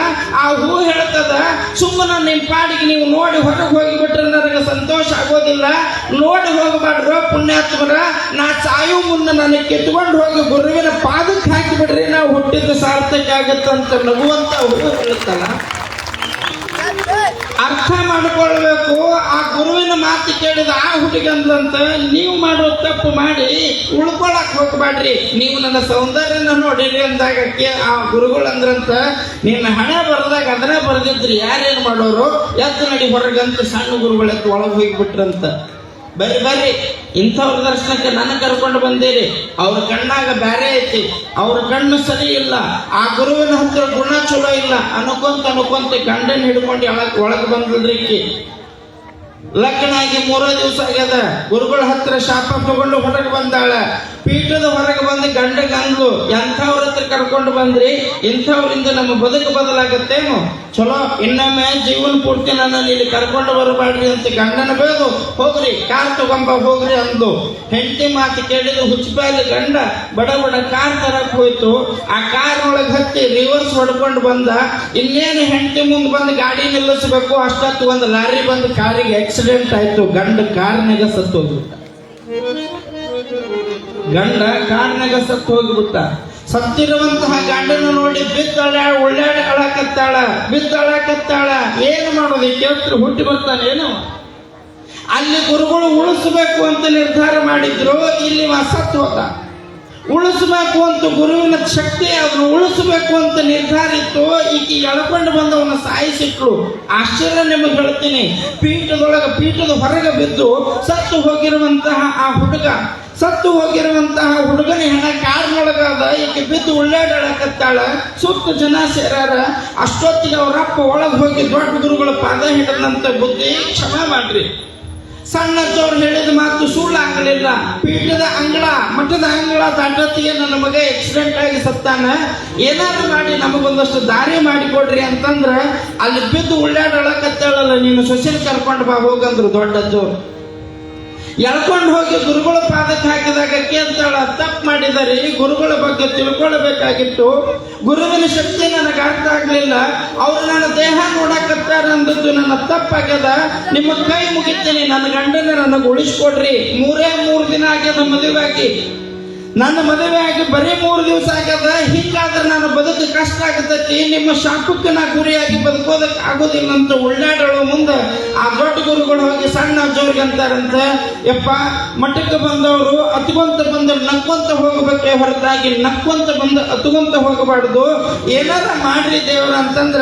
ಆ ಹೂ ಹೇಳ್ತದ, ಸುಮ್ಮನೆ ನಿಮ್ಮ ಪಾಡಿಗೆ ನೀವು ನೋಡಿ ಹೊರಗೆ ಹೋಗಿಬಿಟ್ರೆ ನನಗೆ ಸಂತೋಷ ಆಗೋದಿಲ್ಲ. ನೋಡಿ ಹೋಗಬಾರ್ದು ಪುಣ್ಯಾತ್ಮರ, ನಾ ಸಾಯೋ ಮುನ್ನ ನನಗೆ ಕಿತ್ಕೊಂಡು ಹೋಗಿ ಗುರುವಿನ ಪಾದಕ್ಕೆ ಹಾಕಿಬಿಡ್ರಿ, ನಾವು ಹುಟ್ಟಿದ್ದು ಸಾರ್ಥಕ ಆಗತ್ತಂತ ನಗುವಂತ ಹೂ ಹೇಳ್ತಲ್ಲ. ಅರ್ಥ ಮಾಡಿಕೊಳ್ಬೇಕು. ಆ ಗುರುವಿನ ಮಾತು ಕೇಳಿದ ಆ ಹುಡುಗಂದಂತ, ನೀವು ಮಾಡೋ ತಪ್ಪು ಮಾಡಿ ಉಳ್ಕೊಳಕ್ ಹೋಗ್ಬೇಡ್ರಿ, ನೀವು ನನ್ನ ಸೌಂದರ್ಯನ ನೋಡಿರಿ ಅಂದಾಗ ಆ ಗುರುಗಳು ಅಂದ್ರಂತ, ನಿನ್ನ ಹಣೆ ಬರ್ದಾಗ ಅದನ್ನ ಬರ್ದಿದ್ರಿ, ಯಾರೇನು ಮಾಡೋರು, ಎದ್ದು ನಡಿ ಹೊರಗಂತ ಸಣ್ಣ ಗುರುಗಳೆತ್ತು ಒಳಗೆ ಹೋಗಿಬಿಟ್ರಂತ. ಬರ್ರಿ ಇಂಥವ್ರ ದರ್ಶನಕ್ಕೆ ನನ್ನ ಕರ್ಕೊಂಡು ಬಂದಿರಿ. ಅವ್ರ ಕಣ್ಣಾಗ ಬ್ಯಾರೆ ಐತಿ, ಅವ್ರ ಕಣ್ಣು ಸರಿ ಇಲ್ಲ, ಆ ಗುರುವಿನ ಹತ್ರ ಗುಣ ಚಲೋ ಇಲ್ಲ ಅನ್ಕೊಂತ ಗಂಡನ ಹಿಡ್ಕೊಂಡು ಒಳಗೆ ಬಂದ್ರಿ. ಲಗ್ನ ಆಗಿ 3 ದಿವಸ ಆಗ್ಯದ. ಗುರುಗಳ ಹತ್ರ ಶಾಪ ತಗೊಂಡು ಹೊರಗೆ ಬಂದಾಳ. ಪೀಠದ ಹೊರಗೆ ಬಂದು ಗಂಡಗಂದ್ಲು, ಎಂಥವ್ರ ಹತ್ರ ಕರ್ಕೊಂಡು ಬಂದ್ರಿ, ಇಂಥವ್ರಿಂದ ನಮ್ಮ ಬದುಕು ಬದಲಾಗತ್ತೇನು, ಚಲೋ ಇನ್ನೊಮ್ಮೆ ಜೀವನ ಪೂರ್ತಿ ನನ್ನ ಇಲ್ಲಿ ಕರ್ಕೊಂಡು ಬರಬೇಡ್ರಿ ಅಂತ ಗಂಡನ ಬೇದು, ಹೋಗ್ರಿ ಕಾರ್ ತಗೊಂಬ ಹೋಗ್ರಿ ಅಂದು. ಹೆಂಡತಿ ಮಾತು ಕೇಳಿದ ಹುಚ್ಚಬಾಲಿ ಗಂಡ ಬಡ ಕಾರ್ ತರಕ್ ಹೋಯ್ತು. ಆ ಕಾರ್ ಒಳಗೆ ಹತ್ತಿ ರಿವರ್ಸ್ ಹೊಡ್ಕೊಂಡು ಬಂದ. ಇನ್ನೇನು ಹೆಂಡತಿ ಮುಂದೆ ಬಂದು ಗಾಡಿ ನಿಲ್ಲಿಸ್ಬೇಕು ಅಷ್ಟೊತ್ತು ಒಂದು ಲಾರಿ ಬಂದು ಕಾರಿಗೆ ಆಕ್ಸಿಡೆಂಟ್ ಆಯ್ತು. ಗಂಡ ಕಾರ್ನಾಗ ಸತ್ತು ಹೋಗ್ಬಿಟ್ಟ. ಸತ್ತಿರುವಂತಹ ಗಂಡನ ನೋಡಿ ಬಿದ್ದಳಕತ್ತಾಳ. ಏನು ಮಾಡೋದು, ಕೇಳ್ತಾರೆ ಹುಟ್ಟಿ ಬರ್ತಾನೆ ಏನು. ಅಲ್ಲಿ ಗುರುಗಳು ಉಳಿಸ್ಬೇಕು ಅಂತ ನಿರ್ಧಾರ ಮಾಡಿದ್ರು, ಇಲ್ಲಿ ಸತ್ತು ಹೋದ. ಉಳಿಸ್ಬೇಕು ಅಂತ ಗುರುವಿನ ಶಕ್ತಿ, ಅದನ್ನು ಉಳಿಸ್ಬೇಕು ಅಂತ ನಿರ್ಧಾರ ಇತ್ತು. ಈಕೆ ಎಳ್ಕೊಂಡು ಬಂದವನ್ನ ಸಾಯಿಸಿಟ್ಲು. ಆಶ್ಚರ್ಯ ನಿಮಗೆ ಹೇಳ್ತೀನಿ, ಪೀಠದ ಹೊರಗೆ ಬಿದ್ದು ಸತ್ತು ಹೋಗಿರುವಂತಹ ಹುಡುಗನ ಹೆಣ ಕಾರ್ನೊಳಗಾದ. ಈಕೆ ಬಿದ್ದು ಉಳ್ಳಾಡಕತ್ತಾಳ. ಸುತ್ತ ಜನ ಸೇರಾರ. ಅಷ್ಟೊತ್ತಿಗೆ ಅವರಪ್ಪ ಒಳಗೆ ಹೋಗಿ ದೊಡ್ಡ ಗುರುಗಳ ಪಾದ ಹಿಡಿದಂತ ಬುದ್ಧಿ, ಕ್ಷಮೆ ಮಾಡ್ರಿ, ಸಣ್ಣದವ್ರು ಹೇಳಿದ ಮಾತು ಸುಳ್ಳಾಗಲಿಲ್ಲ. ಮಠದ ಅಂಗಳ ದಾಟತ್ತಿಗೆ ನನ್ನ ಮಗ ಆಕ್ಸಿಡೆಂಟ್ ಆಗಿ ಸತ್ತಾನ, ಏನಾದ್ರು ಮಾಡಿ ನಮಗೊಂದಷ್ಟು ದಾರಿ ಮಾಡಿಕೊಡ್ರಿ ಅಂತಂದ್ರ, ಅಲ್ಲಿ ಬಿದ್ದು ಉಳ್ಳಾಡಳಕತ್ತಾಳಲ್ಲ, ನೀನು ಸೊಸೆನ ಕರ್ಕೊಂಡು ಬಾ ಹೋಗಂದ್ರು ದೊಡ್ಡದವ್ರು. ಎಳ್ಕೊಂಡು ಹೋಗಿ ಗುರುಗಳ ಪಾದಕ್ಕೆ ಹಾಕಿದಾಗ ಕೇಳ್ತಾಳ, ತಪ್ಪು ಮಾಡಿದಾರೆ, ಗುರುಗಳ ಬಗ್ಗೆ ತಿಳ್ಕೊಳ್ಬೇಕಾಗಿತ್ತು. ಗುರುವಿನ ಶಕ್ತಿ ನನಗೆ ಅರ್ಥ ಆಗ್ಲಿಲ್ಲ, ಅವ್ರು ನನ್ನ ದೇಹ ನೋಡಕತ್ತಾರ ಅಂದದ್ದು ನನ್ನ ತಪ್ಪಾಗ್ಯದ. ನಿಮ್ಮ ಕೈ ಮುಗಿತೀನಿ, ನನ್ನ ಗಂಡನ ನನಗೆ ಉಳಿಸ್ಕೊಡ್ರಿ. 3 ದಿನ ಆಗ್ಯದ ನನ್ನ ಮದುವೆ ಆಗಿ ಬರೀ 3 ದಿವಸ ಆಗ್ಯದ. ಹಿಂಗಾದ್ರೆ ನನ್ನ ಬದುಕು ಕಷ್ಟ ಆಗತೈತಿ. ನಿಮ್ಮ ಶಾಪಕ್ಕೆ ನಾ ಗುರಿಯಾಗಿ ಬದುಕೋದಕ್ಕೆ ಆಗೋದಿಲ್ಲ ಅಂತ ಉಳ್ಳಾಡಳು. ಮುಂದೆ ಆ ದೊಡ್ಡ ಗುರುಗಳು ಹೋಗಿ ಸಣ್ಣ ಅಜ್ಜವ್ರಿಗೆ ಅಂತಾರಂತ, ಯಪ್ಪ ಮಠಕ್ಕೆ ಬಂದವರು ಅತ್ಕೊಂತ ಬಂದು ನಕ್ಕೊಂತ ಹೋಗಬೇಕೇ ಹೊರತಾಗಿ ನಕ್ಕೊಂತ ಬಂದು ಅತ್ಕೊಂತ ಹೋಗಬಾರ್ದು. ಏನಾರ ಮಾಡ್ರಿ ದೇವ್ರ ಅಂತಂದ್ರ,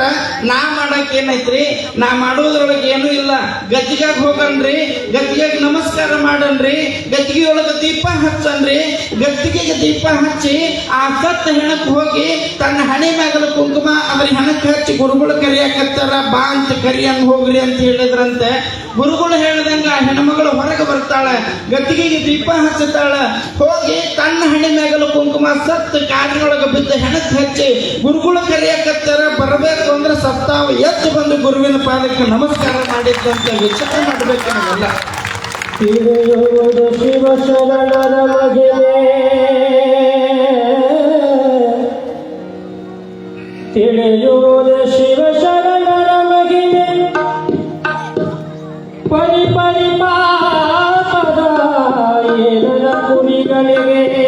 ನಾ ಮಾಡಕ್ ಏನೈತ್ರಿ, ನಾ ಮಾಡೋದ್ರೊಳಗೆ ಏನೂ ಇಲ್ಲ. ಗದ್ದಿಗಾಗ ಹೋಗನ್ರಿ, ಗದ್ದಿಗಾಗ ನಮಸ್ಕಾರ ಮಾಡನ್ರಿ, ಗದ್ದಿಗೆ ಒಳಗೆ ದೀಪ ಹಚ್ಚನ್ರಿ. ಗದ್ದಿಗೆಗೆ ದೀಪ ಹಚ್ಚಿ ಆ ಸತ್ತ ಹೆಣಕ್ಕೆ ಹೋಗಿ ತನ್ನ ಹಣೆ ಮ್ಯಾಗಲ ಕುಂಕುಮ ಅದ್ರ ಹೆಣಕ್ಕೆ ಹಚ್ಚಿ ಗುರುಗಳು ಕರಿಯಾಕತ್ತಾರ, ಬಾ ಅಂತ ಕರಿಯಂಗ್ ಹೋಗ್ರಿ ಅಂತ ಹೇಳಿದ್ರಂತೆ. ಗುರುಗಳು ಹೇಳ್ದಂಗ ಆ ಹೆಣ್ಮಗಳು ಹೊರಗೆ ಬರ್ತಾಳೆ, ಗದ್ದಿಗೆಗೆ ದೀಪ ಹಚ್ಚುತ್ತಾಳ, ಹೋಗಿ ತನ್ನ ಹಣೆ ಮ್ಯಾಗಲ ಕುಂಕುಮ ಸತ್ತ ಕಾರಿನೊಳಗೆ ಬಿದ್ದ ಹೆಣಕ್ಕೆ ಹಚ್ಚಿ ಗುರುಗಳು ಕರಿಯಾಕತ್ತಾರ. ಬರಬೇಕು ಅಂದ್ರೆ ಸತ್ತಾವ ಎದ್ದು ಬಂದು ಗುರುವಿನ ಪಾದಕ್ಕೆ ನಮಸ್ಕಾರ ಮಾಡಿದ್ದಂತ ವಿಚಾರ ಮಾಡ್ಬೇಕು ನಾವೆಲ್ಲ. ತಿಳಿಯುವುದು ಶಿವ ಶರಣರ ಮಹಿಮೆ, ತಿಳಿಯುವುದು ಶಿವ ಶರಣರ ಮಹಿಮೆ, ಪರಿ ಪಾಪದ ಏನರ ಕುರಿಗಳಿಗೆ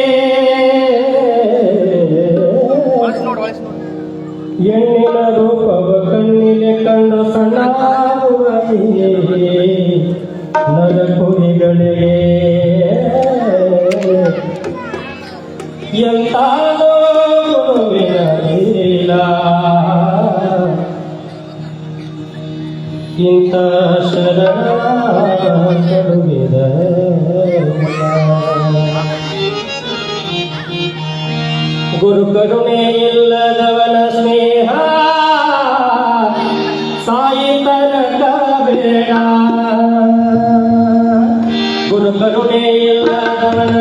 ಎಣ್ಣಿನ ರೂಪವ ಕಣ್ಣಿಲೆ ಕಂಡು ಸಣ್ಣಾಗುವ ನರಕುರಿಗಳಿಗೆ ಎಂತಾದೋ ಗುರುವಿನ ಲೀಲ, ಇಂಥ ಶರಣ ಕರುವಿದ ಗುರು ಕರುಣೆ ಇಲ್ಲದವನ ಸ್ನೇಹ ಸಾಯಿತನಕ ಬೇಡ. ಗುರು ಕರುಣೆ ಇಲ್ಲದವನ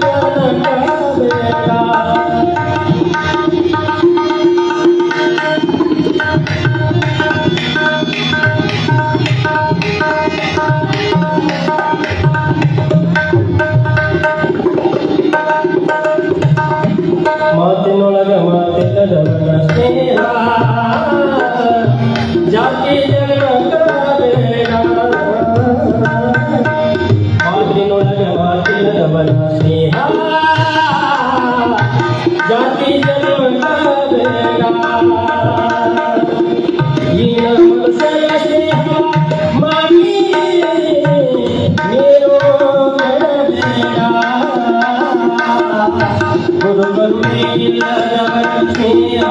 ತನಕ ಬೇಡ. ಮಾತಿನೊಳಗ ಮಾತಿಲ್ಲದವನ ಸ್ನೇಹ ಜಾತಿ ಜನಕ ಬೇಡ. ಮಾತಿನೊಳಗ ಮಾತಿಲ್ಲದವನ ಸ್ನೇಹ ಜಾತಿ ಜನಕ ಬೇಡ. ಈ ಮನಸ್ಸರ ಸ್ನೇಹ ಮಾಡಿ ನೀರು ಬೇಡ. ಗುರು ಕರುಣೆಯಿಲ್ಲದವನ ಸ್ನೇಹ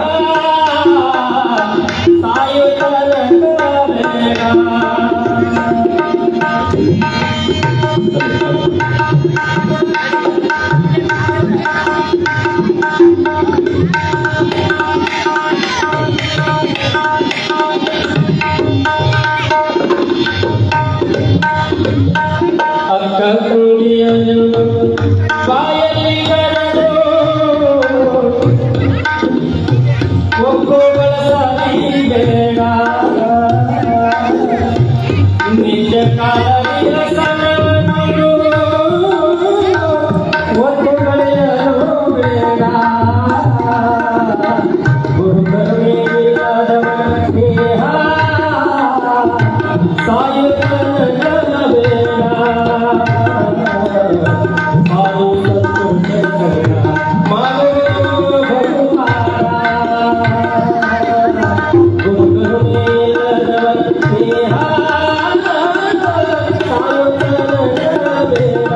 ಸಾಯುತ್ತನಕ ಬೇಡ. ಅಕ್ಕ ತಂಗಿಯರು ಬಾಯಲ್ಲಿ ಕರೆದು ಒಬ್ಬೊಬ್ಬಳ ಸಾರಿ ಬೇಡ. ನಿಜ ಕಾಲವಿನ ಸಲವನ್ನು ಒತ್ತು ಕಳೆಯಲು ಬೇಡ. ಗುರು ಕರುಣೆಯಿಲ್ಲದವನ ಸ್ನೇಹ ಸಾಯುತ್ತನಕ ಬೇಡ. ಸಾವು ಸಂತೋಷ ಮಾಡುವುದು ಬಹುಪಾರ. ಗುರು ಕರುಣೆಯಿಲ್ಲದವನ ಸ್ನೇಹ ಸಾಯುತ್ತನಕ ಬೇಡ.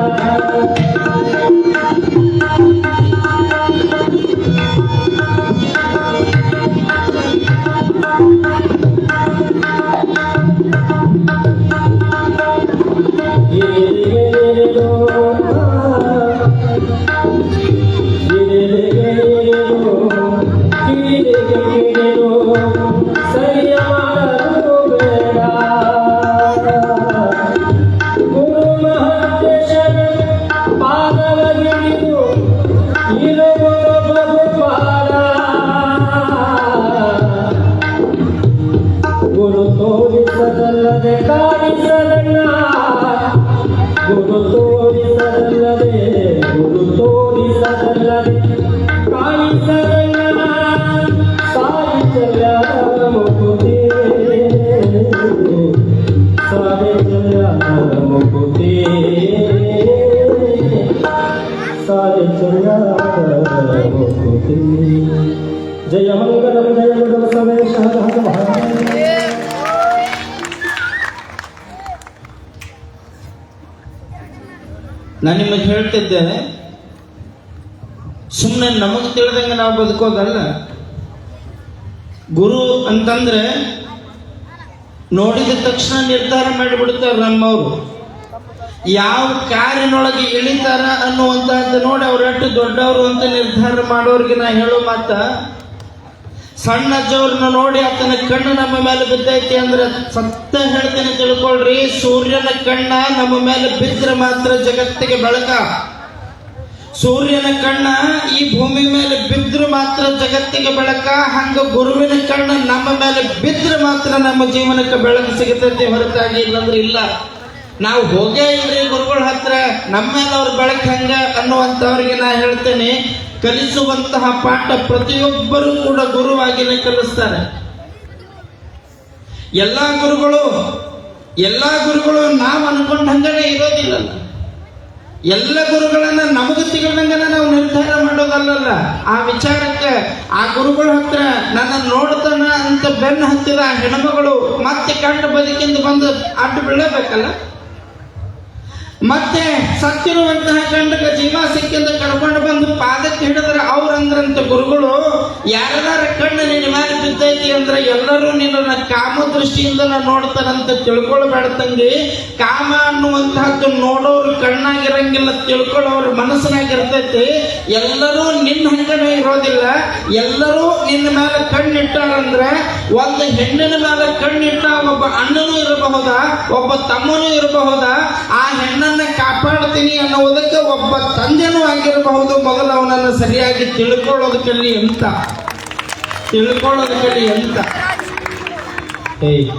ಸರಿಯ ಮಾಡಲು ಬೇಡ. ಗುರು ಮಹಂತೇಶನ ಪಾದವ ಹಿಡಿದು ಇರುವುದು ಬಹುಪಾರ. ಗುರು ತೋರಿಸದಲ್ಲದೆ ಕಾಣಿಸದಣ್ಣ. ಗುರು ತೋರಿಸದಲ್ಲದೆ ಕಾಣಿಸದಣ್ಣ. ಸಾರಿಸಲ್ಲ ಮುಕುತಿ ಸಾರಿಸಲ್ಲ ಮುಕುತಿ ಸಾರಿಸಲ್ಲ ಮುಕುತಿ. ಜಯ ಮಂಗಲಂ ಜಯ ಮಂಗಲ ಸಮೇಶ ನಾನು ನಿಮಗೆ ಹೇಳ್ತಿದ್ದೆ, ಸುಮ್ಮನೆ ನಮಗೆ ತಿಳಿದಂಗೆ ನಾವು ಬದುಕೋದಲ್ಲ. ಗುರು ಅಂತಂದ್ರೆ ನೋಡಿದ ತಕ್ಷಣ ನಿರ್ಧಾರ ಮಾಡಿಬಿಡ್ತಾರೆ ನಮ್ಮವರು. ಯಾವ ಕಾರ್ಯನೊಳಗೆ ಇಳಿತಾರ ಅನ್ನುವಂತಹದ್ದು ನೋಡಿ ಅವ್ರು ಎಷ್ಟು ದೊಡ್ಡವರು ಅಂತ ನಿರ್ಧಾರ ಮಾಡೋರಿಗೆ ನಾ ಹೇಳೋ ಮಾತ, ಸಣ್ಣ ಅಜ್ಜವ್ರನ್ನ ನೋಡಿ ಆತನ ಕಣ್ಣು ನಮ್ಮ ಮೇಲೆ ಬಿದ್ದೈತಿ ಅಂದ್ರೆ ಸತ್ತ ಹೇಳ್ತೇನೆ ತಿಳ್ಕೊಳ್ರಿ. ಸೂರ್ಯನ ಕಣ್ಣ ನಮ್ಮ ಮೇಲೆ ಬಿದ್ದರೆ ಮಾತ್ರ ಜಗತ್ತಿಗೆ ಬೆಳಕ. ಸೂರ್ಯನ ಕಣ್ಣ ಈ ಭೂಮಿ ಮೇಲೆ ಬಿದ್ದರೆ ಮಾತ್ರ ಜಗತ್ತಿಗೆ ಬೆಳಕ. ಹಂಗ ಗುರುವಿನ ಕಣ್ಣ ನಮ್ಮ ಮೇಲೆ ಬಿದ್ದರೆ ಮಾತ್ರ ನಮ್ಮ ಜೀವನಕ್ಕೆ ಬೆಳಕು ಸಿಗುತ್ತೈತಿ, ಹೊರತಾಗಿ ಇಲ್ಲಂದ್ರೆ ಇಲ್ಲ. ನಾವು ಹೋಗೇ ಇಲ್ರಿ ಗುರುಗಳ ಹತ್ರ, ನಮ್ಮ ಮೇಲೆ ಅವ್ರ ಬೆಳಕು ಹಂಗ ಅನ್ನುವಂಥವ್ರಿಗೆ ನಾ ಹೇಳ್ತೇನೆ, ಕಲಿಸುವಂತಹ ಪಾಠ ಪ್ರತಿಯೊಬ್ಬರೂ ಕೂಡ ಗುರುವಾಗಿನೇ ಕಲಿಸ್ತಾರೆ. ಎಲ್ಲಾ ಗುರುಗಳು ನಾವು ಅನ್ಕೊಂಡ ಹಂಗನೇ ಇರೋದಿಲ್ಲಲ್ಲ. ಎಲ್ಲ ಗುರುಗಳನ್ನ ನಮಗೆ ತಿಳ್ದಂಗನ ನಾವು ನಿರ್ಧಾರ ಮಾಡೋದಲ್ಲ. ಆ ವಿಚಾರಕ್ಕೆ ಆ ಗುರುಗಳ ಹತ್ರ ನನ್ನ ನೋಡ್ತಾನ ಅಂತ ಬೆನ್ನು ಹತ್ತಿದ ಹೆಣ್ಮಗಳು ಮತ್ತೆ ಕಂಡು ಬದುಕಿಂದ ಬಂದು ಅಡ್ಡು ಬೀಳಬೇಕಲ್ಲ. ಮತ್ತೆ ಸತ್ತಿರುವಂತಹ ಗಂಡಗ ಜೀವ ಸಿಕ್ಕಿಂದ ಕರ್ಕೊಂಡು ಬಂದು ಪಾದಕ್ಕೆ ಹಿಡಿದ್ರೆ ಅವ್ರಂದ್ರಂತ ಗುರುಗಳು, ಯಾರ ಕಣ್ಣು ನಿನ್ನ ಮೇಲೆ ಬಿದ್ದೈತಿ ಅಂದ್ರೆ ಎಲ್ಲರೂ ನಿನ್ನ ಕಾಮ ದೃಷ್ಟಿಯಿಂದ ನೋಡ್ತಾರಂತ ತಿಳ್ಕೊಳ್ಬೇಡ ತಂಗಿ. ಕಾಮ ಅನ್ನುವಂತಹದ್ದು ನೋಡೋರು ಕಣ್ಣಾಗಿರಂಗಿಲ್ಲ, ತಿಳ್ಕೊಳ್ಳೋರು ಮನಸ್ಸಿನಾಗಿರ್ತೈತಿ. ಎಲ್ಲರೂ ನಿನ್ನ ಹಂಗನೇ ಇರೋದಿಲ್ಲ. ಎಲ್ಲರೂ ನಿನ್ನ ಮೇಲೆ ಕಣ್ಣಿಟ್ಟಾರಂದ್ರೆ ಒಂದು ಹೆಣ್ಣಿನ ಮೇಲೆ ಕಣ್ಣಿಟ್ಟ ಒಬ್ಬ ಅಣ್ಣನೂ ಇರಬಹುದಾ, ಒಬ್ಬ ತಮ್ಮನೂ ಇರಬಹುದಾ, ಆ ಹೆಣ್ಣನ್ನ ಕಾಪಾಡ್ತೀನಿ ಅನ್ನುವುದಕ್ಕೆ ಒಬ್ಬ ತಂದೆನೂ ಆಗಿರಬಹುದು. ಮೊದಲು ಅವನನ್ನು ಸರಿಯಾಗಿ ತಿಳ್ಕೊಳ್ಳೋದಕ್ಕಲ್ಲಿ ಎಂತ ಏಯ್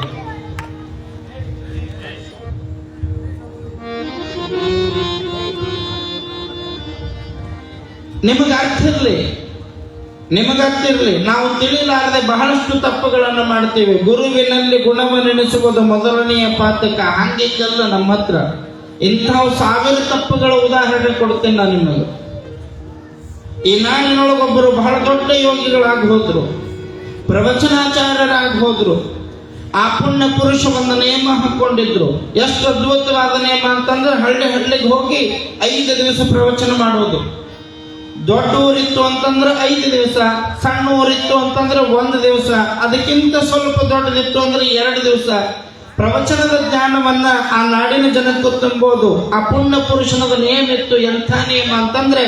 ನಿಮಗೆ ಅರ್ಥ ಇರಲಿ, ನಾವು ತಿಳಿಲಾರದೆ ಬಹಳಷ್ಟು ತಪ್ಪುಗಳನ್ನು ಮಾಡ್ತೀವಿ. ಗುರುವಿನಲ್ಲಿ ಗುಣವನ್ನೆನಿಸುವುದು ಮೊದಲನೆಯ ಪಾತಕ. ಹಂಗಿದ್ದಲ್ಲ ನಮ್ಮ ಹತ್ರ ಇಂತಹ 1000 ತಪ್ಪುಗಳ ಉದಾಹರಣೆ ಕೊಡ್ತೇನೆ ನಾನು ನಿಮಗೆ. ಈ ನಾಡಿನೊಳಗೊಬ್ಬರು ಬಹಳ ದೊಡ್ಡ ಯೋಗಿಗಳಾಗಿ ಹೋದ್ರು, ಪ್ರವಚನಾಚಾರ್ಯರಾಗಿ ಹೋದ್ರು. ಆ ಪುಣ್ಯ ಪುರುಷ ಒಂದು ನೇಮ ಹಾಕೊಂಡಿದ್ರು. ಎಷ್ಟು ಅದ್ಭುತವಾದ ನೇಮ ಅಂತಂದ್ರೆ ಹಳ್ಳಿಗೆ ಹೋಗಿ 5 ದಿವಸ ಪ್ರವಚನ ಮಾಡೋದು. ದೊಡ್ಡ ಊರಿತ್ತು ಅಂತಂದ್ರೆ 5 ದಿವಸ, ಸಣ್ಣ ಊರಿತ್ತು ಅಂತಂದ್ರೆ 1 ದಿವಸ, ಅದಕ್ಕಿಂತ ಸ್ವಲ್ಪ ದೊಡ್ಡದಿತ್ತು ಅಂದ್ರೆ 2 ದಿವಸ. ಪ್ರವಚನದ ಜ್ಞಾನವನ್ನ ಆ ನಾಡಿನ ಜನಕ್ಕೂ ತುಂಬೋದು. ಆ ಪುಣ್ಯ ಪುರುಷನದ ನೇಮ ಇತ್ತು. ಎಂಥ ನೇಮ ಅಂತಂದ್ರೆ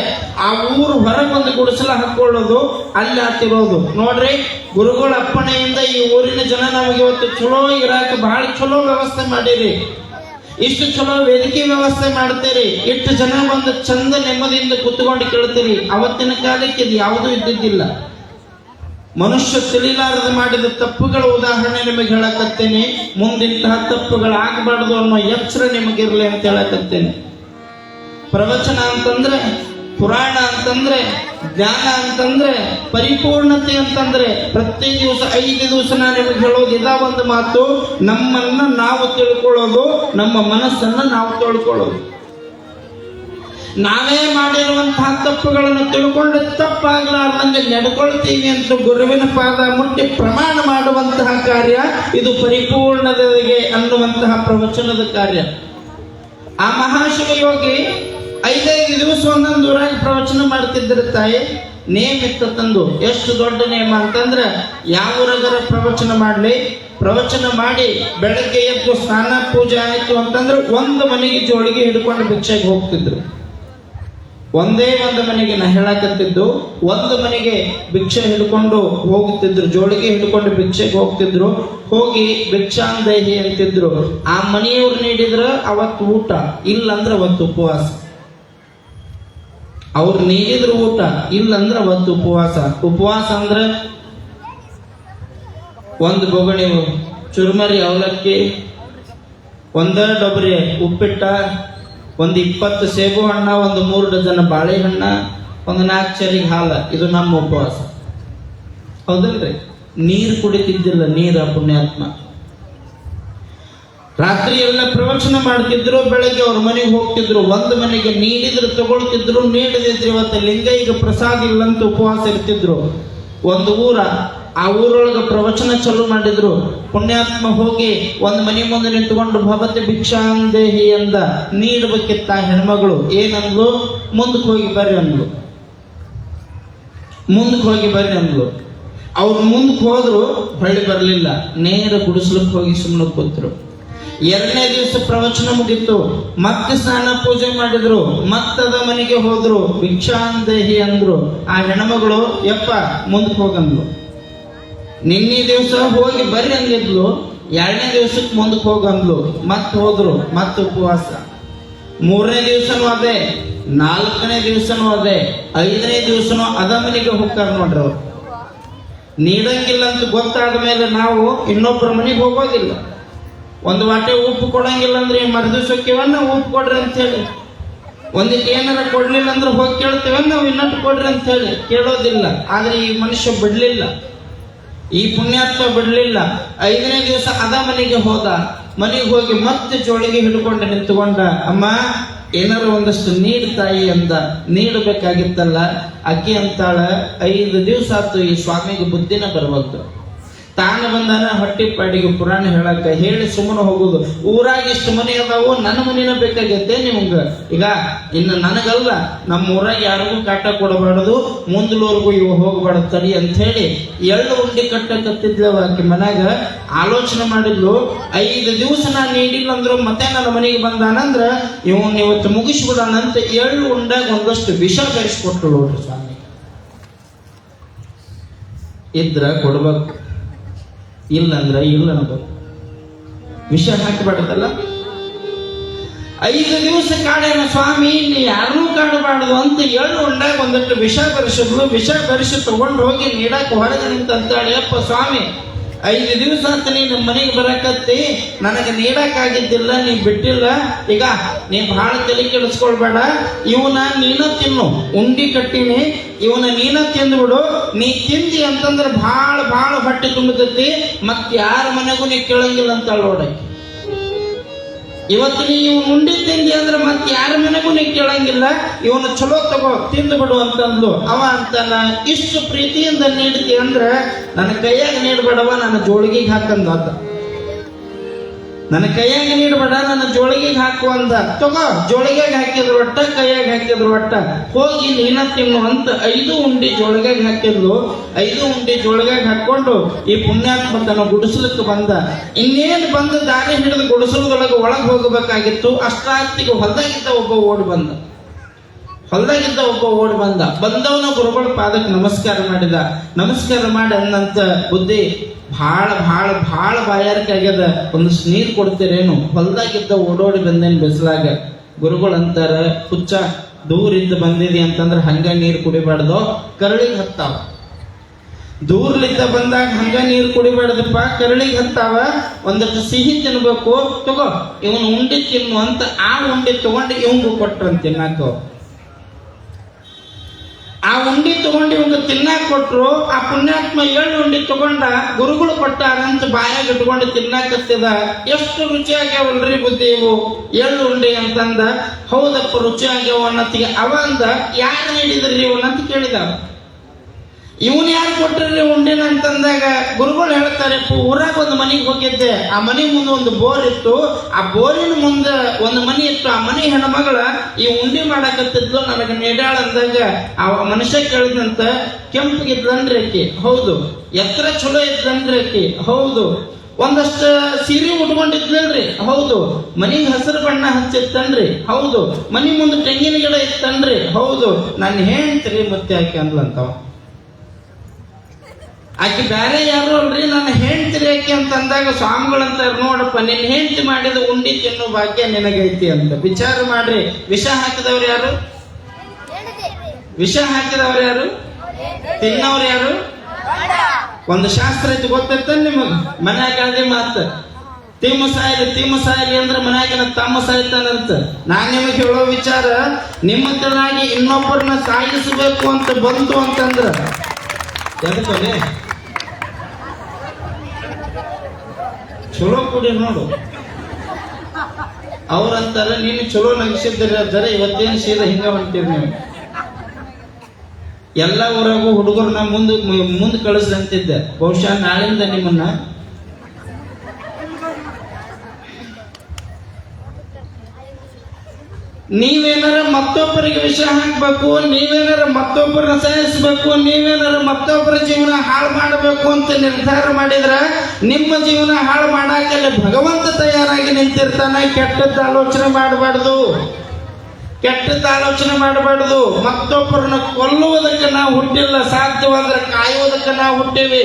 ಆ ಊರು ಹೊರಗೆ ಒಂದು ಗುಡಿಸಲ ಹಾಕೊಳ್ಳೋದು, ಅಲ್ಲಿ ಹತ್ತಿರೋದು. ನೋಡ್ರಿ, ಗುರುಗಳ ಅಪ್ಪಣೆಯಿಂದ ಈ ಊರಿನ ಜನ ನಮಗೆ ಇವತ್ತು ಚಲೋ ಇರಾಕ ಬಹಳ ಚಲೋ ವ್ಯವಸ್ಥೆ ಮಾಡಿರಿ. ಇಷ್ಟು ಚಲೋ ವೇದಿಕೆ ವ್ಯವಸ್ಥೆ ಮಾಡ್ತೀರಿ. ಇಷ್ಟು ಜನ ಬಂದು ಚಂದ ನೆಮ್ಮದಿಯಿಂದ ಕುತ್ಕೊಂಡು ಕೇಳ್ತೀರಿ. ಅವತ್ತಿನ ಕಾಲಕ್ಕೆ ಇದು ಯಾವುದೂ ಇದ್ದಿದ್ದಿಲ್ಲ. ಮನುಷ್ಯ ತಿಳಿಲಾರದ ಮಾಡಿದ ತಪ್ಪುಗಳ ಉದಾಹರಣೆ ನಿಮಗೆ ಹೇಳಕತ್ತೇನೆ. ಮುಂದಿಂತಹ ತಪ್ಪುಗಳಾಗಬಾರ್ದು ಅನ್ನೋ ಎಚ್ಚರ ನಿಮಗಿರ್ಲಿ ಅಂತ ಹೇಳಕತ್ತೇನೆ. ಪ್ರವಚನ ಅಂತಂದ್ರೆ, ಪುರಾಣ ಅಂತಂದ್ರೆ, ಜ್ಞಾನ ಅಂತಂದ್ರೆ, ಪರಿಪೂರ್ಣತೆ ಅಂತಂದ್ರೆ ಪ್ರತಿ ದಿವಸ 5 ದಿವಸ ನಾನು ನಿಮಗೆ ಹೇಳೋದು ಇದ ಒಂದು ಮಾತು. ನಮ್ಮನ್ನ ನಾವು ತಿಳ್ಕೊಳ್ಳೋದು, ನಮ್ಮ ಮನಸ್ಸನ್ನ ನಾವು ತಿಳ್ಕೊಳ್ಳೋದು. ನಾವೇ ಮಾಡಿರುವಂತಹ ತಪ್ಪುಗಳನ್ನು ತಿಳ್ಕೊಂಡು ತಪ್ಪಾಗಲಾರ್ದಂಗೆ ನಡ್ಕೊಳ್ತೀವಿ ಅಂತ ಗುರುವಿನ ಪಾದ ಮುಟ್ಟಿ ಪ್ರಮಾಣ ಮಾಡುವಂತಹ ಕಾರ್ಯ ಇದು ಪರಿಪೂರ್ಣತೆಗೆ ಅನ್ನುವಂತಹ ಪ್ರವಚನದ ಕಾರ್ಯ. ಆ ಮಹಾಶಿವಯೋಗಿ 5 ದಿವಸ ಒಂದೊಂದು ಊರಾಗಿ ಪ್ರವಚನ ಮಾಡ್ತಿದ್ರು. ತಾಯಿ ನೇಮ ಇತ್ತ ತಂದು. ಎಷ್ಟು ದೊಡ್ಡ ನೇಮ ಅಂತಂದ್ರೆ, ಯಾವ ಊರಗರ ಪ್ರವಚನ ಮಾಡಿ ಬೆಳಗ್ಗೆ ಎದ್ದು ಸ್ನಾನ ಪೂಜೆ ಆಯ್ತು ಅಂತಂದ್ರೆ ಒಂದು ಮನೆಗೆ ಜೋಳಿಗೆ ಹಿಡ್ಕೊಂಡು ಭಿಕ್ಷೆಗೆ ಹೋಗ್ತಿದ್ರು. ಒಂದೇ ಒಂದು ಮನೆಗೆ, ನಾ ಹೇಳಕತ್ತಿದ್ದು, ಒಂದು ಮನೆಗೆ ಭಿಕ್ಷೆ ಹಿಡ್ಕೊಂಡು ಹೋಗ್ತಿದ್ರು, ಜೋಳಿಗೆ ಹಿಡ್ಕೊಂಡು ಭಿಕ್ಷೆಗೆ ಹೋಗ್ತಿದ್ರು. ಹೋಗಿ ಭಿಕ್ಷಾಂದೇಹಿ ಅಂತಿದ್ರು. ಆ ಮನೆಯವ್ರು ನೀಡಿದ್ರ ಅವತ್ತು ಊಟ, ಇಲ್ಲಂದ್ರೆ ಅವತ್ತು ಉಪವಾಸ. ಅವ್ರು ನೀಡಿದ್ರು ಊಟ, ಇಲ್ಲಂದ್ರೆ ಅವತ್ತು ಉಪವಾಸ. ಉಪವಾಸ ಅಂದ್ರೆ ಒಂದು ಬೊಗಣಿ ಚುರುಮರಿ ಅವಲಕ್ಕಿ, 1 ಡಬರಿ ಉಪ್ಪಿಟ್ಟ, 20 ಸೇಬು ಹಣ್ಣ, 3 ಡಜನ್ ಬಾಳೆಹಣ್ಣ, 4 ಚರಿಗೆ ಹಾಲ. ಇದು ನಮ್ಮ ಉಪವಾಸ. ಹೌದಲ್ರಿ? ನೀರು ಕುಡಿತಿದ್ದಿಲ್ಲ, ನೀರ ಪುಣ್ಯಾತ್ಮ. ರಾತ್ರಿ ಎಲ್ಲ ಪ್ರವಚನ ಮಾಡ್ತಿದ್ರು, ಬೆಳಗ್ಗೆ ಅವ್ರ ಮನೆಗೆ ಹೋಗ್ತಿದ್ರು. ಒಂದು ಮನೆಗೆ ನೀಡಿದ್ರು ತಗೊಳ್ತಿದ್ರು, ನೀಡದಿದ್ರು ಇವತ್ತು ಲಿಂಗೈಗೆ ಪ್ರಸಾದ ಇಲ್ಲಂತ ಉಪವಾಸ ಇರ್ತಿದ್ರು. ಒಂದು ಊರ, ಆ ಊರೊಳಗೆ ಪ್ರವಚನ ಚಾಲು ಮಾಡಿದ್ರು. ಪುಣ್ಯಾತ್ಮ ಹೋಗಿ ಒಂದು ಮನೆ ಮುಂದೆ ನಿಂತುಕೊಂಡು ಭವತಿ ಭಿಕ್ಷಾಂದೇಹಿ ಅಂದ. ನೀಡಬೇಕಿತ್ತ ಹೆಣ್ಮಗಳು. ಏನಂದ್ಲು? ಮುಂದಕ್ಕೆ ಹೋಗಿ ಬರ್ರಿ ಅಂದ್ಲು. ಅವ್ರು ಮುಂದಕ್ಕೆ ಹೋದ್ರು, ಹೊಳ್ಳಿ ಬರಲಿಲ್ಲ. ನೇರ ಗುಡಿಸ್ಲಕ್ಕೆ ಹೋಗಿ ಸುಮ್ಮನೆ ಕೂತ್ರು. 2ನೇ ದಿವಸ ಪ್ರವಚನ ಮುಗಿತ್ತು. ಮತ್ತೆ ಸ್ನಾನ ಪೂಜೆ ಮಾಡಿದ್ರು. ಮತ್ತದ ಮನೆಗೆ ಹೋದ್ರು. ಭಿಕ್ಷಾಂದೇಹಿ ಅಂದ್ರು. ಆ ಹೆಣ್ಮಗಳು ಯಪ್ಪ ಮುಂದಕ್ಕೆ ಹೋಗಂದ್ಲು. ನಿನ್ನೆ ದಿವಸ ಹೋಗಿ ಬರ್ರಿ ಅಂದಿದ್ಲು. 2ನೇ ದಿವಸಕ್ಕೆ ಮುಂದಕ್ಕೆ ಹೋಗಂದ್ಲು. ಮತ್ತೆ ಹೋದ್ರು. ಮತ್ತೆ ಉಪವಾಸ. 3ನೇ ದಿವಸನೂ ಅದೇ, 4ನೇ ದಿವಸನೂ ಅದೇ, 5ನೇ ದಿವಸನೂ ಅದ ಮನೆಗೆ ಹೋಗ್ತಾರ ನೋಡ್ರಿ. ಅವ್ರು ನೀಡಂಗಿಲ್ಲ ಅಂತ ಗೊತ್ತಾದ ಮೇಲೆ ನಾವು ಇನ್ನೊಬ್ಬರ ಮನೆಗೆ ಹೋಗೋದಿಲ್ಲ. ಒಂದು ವಾಟೆ ಉಪ್ಪು ಕೊಡಂಗಿಲ್ಲ ಅಂದ್ರೆ ಮರುದಿವ್ಸಕ್ಕಿವನ್ನ ಉಪ್ಪು ಕೊಡ್ರಿ ಅಂತ ಹೇಳಿ, ಒಂದಿಟ್ಟು ಏನಾರ ಕೊಡ್ಲಿಲ್ಲ ಅಂದ್ರೆ ಹೋಗಿ ಕೇಳ್ತೇವೆ ನಾವು ಇನ್ನೊಟ್ಟು ಕೊಡ್ರಿ ಅಂತ ಹೇಳಿ ಕೇಳೋದಿಲ್ಲ. ಆದ್ರೆ ಈ ಮನುಷ್ಯ ಬಿಡ್ಲಿಲ್ಲ, ಈ ಪುಣ್ಯಾತ್ಮ ಬಿಡ್ಲಿಲ್ಲ. 5ನೇ ದಿವಸ ಅದ ಮನೆಗೆ ಹೋದ. ಮನೆಗೆ ಹೋಗಿ ಮತ್ತೆ ಜೋಳಿಗೆ ಹಿಡ್ಕೊಂಡು ನಿಂತುಕೊಂಡ. ಅಮ್ಮ ಏನಾರು ಒಂದಷ್ಟು ನೀಡ್ತಾಯಿ ಅಂದ. ನೀಡಬೇಕಾಗಿತ್ತಲ್ಲ. ಅಕ್ಕಿ ಅಂತಾಳ, 5 ದಿವಸ ಆಯ್ತು ಈ ಸ್ವಾಮಿಗೆ ಬುದ್ಧಿನ ಬರುವಲ್ತು. ತಾನು ಬಂದಾನ ಹೊಟ್ಟಿ ಪಾಡಿಗೆ ಪುರಾಣ ಹೇಳಕ್ಕ ಹೇಳಿ ಸುಮ್ಮನೆ ಹೋಗುದು. ಊರಾಗ ಇಷ್ಟು ಮನೆ ಅದಾವು, ನನ್ನ ಮನೆನ ಬೇಕಾಗೈತೆ ನಿಮ್ಗ. ಈಗ ಇನ್ನು ನನಗಲ್ಲ, ನಮ್ಮ ಊರಾಗ ಯಾರಿಗೂ ಕಾಟ ಕೊಡಬಾರದು, ಮುಂದಲವರೆಗೂ ಇವು ಹೋಗಬಾರ್ದು ತಡಿ ಅಂತ ಹೇಳಿ 2 ಉಂಡಿ ಕಟ್ಟಕತ್ತಿದ್ಲವ. ಆಕೆ ಮನ್ಯಾಗ ಆಲೋಚನೆ ಮಾಡಿದ್ಲು. 5 ದಿವಸ ನಾನು ನೀಡಿಲ್ಲ ಅಂದ್ರು ಮತ್ತೆ ನನ್ನ ಮನೆಗೆ ಬಂದಾನಂದ್ರ ಇವನ್ ಇವತ್ತು ಮುಗಿಸ್ಬಿಡೋಣಂತ 2 ಉಂಡಾಗ ಒಂದಷ್ಟು ವಿಷ ಬೆರೆಸ್ಕೊಟ್ರು ನೋಡ್ರಿ. ಸ್ವಾಮಿ ಇದ್ರ ಕೊಡ್ಬೇಕು. ಇಲ್ಲಂದ್ರೆ ಇಲ್ಲ ಅನ್ಬೋದು. ವಿಷ ಹಾಕಬಾರ್ದಲ್ಲ. 5 ದಿವಸ ಕಾಡೇನ ಸ್ವಾಮಿ, ನೀ ಯಾರನ್ನೂ ಕಾಡಬಾರ್ದು ಅಂತ ಎಳ್ಳು ಉಂಡಾಗ ಒಂದಷ್ಟು ವಿಷ ಬೆರೆಸಿದ್ಲು. ವಿಷ ಬೆರೆಸಿ ತಗೊಂಡು ಹೋಗಿ ನೀಡಕ್ಕೆ ಹೊರಗೆ ನಿಂತಂತಾಳೆ, ಅಪ್ಪ ಸ್ವಾಮಿ 5 ದಿವಸ ಅಂತ ನೀನು ಮನೆಗೆ ಬರಕತ್ತಿ, ನನಗೆ ನೀಡಕ್ಕಾಗಿದ್ದಿಲ್ಲ, ನೀ ಬಿಟ್ಟಿಲ್ಲ. ಈಗ ನೀ ಬಹಳ ತಲೆ ಕೆಡಿಸ್ಕೊಳ್ಬೇಡ, ಇವನ ನೀನ ತಿನ್ನು, ಉಂಡಿ ಕಟ್ಟಿನಿ, ಇವನ ನೀನ ತಿಂದ್ಬಿಡು. ನೀ ತಿಂದಿ ಅಂತಂದ್ರೆ ಭಾಳ ಭಾಳ ಹೊಟ್ಟೆ ತುಂಬತೈತಿ, ಮತ್ತೆ ಯಾರ ಮನೆಗೂ ನೀ ಕೇಳಂಗಿಲ್ಲ ಅಂತ ನೋಡಕ್ಕೆ. ಇವತ್ತು ನೀವು ಉಂಡಿ ತಿಂದಿ ಅಂದ್ರೆ ಮತ್ತೆ ಯಾರ ಮನೆಗೂ ನೀ ಕೇಳಂಗಿಲ್ಲ, ಇವನು ಚಲೋ ತಗೋ ತಿಂದು ಬಿಡು ಅಂತಂದ್ಲು. ಅವ ಅಂತಾನ, ಇಷ್ಟು ಪ್ರೀತಿಯಿಂದ ನೀಡ್ತಿ ಅಂದ್ರೆ ನನ್ನ ಕೈಯಾಗ ನೀಡ್ಬೇಡವ, ನನ್ನ ಜೋಳಿಗೆಗೆ ಹಾಕಂದ. ನನ್ನ ಕೈಯಾಗ ನೀಡ್ಬೇಡ, ನನ್ನ ಜೋಳಿಗೆಗೆ ಹಾಕು ಅಂದ. ತಗೋ, ಜೋಳಿಗೆಗೆ ಹಾಕಿದ್ರು ಒಟ್ಟ, ಕೈಯಾಗ ಹಾಕಿದ್ರು ಒಟ್ಟ, ಹೋಗಿ ನೀನ ತಿನ್ನು ಅಂತ 5 ಉಂಡಿ ಜೋಳಿಗೆಗೆ ಹಾಕಿದ್ಲು. 5 ಉಂಡಿ ಜೋಳಿಗೆಗೆ ಹಾಕೊಂಡು ಈ ಪುಣ್ಯಾತ್ಮ ತನ್ನ ಗುಡಿಸಲಕ್ಕೆ ಬಂದ. ಇನ್ನೇನು ಬಂದ ದಾರಿ ಹಿಡಿದು ಗುಡಿಸಲದೊಳಗೆ ಒಳಗೆ ಹೋಗಬೇಕಾಗಿತ್ತು. ಅಷ್ಟಾರ್ತಿಗೆ ಹೊಲದಾಗಿದ್ದ ಒಬ್ಬ ಓಡಿ ಬಂದ. ಬಂದವನ ಗುರುಗಳ ಪಾದಕ್ಕೆ ನಮಸ್ಕಾರ ಮಾಡಿದ. ನಮಸ್ಕಾರ ಮಾಡಿ ಅನ್ನಂತ, ಬುದ್ಧಿ ಭಾಳ ಭಾಳ ಭಾಳ ಬಾಯಾರಿಕೆ ಆಗ್ಯದ, ಒಂದಷ್ಟು ನೀರು ಕೊಡ್ತೀರೇನು? ಹೊಲದಾಗಿದ್ದ ಓಡೋಡಿ ಬಂದೇನು ಬಿಸಿಲಾಗ. ಗುರುಗಳು ಅಂತಾರ, ಹುಚ್ಚ, ದೂರಿಂದ ಬಂದಿದಿ ಅಂತಂದ್ರೆ ಹಂಗ ನೀರು ಕುಡಿಬಾರ್ದು, ಕರಳಿಗೆ ಹತ್ತಾವ. ದೂರ್ಲಿದ್ದ ಬಂದಾಗ ಹಂಗ ನೀರು ಕುಡಿಬಾರ್ದಪ್ಪ, ಕರಳಿಗೆ ಹತ್ತಾವ. ಒಂದಷ್ಟು ಸಿಹಿ ತಿನ್ಬೇಕು, ತಗೋ ಇವನು ಉಂಡಿ ತಿನ್ನು ಅಂತ ಆ ಉಂಡಿ ತಗೊಂಡು ಇವಂಗು ಕೊಟ್ರಂತ ತಿನ್ನಾಕ. ಆ ಉಂಡಿ ತಗೊಂಡು ಇವಂಗ ತಿನ್ನಾಕ ಕೊಟ್ರು. ಆ ಪುಣ್ಯಾತ್ಮ 7 ಉಂಡಿ ತಗೊಂಡ, ಗುರುಗಳು ಕೊಟ್ಟಾರಂತ ಬಾಯಾಗ ಇಟ್ಕೊಂಡು ತಿನ್ನಾಕತ್ತಿದ. ಎಷ್ಟು ರುಚಿಯಾಗ್ಯಾವಲ್ರಿ ಬುದ್ಧಿ ಇವು 7 ಉಂಡಿ ಅಂತಂದ. ಹೌದಪ್ಪ ರುಚಿ ಆಗ್ಯಾವ ಅನ್ನತ್ತಿಗೆ ಅವ ಅಂದ, ಯಾರು ನೀಡಿದ್ರಿ ಇವನಂತ ಕೇಳಿದ. ಇವನ್ ಯಾರು ಕೊಟ್ರಿ ಉಂಡಿನ ಅಂತಂದಾಗ ಗುರುಗಳು ಹೇಳ್ತಾರೆ, ಊರಾಗ ಒಂದು ಮನೆಗೆ ಹೋಗಿದ್ದೆ, ಆ ಮನೆ ಮುಂದೆ ಒಂದು ಬೋರ್ ಇತ್ತು, ಆ ಬೋರಿನ ಮುಂದೆ ಒಂದು ಮನೆ ಇತ್ತು. ಆ ಮನೆ ಹೆಣ್ಮಗಳ ಈ ಉಂಡಿ ಮಾಡಕತ್ತಿದ್ಲು, ನನಗೆ ನೀಡಾಳ ಅಂದಾಗ ಆ ಮನುಷ್ಯ ಕೇಳಿದಂತ, ಕೆಂಪಗಿದ್ಲನ್ರಿ ಆಕಿ? ಹೌದು. ಎತ್ತರ ಚಲೋ ಇದ್ಲನ್ರಿ ಆಕಿ? ಹೌದು. ಒಂದಷ್ಟು ಸೀರೆ ಉಟ್ಕೊಂಡಿದ್ಲಲ್ರಿ? ಹೌದು. ಮನಿಗೆ ಹಸಿರು ಬಣ್ಣ ಹಚ್ಚಿತ್ತನ್ರಿ? ಹೌದು. ಮನಿ ಮುಂದೆ ತೆಂಗಿನ ಗಿಡ ಇತ್ತನ್ರಿ? ಹೌದು. ನಾನು ಹೇಳ್ತೀರಿ ಮತ್ತೆ ಆಕೆ ಅಂದ್ಲಂತವ. ಆಕೆ ಬೇರೆ ಯಾರು ಅಲ್ರಿ, ನಾನು ಹೆಂಡ್ತಿರಿ ಆಕೆ ಅಂತ ಅಂದಾಗ ಸ್ವಾಮಿಗಳಂತಾರ, ನೋಡಪ್ಪ ನಿನ್ನ ಹೆಂಡ್ತಿ ಮಾಡಿದ ಉಂಡಿ ತಿನ್ನೋ ಭಾಗ್ಯ ನಿನಗೈತಿ ಅಂತ. ವಿಚಾರ ಮಾಡ್ರಿ, ವಿಷ ಹಾಕಿದವ್ರು ಯಾರು? ವಿಷ ಹಾಕಿದವ್ರು ಯಾರು? ತಿನ್ನವ್ರು ಯಾರು? ಒಂದು ಶಾಸ್ತ್ರ ಐತಿ, ಗೊತ್ತೈತ ನಿಮಗ? ಮನ್ಯಾಗ ಅದೇ ಮಾತು, ತಿಮ್ಮ ಸಾಯಲಿ ಅಂದ್ರೆ ಮನ್ಯಾಗಿನ ತಮ್ಮ ಸಾಯ್ತಾನಂತ. ನಾನ್ ನಿಮಗೆ ಹೇಳೋ ವಿಚಾರ, ನಿಮ್ಮ ತನಾಗಿ ಇನ್ನೊಬ್ಬರನ್ನ ಸಾಯಿಸಬೇಕು ಅಂತ ಬಂತು ಅಂತಂದ್ರ ಎದಕ್ಕೆ ಚಲೋ ಕುಡಿ ನೋಡು. ಅವ್ರಂತಾರೆ, ನೀನು ಚಲೋ ನಗಿಸಿದ್ದೀರ, ಇವತ್ತೇನು ಸೀದಾ ಹಿಂಗ ಹೊಂಟಿರಿ ನೀವು. ಎಲ್ಲ ಊರಾಗೂ ಹುಡುಗರನ್ನ ಮುಂದೆ ಕಳಿಸ್ದಂತಿದ್ದೆ. ಬಹುಶಃ ನಾಳಿಂದ ನಿಮ್ಮನ್ನ ನೀವೇನಾರ ಮತ್ತೊಬ್ಬರಿಗೆ ವಿಷ ಹಾಕ್ಬೇಕು, ನೀವೇನಾರ ಮತ್ತೊಬ್ಬರನ್ನ ಸಾಯಿಸ್ಬೇಕು, ನೀವೇನಾರ ಮತ್ತೊಬ್ಬರ ಜೀವನ ಹಾಳು ಮಾಡಬೇಕು ಅಂತ ನಿರ್ಧಾರ ಮಾಡಿದ್ರ ನಿಮ್ಮ ಜೀವನ ಹಾಳು ಮಾಡಾಕಲ್ಲಿ ಭಗವಂತ ತಯಾರಾಗಿ ನಿಂತಿರ್ತಾನೆ. ಕೆಟ್ಟದ್ದು ಆಲೋಚನೆ ಮಾಡಬಾರ್ದು. ಮತ್ತೊಬ್ಬರನ್ನ ಕೊಲ್ಲುವುದಕ್ಕೆ ನಾವು ಹುಟ್ಟಿಲ್ಲ, ಸಾಧ್ಯವಾದ್ರೆ ಕಾಯುವುದಕ್ಕೆ ನಾವು ಹುಟ್ಟಿವಿ.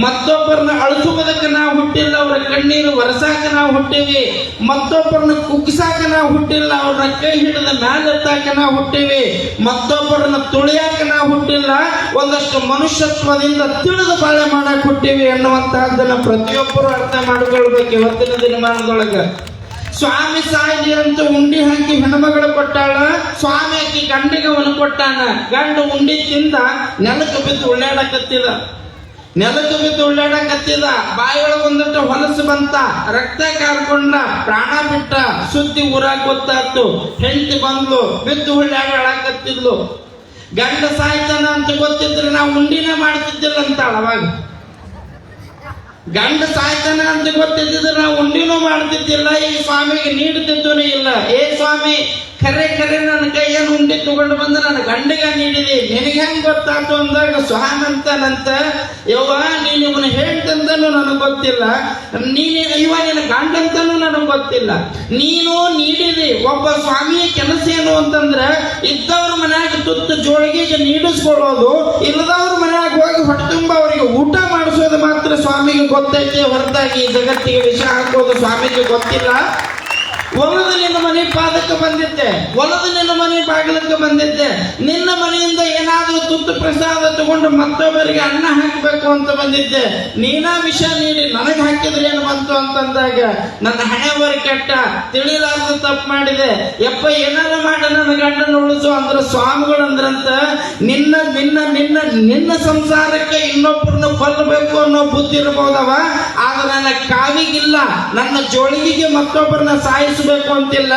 ಮತ್ತೊಬ್ಬರನ್ನ ಅಳಿಸುವುದಕ್ಕೆ ನಾವು ಹುಟ್ಟಿಲ್ಲ, ಅವರ ಕಣ್ಣೀರು ಒರೆಸಾಕ ನಾವು ಹುಟ್ಟಿವಿ. ಮತ್ತೊಬ್ಬರನ್ನ ಕುಗ್ಸಾಕ ನಾವು ಹುಟ್ಟಿಲ್ಲ, ಅವ್ರನ್ನ ಕೈ ಹಿಡಿದ ಮ್ಯಾಲೆತ್ತಾಕ ನಾವು ಹುಟ್ಟಿವಿ. ಮತ್ತೊಬ್ಬರನ್ನ ತುಳಿಯಾಕ ನಾವು ಹುಟ್ಟಿಲ್ಲ, ಒಂದಷ್ಟು ಮನುಷ್ಯತ್ವದಿಂದ ತಿಳಿದು ಬಾಳೆ ಮಾಡಕ್ ಹುಟ್ಟಿವಿ ಅನ್ನುವಂತಹದ್ದನ್ನ ಪ್ರತಿಯೊಬ್ಬರು ಅರ್ಥ ಮಾಡಿಕೊಳ್ಬೇಕು. ಇವತ್ತಿನ ದಿನಮಾನದೊಳಗ ಸ್ವಾಮಿ ಸಾಯಿಲಿ ಅಂತ ಉಂಡಿ ಹಾಕಿ ಹೆಣ್ಮಗಳು ಕೊಟ್ಟಾಳ. ಸ್ವಾಮಿ ಹಾಕಿ ಗಂಡಿಗೆ ಅವನು ಕೊಟ್ಟಾನ. ಗಂಡ ಉಂಡಿ ತಿಂದ ನೆಲಕ್ಕೆ ಬಿದ್ದು ಉಳ್ಳಾಡಕತ್ತಿದ. ಬಾಯಿಯೊಳಗೆ ಒಂದಷ್ಟು ಹೊಲಸು ಬಂತ, ರಕ್ತ ಕಾರ್ಕೊಂಡ, ಪ್ರಾಣ ಬಿಟ್ಟ. ಸುದ್ದಿ ಊರಾಗ ಗೊತ್ತಾಯ್ತು. ಹೆಂಡತಿ ಬಂದ್ಲು, ಬಿದ್ದು ಉಳ್ಳಾಡಕತ್ತಿದ್ಲು. ಗಂಡ ಸಾಯ್ತಾನ ಅಂತ ಗೊತ್ತಿದ್ರೆ ನಾವು ಉಂಡಿನ ಮಾಡ್ತಿದ್ದಿಲ್ಲ ಅಂತಾಳ. ಅವಾಗ ಗಂಡ ಸಾಯ್ತಾನ ಅಂತ ಗೊತ್ತಿದ್ದಿದ್ರೆ ನಾವು ಉಂಡಿನೂ ಮಾಡ್ತಿದ್ದಿಲ್ಲ, ಈ ಸ್ವಾಮಿಗೆ ನೀಡುತ್ತಿದ್ದೂ ಇಲ್ಲ. ಏ ಸ್ವಾಮಿ, ಖರೆ ನನ್ನ ಕೈಯನ್ನು ಉಂಡಿ ತಗೊಂಡು ಬಂದು ನನ್ನ ಗಂಡಿಗ ನೀಡಿದೆ, ನಿನಗೆ ಹೆಂಗ್ ಗೊತ್ತಾಯ್ತು ಅಂದಾಗ ಸ್ವಾಮಿ ಅಂತಾನಂತ, ಯವ್ವ ನೀನು ಇವನು ಹೇಳ್ತಂತನೂ ನನಗೆ ಗೊತ್ತಿಲ್ಲ, ನಿನ್ನ ಗಂಡಂತನೂ ನನಗೆ ಗೊತ್ತಿಲ್ಲ, ನೀನು ನೀಡಿದಿ. ಒಬ್ಬ ಸ್ವಾಮಿಯ ಕೆಲಸ ಏನು ಅಂತಂದ್ರೆ ಇದ್ದವ್ರ ಮನ್ಯಾಗ ತುತ್ತು ಜೋಳಿಗೆಗೆ ನೀಡಿಸ್ಕೊಳ್ಳೋದು, ಇಲ್ಲದವ್ರ ಮನ್ಯಾಗ ಹೋಗಿ ಹೊಟ್ಟೆ ತುಂಬ ಅವರಿಗೆ ಊಟ ಮಾಡಿಸೋದು ಮಾತ್ರ ಮಾತ್ರ ಸ್ವಾಮಿಗೆ ಗೊತ್ತೈತೆ ಹೊರತಾಗಿ ಜಗತ್ತಿಗೆ ವಿಷ ಹಾಕೋದು ಸ್ವಾಮಿಗೆ ಗೊತ್ತಿಲ್ಲ. ಒಲದು ನಿನ್ನ ಮನೆ ಪಾದಕ್ಕೆ ಬಂದಿದ್ದೆ, ಒಲದು ನಿನ್ನ ಮನೆ ಬಾಗಿಲಕ್ಕೆ ಬಂದಿದ್ದೆ. ನಿನ್ನ ಮನೆಯಿಂದ ಏನಾದರೂ ತುತ್ತು ಪ್ರಸಾದ ತಗೊಂಡು ಮತ್ತೊಬ್ಬರಿಗೆ ಅನ್ನ ಹಾಕಬೇಕು ಅಂತ ಬಂದಿದ್ದೆ. ನೀನಾ ವಿಷ ನೀಡಿ ನನಗೆ ಹಾಕಿದ್ರೆ ಏನು ಬಂತು ಅಂತಂದಾಗ ನನ್ನ ಹಣೆ ಬರ ಕೆಟ್ಟ, ತಿಳಿಲಾರ್ದು ತಪ್ಪು ಮಾಡಿದೆ, ಯಪ್ಪ ಏನಾರ ಮಾಡಿ ನನ್ನ ಗಂಡನ ಉಳಿಸು ಅಂದ್ರೆ ಸ್ವಾಮಿಗಳು ಅಂದ್ರಂತ ನಿನ್ನ ನಿನ್ನ ನಿನ್ನ ನಿನ್ನ ಸಂಸಾರಕ್ಕೆ ಇನ್ನೊಬ್ಬರನ್ನ ಕೊಲ್ಲಬೇಕು ಅನ್ನೋ ಬುದ್ಧಿ ಇರಬಹುದವ. ಆದ್ರೆ ನನ್ನ ಕಾವಿಗಿಲ್ಲ, ನನ್ನ ಜೋಳಿಗೆಗೆ ಮತ್ತೊಬ್ಬರನ್ನ ಸಾಯಿಸಬೇಕು ಅಂತಿಲ್ಲ.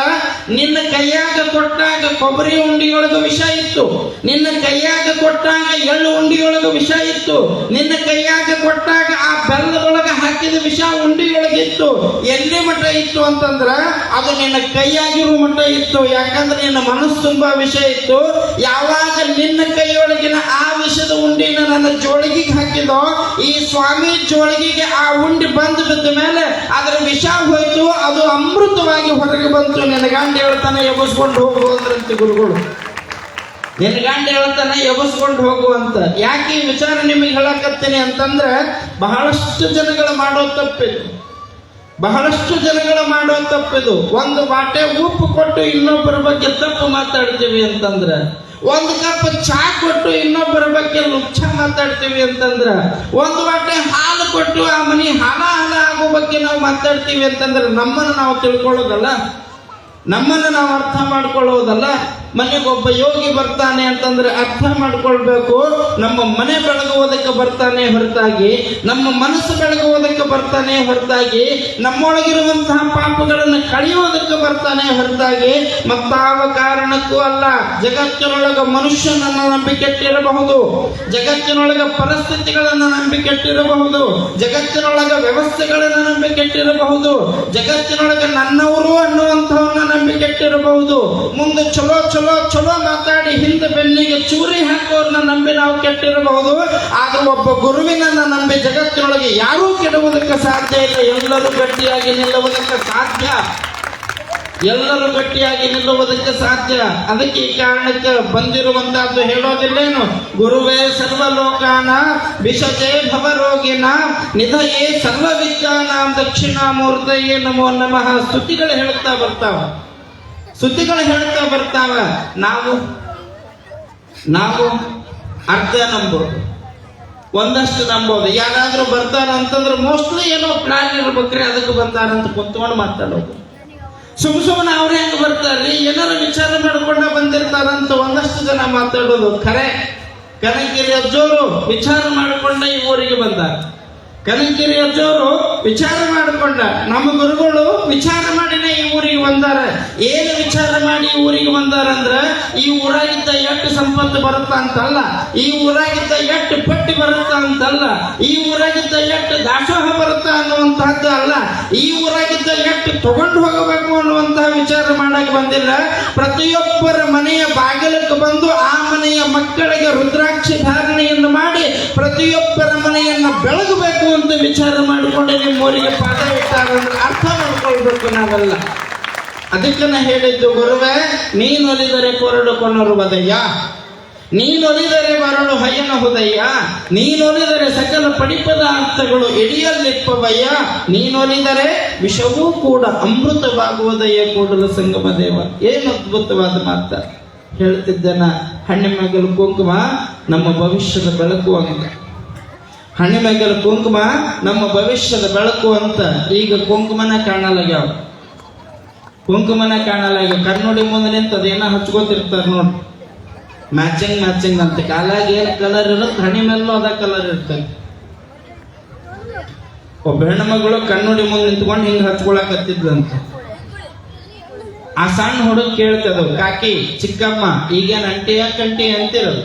ನಿನ್ನ ಕೈಯಾಗ ಕೊಟ್ಟಾಗ ಕೊಬ್ಬರಿ ಉಂಡಿಯೊಳಗ ವಿಷ ಇತ್ತು, ನಿನ್ನ ಕೈಯಾಗ ಕೊಟ್ಟಾಗ ಎಳ್ಳು ಉಂಡಿಯೊಳಗ ವಿಷ ಇತ್ತು, ನಿನ್ನ ಕೈಯಾಗ ಕೊಟ್ಟಾಗ ಆ ಬೆಲ್ಲದೊಳಗ ಹಾಕಿದ ವಿಷ ಉಂಡಿಯೊಳಗಿತ್ತು. ಎಲ್ಲಿ ಮಠ ಇತ್ತು ಅಂತಂದ್ರ ಅದು ನಿನ್ನ ಕೈಯಾಗಿರೋ ಮಠ ಇತ್ತು. ಯಾಕಂದ್ರೆ ನಿನ್ನ ಮನಸ್ಸು ತುಂಬಾ ವಿಷ ಇತ್ತು. ಯಾವಾಗ ನಿನ್ನ ಕೈಯೊಳಗಿನ ಆ ವಿಷದ ಉಂಡಿನ ನನ್ನ ಜೋಳಿಗೆಗೆ ಹಾಕಿದೋ, ಈ ಸ್ವಾಮಿ ಜೋಳಿಗೆಗೆ ಆ ಉಂಡಿ ಬಂದು ಬಿದ್ದ ಮೇಲೆ ಅದರ ವಿಷ ಹೋಯ್ತು, ಅದು ಅಮೃತವಾಗಿ ಹೊರಗೆ ಬಂತು. ನಿನ್ನ ಗಂಡ ಹೇಳ್ತಾನೆ ಎಬ್ಬಿಸ್ಕೊಂಡು ಹೋಗು ಅಂದ್ರಂತೆ ಗುರುಗಳು. ನಿನ್ನ ಗಂಡ ಹೇಳ್ತಾನೆ ಎಬ್ಬಿಸ್ಕೊಂಡು ಹೋಗು ಅಂತ. ಯಾಕೆ ಈ ವಿಚಾರ ನಿಮಗೆ ಹೇಳಕತ್ತೀನಿ ಅಂತಂದ್ರೆ ಬಹಳಷ್ಟು ಜನಗಳು ಮಾಡೋ ತಪ್ಪಿದು, ಬಹಳಷ್ಟು ಜನಗಳು ಮಾಡೋ ತಪ್ಪಿದು. ಒಂದು ಬಾಟೆ ಉಪ್ಪು ಕೊಟ್ಟು ಇನ್ನೊಬ್ಬರ ಬಗ್ಗೆ ತಪ್ಪು ಮಾತಾಡ್ತೀವಿ ಅಂತಂದ್ರೆ, ಒಂದು ಕಪ್ ಚಾ ಕೊಟ್ಟು ಇನ್ನೊಬ್ಬರ ಬಗ್ಗೆ ಲುಚ್ಛ ಮಾತಾಡ್ತೀವಿ ಅಂತಂದ್ರ, ಒಂದು ಬಾಟೆ ಹಾಲು ಕೊಟ್ಟು ಆ ಮನಿ ಹಾಲ ಆಗೋ ಬಗ್ಗೆ ನಾವು ಮಾತಾಡ್ತೀವಿ ಅಂತಂದ್ರೆ ನಮ್ಮನ್ನು ನಾವು ತಿಳ್ಕೊಳ್ಳೋದಲ್ಲ, ನಮ್ಮನ್ನು ನಾವು ಅರ್ಥ ಮಾಡ್ಕೊಳ್ಳೋದಲ್ಲ. ಮನೆಗೊಬ್ಬ ಯೋಗಿ ಬರ್ತಾನೆ ಅಂತಂದ್ರೆ ಅರ್ಥ ಮಾಡ್ಕೊಳ್ಬೇಕು, ನಮ್ಮ ಮನೆ ಬೆಳಗುವುದಕ್ಕೆ ಬರ್ತಾನೆ ಹೊರತಾಗಿ, ನಮ್ಮ ಮನಸ್ಸು ಬೆಳಗುವುದಕ್ಕೆ ಬರ್ತಾನೆ ಹೊರತಾಗಿ, ನಮ್ಮೊಳಗಿರುವಂತಹ ಪಾಪಗಳನ್ನು ಕಳೆಯುವುದಕ್ಕೆ ಬರ್ತಾನೆ ಹೊರತಾಗಿ ಮತ್ತಾವ ಕಾರಣಕ್ಕೂ ಅಲ್ಲ. ಜಗತ್ತಿನೊಳಗ ಮನುಷ್ಯನನ್ನ ನಂಬಿಕೆಟ್ಟಿರಬಹುದು, ಜಗತ್ತಿನೊಳಗ ಪರಿಸ್ಥಿತಿಗಳನ್ನು ನಂಬಿಕೆಟ್ಟಿರಬಹುದು, ಜಗತ್ತಿನೊಳಗ ವ್ಯವಸ್ಥೆಗಳನ್ನು ನಂಬಿಕೆಟ್ಟಿರಬಹುದು, ಜಗತ್ತಿನೊಳಗ ನನ್ನವರು ಅನ್ನುವಂಥವನ್ನ ನಂಬಿಕೆಟ್ಟಿರಬಹುದು. ಮುಂದೆ ಚಲೋ ಚಲೋ ಚಲೋ ಮಾತಾಡಿ ಹಿಂದೆ ಬೆನ್ನಿಗೆ ಚೂರಿ ಹಾಕೋರ್ನ ನಂಬಿ ನಾವು ಕೆಟ್ಟಿರಬಹುದು. ಆದ್ರೆ ಒಬ್ಬ ಗುರುವಿನನ್ನ ನಂಬಿ ಜಗತ್ತಿನೊಳಗೆ ಯಾರೂ ಕೆಡುವುದಕ್ಕೆ ಸಾಧ್ಯ ಇಲ್ಲ. ಎಲ್ಲರೂ ಗಟ್ಟಿಯಾಗಿ ನಿಲ್ಲುವುದಕ್ಕೆ ಸಾಧ್ಯ, ಎಲ್ಲರೂ ಗಟ್ಟಿಯಾಗಿ ನಿಲ್ಲುವುದಕ್ಕೆ ಸಾಧ್ಯ. ಅದಕ್ಕೆ ಈ ಕಾರಣಕ್ಕೆ ಬಂದಿರುವಂತಹದ್ದು ಹೇಳೋದಿಲ್ಲೇನು, ಗುರುವೇ ಸರ್ವಲೋಕಾನ ವಿಷಜೇ ಭವರೋಗಿನ ನಿಧಯೇ ಸರ್ವ ವಿದ್ಯಾನಾಂ ದಕ್ಷಿಣಾಮೂರ್ತಯೇ ನಮೋ ನಮಃ. ಸ್ತುತಿಗಳು ಹೇಳ್ತಾ ಬರ್ತಾವ, ಸುದ್ದಿಗಳು ಹೇಳ್ತಾ ಬರ್ತಾವ. ನಾವು ಅರ್ಧ ನಂಬೋದು, ಒಂದಷ್ಟು ನಂಬೋದು. ಯಾರಾದ್ರೂ ಬರ್ತಾರ ಅಂತಂದ್ರೆ ಮೋಸ್ಟ್ಲಿ ಏನೋ ಪ್ಲಾನ್ ಇರ್ಬೇಕ್ರಿ, ಅದಕ್ಕೆ ಬಂದಾರಂತ ಕುಂತ್ಕೊಂಡು ಮಾತಾಡೋದು. ಸುಮ್ಮನೆ ಅವ್ರು ಹೆಂಗ್ ಬರ್ತಾರ್ರಿ, ಏನಾರ ವಿಚಾರ ಮಾಡ್ಕೊಂಡ ಬಂದಿರ್ತಾರಂತ ಒಂದಷ್ಟು ಜನ ಮಾತಾಡೋದು. ಖರೆ ಕನಕಗಿರಿ ಅಜ್ಜೋರು ವಿಚಾರ ಮಾಡಿಕೊಂಡ ಈ ಊರಿಗೆ ಬಂದಾರ. ಕನಕಗಿರಿ ಅಜ್ಜೋರು ವಿಚಾರ ಮಾಡಿಕೊಂಡ, ನಮ್ಮ ಗುರುಗಳು ವಿಚಾರ ಮಾಡಿನೇ ಈ ಊರಿಗೆ ಬಂದಾರ. ಏನು ವಿಚಾರ ಮಾಡಿ ಈ ಊರಿಗೆ ಬಂದಾರ ಅಂದ್ರ, ಈ ಊರಾಗಿದ್ದ ಎಷ್ಟು ಸಂಪತ್ತು ಬರುತ್ತಾ ಅಂತಲ್ಲ, ಈ ಊರಾಗಿದ್ದ ಎಷ್ಟು ಪಟ್ಟಿ ಬರುತ್ತಾ ಅಂತಲ್ಲ, ಈ ಊರಾಗಿದ್ದ ಎಷ್ಟು ದಾಸೋಹ ಬರುತ್ತಾ ಅನ್ನುವಂತಹದ್ದು ಅಲ್ಲ, ಈ ಊರಾಗಿದ್ದ ಎಷ್ಟು ತಗೊಂಡು ಹೋಗಬೇಕು ಅನ್ನುವಂತಹ ವಿಚಾರ ಮಾಡಕ್ ಬಂದಿಲ್ಲ. ಪ್ರತಿಯೊಬ್ಬರ ಮನೆಯ ಬಾಗಿಲಕ್ಕೆ ಬಂದು ಆ ಮನೆಯ ಮಕ್ಕಳಿಗೆ ರುದ್ರಾಕ್ಷಿ ಧಾರಣೆಯನ್ನು ಮಾಡಿ ಪ್ರತಿಯೊಬ್ಬರ ಮನೆಯನ್ನ ಬೆಳಗಬೇಕು ಅಂತ ವಿಚಾರ ಮಾಡಿಕೊಂಡು ನಿಮ್ಮೂರಿಗೆ ಪಾದ ಇಟ್ಟಾರಂದ್ರೆ ಅರ್ಥ ಮಾಡ್ಕೊಳ್ಬೇಕು ನಾವೆಲ್ಲ. ಅದಕ್ಕೆ ನಾ ಹೇಳಿದ್ದು, ಗುರುವೇ ನೀನೊಲಿದರೆ ಕೊರಡು ಕೊನರು ಬದಯ್ಯ, ನೀನೊಲಿದರೆ ಬರಳು ಹಯ್ಯನ ಹುದಯ್ಯ, ನೀನೊಲಿದರೆ ಸಕಲ ಪಡಿಪದಾರ್ಥಗಳು ಇಡಿಯಲ್ಲಿಪ್ಪವಯ್ಯ, ನೀನೊಲಿದರೆ ವಿಷವೂ ಕೂಡ ಅಮೃತವಾಗುವುದಯ್ಯ ಕೂಡಲ ಸಂಗಮ ದೇವ. ಏನು ಅದ್ಭುತವಾದ ಮಾತ ಹೇಳ್ತಿದ್ದೇನ. ಹಣ್ಣಿಮಗಲು ಕುಂಕುಮ ನಮ್ಮ ಭವಿಷ್ಯದ ಬೆಳಕು ಅಂತ, ಹಣ್ಣಿಮಗಲ ಕುಂಕುಮ ನಮ್ಮ ಭವಿಷ್ಯದ ಬೆಳಕು ಅಂತ. ಈಗ ಕುಂಕುಮನ ಕಾಣಲಾಗ್ಯಾವ, ಕುಂಕುಮನ ಕಾಣಲಾಗ್ಯಾವ. ಕನ್ನಡಿ ಮುಂದೆ ನಿಂತು ಅದೇನ ಹಚ್ಕೋತಿರ್ತಾರ ನೋಡಿ, ಮ್ಯಾಚಿಂಗ್ ಅಂತ. ಕಾಲಾಗ ಏನ್ ಕಲರ್ ಇರುತ್ತೆ ಹಣಿ ಮೇಲೂ ಅದ ಕಲರ್ ಇರ್ತದೆ. ಒಬ್ಬ ಹೆಣ್ಣು ಮಗಳು ಕನ್ನಡಿ ಮುಂದೆ ನಿಂತ್ಕೊಂಡು ಹಿಂಗ ಹಚ್ಕೊಳಕತ್ತಿದ್ಲಂತ. ಆ ಸಣ್ಣ ಹುಡುಗ ಕೇಳ್ತದ, ಕಾಕಿ ಚಿಕ್ಕಮ್ಮ ಈಗೇನ್ ಅಂಟಿ ಕಂಟಿ ಅಂತಿರಲ್ಲ,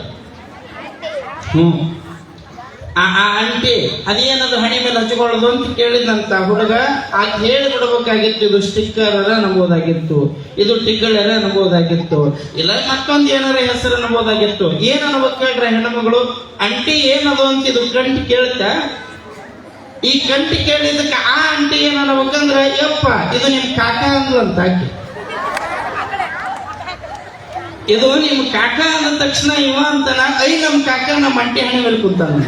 ಆ ಅಂಟಿ ಅದೇನದು ಹಣಿ ಮೇಲೆ ಹಚ್ಕೊಳ್ಳೋದು ಅಂತ ಕೇಳಿದಂತ ಹುಡುಗ. ಆಗ ಹೇಳಿ ಬಿಡ್ಬೇಕಾಗಿತ್ತು, ಇದು ಸ್ಟಿಕ್ಕರ್ ಅನ್ಬೋದಾಗಿತ್ತು, ಇದು ಟಿಗ್ಗಳರ ಅನ್ಬೋದಾಗಿತ್ತು, ಇಲ್ಲ ಮತ್ತೊಂದು ಏನಾರ ಹೆಸರು ಅನ್ಬೋದಾಗಿತ್ತು. ಏನ್ ಅನ್ಬೇಕು ಕೇಳ್ರ ಹೆಣ್ಮಗಳು, ಅಂಟಿ ಏನದು ಅಂತ ಇದು ಕಂಟಿ ಕೇಳ್ತ. ಈ ಕಂಟಿ ಕೇಳಿದಕ್ಕೆ ಆ ಅಂಟಿ ಏನ್ ಅನ್ಬೇಕಂದ್ರ, ಯಪ್ಪ ಇದು ನಿಮ್ ಕಾಕ ಅಂದ್ರಂತ ಆಕಿ. ಇದು ನಿಮ್ ಕಾಕ ಅಂದ ತಕ್ಷಣ ಇವ ಅಂತಾನ, ಐ ನಮ್ ಕಾಕ ನಮ್ಮ ಅಂಟಿ ಹಣೆ ಮೇಲೆ ಕೂತಾನ.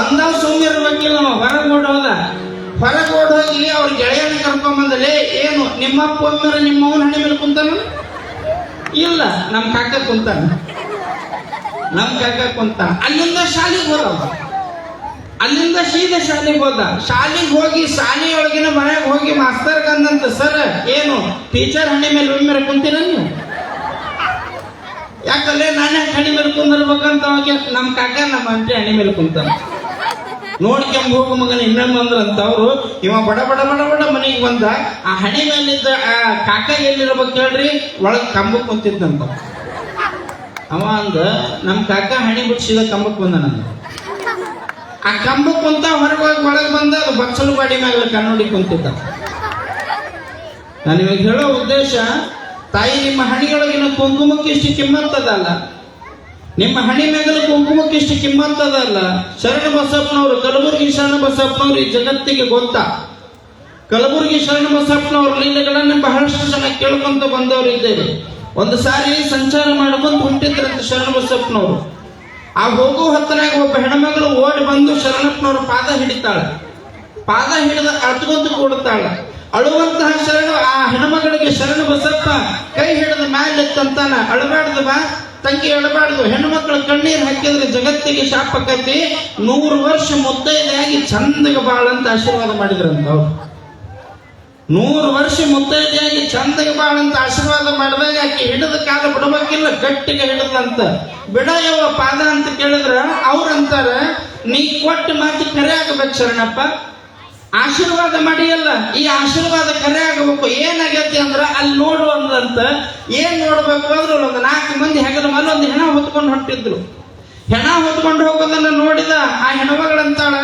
ಅಂದ ಸುಮ್ಮಿರ್ಬೇಕಿಲ್ಲ ನಾವು ಹೊರಗೆ ಓಡ್ ಹೋಗಿ ಅವ್ರ ಗೆಳೆಯನ ಕರ್ಕೊಂಬಂದಲೇ ಏನು ನಿಮ್ಮಪ್ಪ ಒಮ್ಮೆ ನಿಮ್ಮ ಅವನ ಹಣೆ ಮೇಲೆ ಕುಂತಾನ ಇಲ್ಲ ನಮ್ಮ ಕಾಕ ಕುಂತಾನ ಅಲ್ಲಿಂದ ಶಾಲೆಗೆ ಹೋದವ ಅಲ್ಲಿಂದ ಸೀದಾ ಶಾಲೆಗೆ ಹೋಗಿ ಶಾಲೆಯೊಳಗಿನ ಮನೆಗೆ ಹೋಗಿ ಮಾಸ್ತರ್ಗೆ ಅಂದಂತ ಸರ್ ಏನು ಟೀಚರ್ ಹಣೆ ಮೇಲೆ ಒಮ್ಮೆ ಕುಂತೀರ ನೀವು ಯಾಕಲ್ಲೇ ನಾನೇ ಹಣೆ ಮೇಲೆ ಕುಂದಿರ್ಬೇಕಂತ ಅವಾಗ ನಮ್ಮ ಕಾಕ ನಮ್ಮ ಅಂಟಿ ಹಣೆ ಮೇಲೆ ಕುಂತಾನ ನೋಡ್ಕೊಂಡ್ ಹೋಗು ಮಗನ ಇನ್ನೊಮ್ಮೆ ಅಂದ್ರಂತ ಅವ್ರು ಇವ ಬಡ ಮನೆಗೆ ಬಂದ ಆ ಹಣೆ ಮೇಲಿದ್ದ ಆ ಕಾಕ ಎಲ್ಲಿರ್ಬೇಕು ಹೇಳ್ರಿ ಒಳಗ್ ಕಂಬಕ್ ಕುಂತಿದ್ದಂತ ಅವ ಅಂದ ನಮ್ ಕಾಕ ಹಣೆ ಬಿಡ್ಸಿದ ಕಂಬಕ್ ಬಂದ ನಂದು ಆ ಕಂಬಕ್ ಕುಂತ ಹೊರಗೋಗಿ ಒಳಗ್ ಬಂದ ಅದು ಬಚ್ಚಲು ಗಾಡಿ ಮ್ಯಾಗ ಕನ್ನಡಿ ಕುಂತಿದ್ದ ನಾನು ಇವಾಗ ಹೇಳೋ ಉದ್ದೇಶ ತಾಯಿ ನಿಮ್ಮ ಹಣಿಯೊಳಗಿನ ಕುಂಕುಮಕ್ಕೆ ಇಷ್ಟು ಕಿಮ್ಮತ್ತದಲ್ಲ ನಿಮ್ಮ ಹಣಿ ಮ್ಯಾಗಲ ಕುಂಕುಮಕ್ಕೆ ಇಷ್ಟು ಕಿಮ್ಮತ್ತದಲ್ಲ ಶರಣ ಬಸಪ್ಪನವರು ಕಲಬುರಗಿ ಶರಣ ಬಸಪ್ಪನವರು ಈ ಜಗತ್ತಿಗೆ ಗೊತ್ತಾ ಕಲಬುರಗಿ ಶರಣ ಬಸಪ್ಪನವ್ರ ಲೀಲೆಗಳನ್ನ ಬಹಳಷ್ಟು ಜನ ಕೇಳ್ಕೊಂತ ಬಂದವರು ಇದ್ದೇವೆ ಒಂದು ಸಾರಿ ಸಂಚಾರ ಮಾಡ್ಕೊಂಡು ಹೊಂಟಿದ್ರಂತ ಶರಣ ಬಸಪ್ಪನವರು ಆ ಹೋಗೋ ಹೊತ್ತನಾಗ ಒಬ್ಬ ಹೆಣ್ಮಗಳು ಓಡಿ ಬಂದು ಶರಣಪ್ಪನವ್ರ ಪಾದ ಹಿಡಿದ ಅತ್ಕೊಂದು ಕೂಡುತ್ತಾಳ ಅಳುವಂತಹ ಶರಣ ಆ ಹೆಣ್ಮಗಳಿಗೆ ಶರಣ ಬಸಪ್ಪ ಕೈ ಹಿಡಿದ ಮ್ಯಾಲೆತ್ತಂತಾನ ಅಳಬಾರ್ದು ಬಾ ತಂಗಿ ಅಳಬಾರ್ದು ಹೆಣ್ಣು ಮಕ್ಕಳು ಕಣ್ಣೀರು ಹಾಕಿದ್ರೆ ಜಗತ್ತಿಗೆ ಶಾಪಕತಿ 100 ವರ್ಷ ಮುತ್ತೈದೆಯಾಗಿ ಚಂದಗ ಬಾಳಂತ ಆಶೀರ್ವಾದ ಮಾಡಿದ್ರಂತ ಅವ್ರು 100 ವರ್ಷ ಮುತ್ತೈದೆಯಾಗಿ ಚಂದಗ ಬಾಳಂತ ಆಶೀರ್ವಾದ ಮಾಡಿದಾಗ ಆಕೆ ಹಿಡಿದ ಕಾಲ ಬಿಡಬೇಕಿಲ್ಲ ಗಟ್ಟಿಗೆ ಹಿಡಿದಂತ ಬಿಡ ಯಾವ ಪಾದ ಅಂತ ಕೇಳಿದ್ರ ಅವ್ರಂತಾರ ನೀ ಕೊಟ್ಟ ಮಾತು ಕರೆ ಆಗಬೇಕು ಶರಣಪ್ಪ ಆಶೀರ್ವಾದ ಮಾಡಿಯಲ್ಲ ಈ ಆಶೀರ್ವಾದ ಕರೆ ಆಗಬೇಕು ಏನಾಗೈತಿ ಅಂದ್ರ ಅಲ್ಲಿ ನೋಡು ಅಂದ್ರಂತ ಏನ್ ನೋಡ್ಬೇಕು ಅಂದ್ರೆ ಒಂದು 4 ಮಂದಿ ಹೆಗಲ ಮೇಲೆ ಒಂದು ಹೆಣ ಹೊತ್ಕೊಂಡು ಹೊಂಟಿದ್ರು ಹೆಣ ಹೊತ್ಕೊಂಡು ಹೋಗೋದನ್ನ ನೋಡಿದ ಆ ಹೆಣ್ಮಗಳಂತಾಳ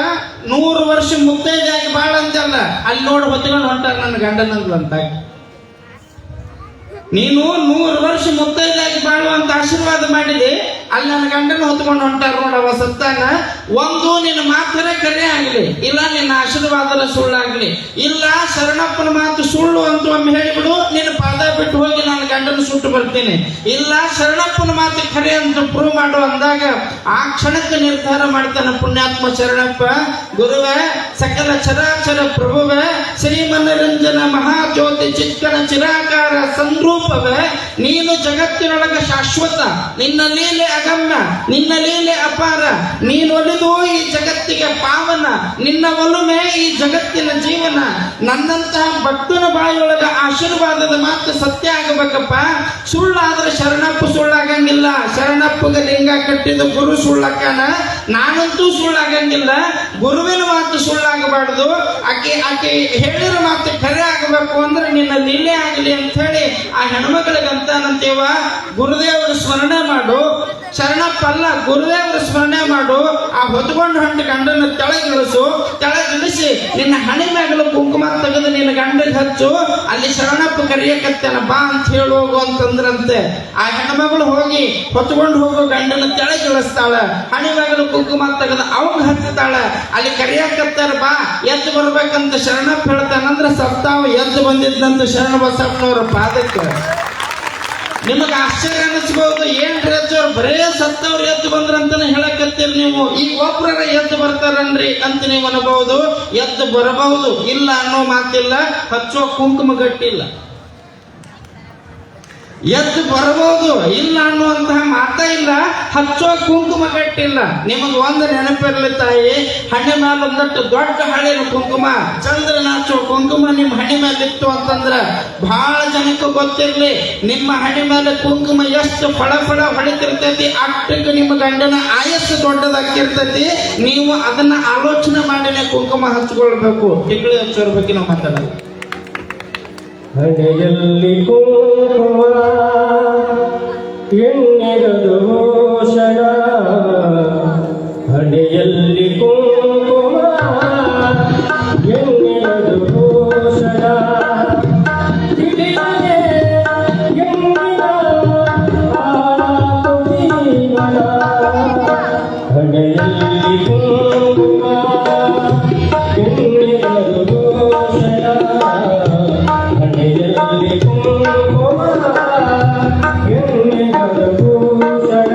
100 ವರ್ಷ ಮುತ್ತೈದೆಯಾಗಿ ಬಾಳ ಅಂತಲ್ಲ ಅಲ್ಲಿ ನೋಡಿ ಹೊತ್ಕೊಂಡು ಹೊಂಟಾರ ನನ್ನ ಗಂಡನಂದ್ರಂತ ನೀನು 100 ವರ್ಷ ಮುತ್ತೈದೆಯಾಗಿ ಬಾಳುವಂತ ಆಶೀರ್ವಾದ ಮಾಡಿದೆ ಅಲ್ಲಿ ನನ್ನ ಗಂಡನ ಹೊತ್ಕೊಂಡು ಹೊಂಟಾರ ನೋಡವ ಸತ್ತಾನ ಒಂದು ನಿನ್ನ ಮಾತರೆ ಕರೆ ಆಗ್ಲಿ ಇಲ್ಲ ನಿನ್ನ ಆಶೀರ್ವಾದದ ಸುಳ್ಳಾಗ್ಲಿ ಇಲ್ಲ ಶರಣಪ್ಪನ ಮಾತು ಸುಳ್ಳು ಅಂತ ಒಮ್ಮೆ ಹೇಳಿಬಿಡು ನಿನ್ನ ಪಾದ ಬಿಟ್ಟು ಹೋಗಿ ನನ್ನ ಗಂಡನ ಸುಟ್ಟು ಬರ್ತೀನಿ ಇಲ್ಲ ಶರಣಪ್ಪನ ಮಾತು ಖರೆ ಅಂತ ಪ್ರೂವ್ ಮಾಡು ಅಂದಾಗ ಆ ಕ್ಷಣಕ್ಕೆ ನಿರ್ಧಾರ ಮಾಡ್ತಾನ ಪುಣ್ಯಾತ್ಮ ಶರಣಪ್ಪ ಗುರುವೇ ಸಕಲ ಚರಾಚರ ಪ್ರಭುವೇ ಶ್ರೀಮನರಂಜನ ಮಹಾಜ್ಯೋತಿ ಚಿಕ್ಕನ ಚಿರಾಕಾರ ಸಂರೂಪವೇ ನೀನು ಜಗತ್ತಿನೊಳಗ ಶಾಶ್ವತ ನಿನ್ನ ಲೀಲೆ ಅಗಮ್ಯ ನಿನ್ನ ಲೀಲೆ ಅಪಾರ ನೀನು ಒಲಿದು ಈ ಜಗತ್ತಿಗೆ ಪಾವನ ನಿನ್ನ ಒಲುಮೆ ಈ ಜಗತ್ತಿನ ಜೀವನ ನನ್ನಂತಹ ಭಕ್ತನ ಬಾಯಿಯೊಳಗ ಆಶೀರ್ವಾದದ ಮಾತು ಸತ್ಯ ಆಗಬೇಕಪ್ಪ ಸುಳ್ಳಾದ್ರೆ ಶರಣಪ್ಪ ಸುಳ್ಳಾಗಂಗಿಲ್ಲ ಶರಣಪ್ಪಗೆ ಲಿಂಗ ಕಟ್ಟಿದ ಗುರು ಸುಳ್ಳಕ್ಕನ ನಾನಂತೂ ಸುಳ್ಳಾಗಂಗಿಲ್ಲ ಗುರುವಿನ ಮಾತು ಸುಳ್ಳಾಗಬಾರ್ದು ಆಕೆ ಹೇಳಿರೋ ಮಾತು ಖರೆ ಆಗಬೇಕು ಅಂದ್ರೆ ನಿನ್ನ ಲೀಲೆ ಆಗಲಿ ಅಂತ ಹೇಳಿ ಆ ಹೆಣ್ಮಗಳಿಗೆ ಅಂತಾನಂತೀವ ಗುರುದೇವರ ಸ್ಮರಣೆ ಮಾಡು ಶರಣಪ್ಪ ಅಲ್ಲ ಗುರುದೇವರ ಸ್ಮರಣೆ ಮಾಡು ಆ ಹೊತ್ಕೊಂಡು ಹೊಂಟ ಗಂಡನ ಕೆಳಗಿಳಿಸಿ ನಿನ್ನ ಹಣೆ ಮ್ಯಾಗಲು ಕುಂಕುಮ ತೆಗೆದು ನಿನ್ನ ಗಂಡಗೆ ಹಚ್ಚು ಅಲ್ಲಿ ಶರಣಪ್ಪ ಕರಿಯಕತ್ತೇನ ಬಾ ಅಂತ ಹೇಳೋಗು ಅಂತಂದ್ರಂತೆ ಆ ಹೆಣ್ಮಗಳು ಹೋಗಿ ಹೊತ್ಕೊಂಡು ಹೋಗೋ ಗಂಡನ ಕೆಳಗಿಳಿಸ್ತಾಳ ಹಣೆ ಮ್ಯಾಗಲು ಕುಂಕುಮ ತೆಗೆದು ಅವಾಗ ಹಚ್ಚತಾಳ ಅಲ್ಲಿ ಕರಿಯಕತ್ತಾರ ಬಾ ಎದ್ದು ಬರ್ಬೇಕಂತ ಶರಣಪ್ಪ ಹೇಳ್ತಾನಂದ್ರ ಸತ್ತಾವ ಎದ್ದು ಬಂದಿದ್ದಂತ ಶರಣ ಬಸಪ್ಪನವರ ಪಾದಕ್ಕೆ ನಿಮಗೆ ಆಶ್ಚರ್ಯ ಅನಿಸ್ಬಹುದು ಏನ್ರಿ ಅವ್ರು ಬರೇ ಸತ್ತವ್ರು ಎದ್ದು ಬಂದ್ರಂತಾನೆ ಹೇಳಕತ್ತೀರಿ ನೀವು ಈಗ ಒಬ್ಬರ ಎದ್ದು ಬರ್ತಾರನ್ರಿ ಅಂತ ನೀವು ಅನ್ಬಹುದು ಎದ್ದು ಬರಬಹುದು ಇಲ್ಲ ಅನ್ನೋ ಮಾತಿಲ್ಲ ಹಚ್ಚೋ ಕುಂಕುಮ ಗಟ್ಟಿಲ್ಲ ಎದ್ದು ಬರಬಹುದು ಇಲ್ಲ ಅನ್ನುವಂತಹ ಮಾತ ಇಲ್ಲ ಹಚ್ಚೋ ಕುಂಕುಮ ಗಟ್ಟಿಲ್ಲ ನಿಮಗೆ ಒಂದು ನೆನಪಿರ್ಲಿ ತಾಯಿ ಹಣೆ ಮೇಲೆ ಒಂದಟ್ಟು ದೊಡ್ಡ ಹಳೆಯ ಕುಂಕುಮ ಚಂದ್ರನ ಹಚ್ಚೋ ಕುಂಕುಮ ನಿಮ್ಮ ಹಣೆ ಮೇಲೆ ಇತ್ತು ಅಂತಂದ್ರ ಬಹಳ ಜನಕ್ಕೆ ಗೊತ್ತಿರ್ಲಿ ನಿಮ್ಮ ಹಣೆ ಮೇಲೆ ಕುಂಕುಮ ಎಷ್ಟು ಫಳ ಹೊಳಿತಿರ್ತೈತಿ ಅಷ್ಟಕ್ಕೆ ನಿಮ್ಮ ಗಂಡನ ಆಯಸ್ಸು ದೊಡ್ಡದಾಗಿರ್ತೈತಿ ನೀವು ಅದನ್ನ ಆಲೋಚನೆ ಮಾಡಿನೇ ಕುಂಕುಮ ಹಚ್ಕೊಳ್ಬೇಕು ತಿಂಗಳು ಹಚ್ಚೋರ್ ಬಗ್ಗೆ ನಾವು ಮಾತಾಡೋದು ಹಣೆಯಲ್ಲಿ ಕುಂಕುಮ ಎಣ್ಣೆಗದು ಭೂಷಣ ಹಣೆಯಲ್ಲಿ ಕುಂಕುಮ ಎಣ್ಣೆಗದು ಭೂಷಣ ತಿಳಿಯದೆ ಎಣ್ಣಿನ ಆರಾತು ಜೀವನ ಹಣೆಯಲ್ಲಿ ಕುಂಕುಮ ಎಣ್ಣೆಗದು ಭೂಷಣ ಹಣೆಯಲ್ಲಿ ಕುಂಕುಮ ಎಣ್ಣೆಗದು ಭೂಷಣ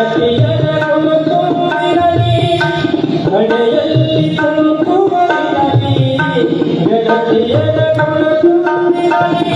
ಜಗತ್ತಿಯರ ಕುಲುಕುವಿರಲಿ ಹಣೆಯಲ್ಲಿ ಕುಂಕುಮವಿರಲಿ ಜಗತ್ತಿಯರ ಕುಲುಕುವಿರಲಿ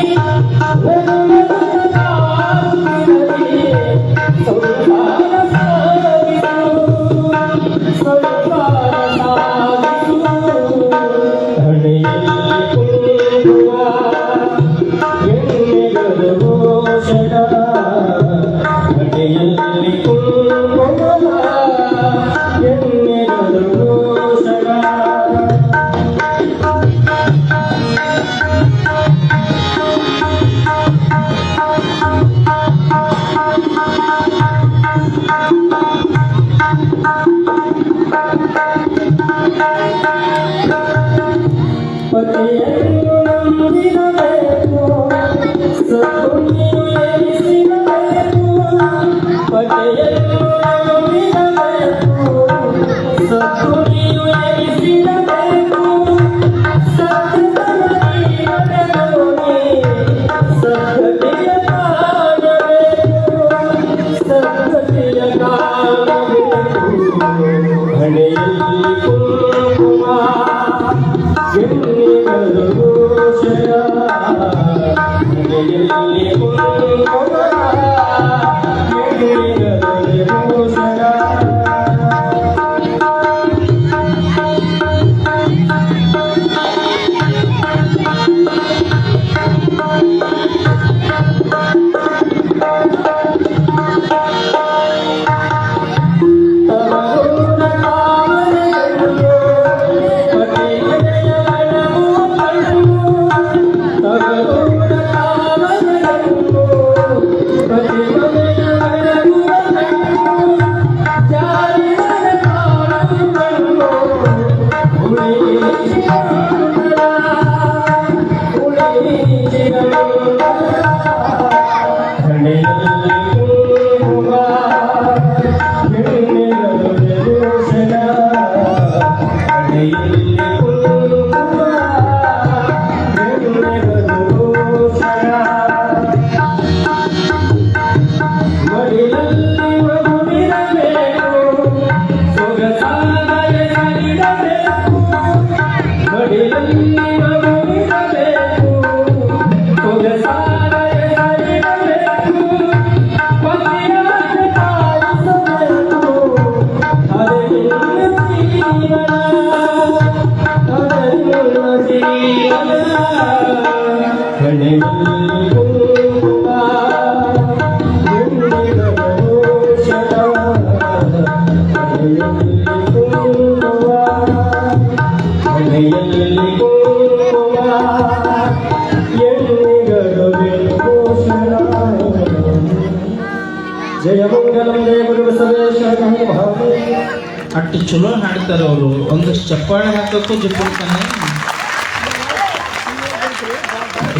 ಅಟ್ಟು ಚಲೋ ಹಾಡ್ತಾರೆ ಅವರು. ಒಂದಷ್ಟು ಚಪ್ಪಾಳೆ ಹಾಕೋಕ್ಕೂ ಜಪ್ಪಿರ್ತಾನೆ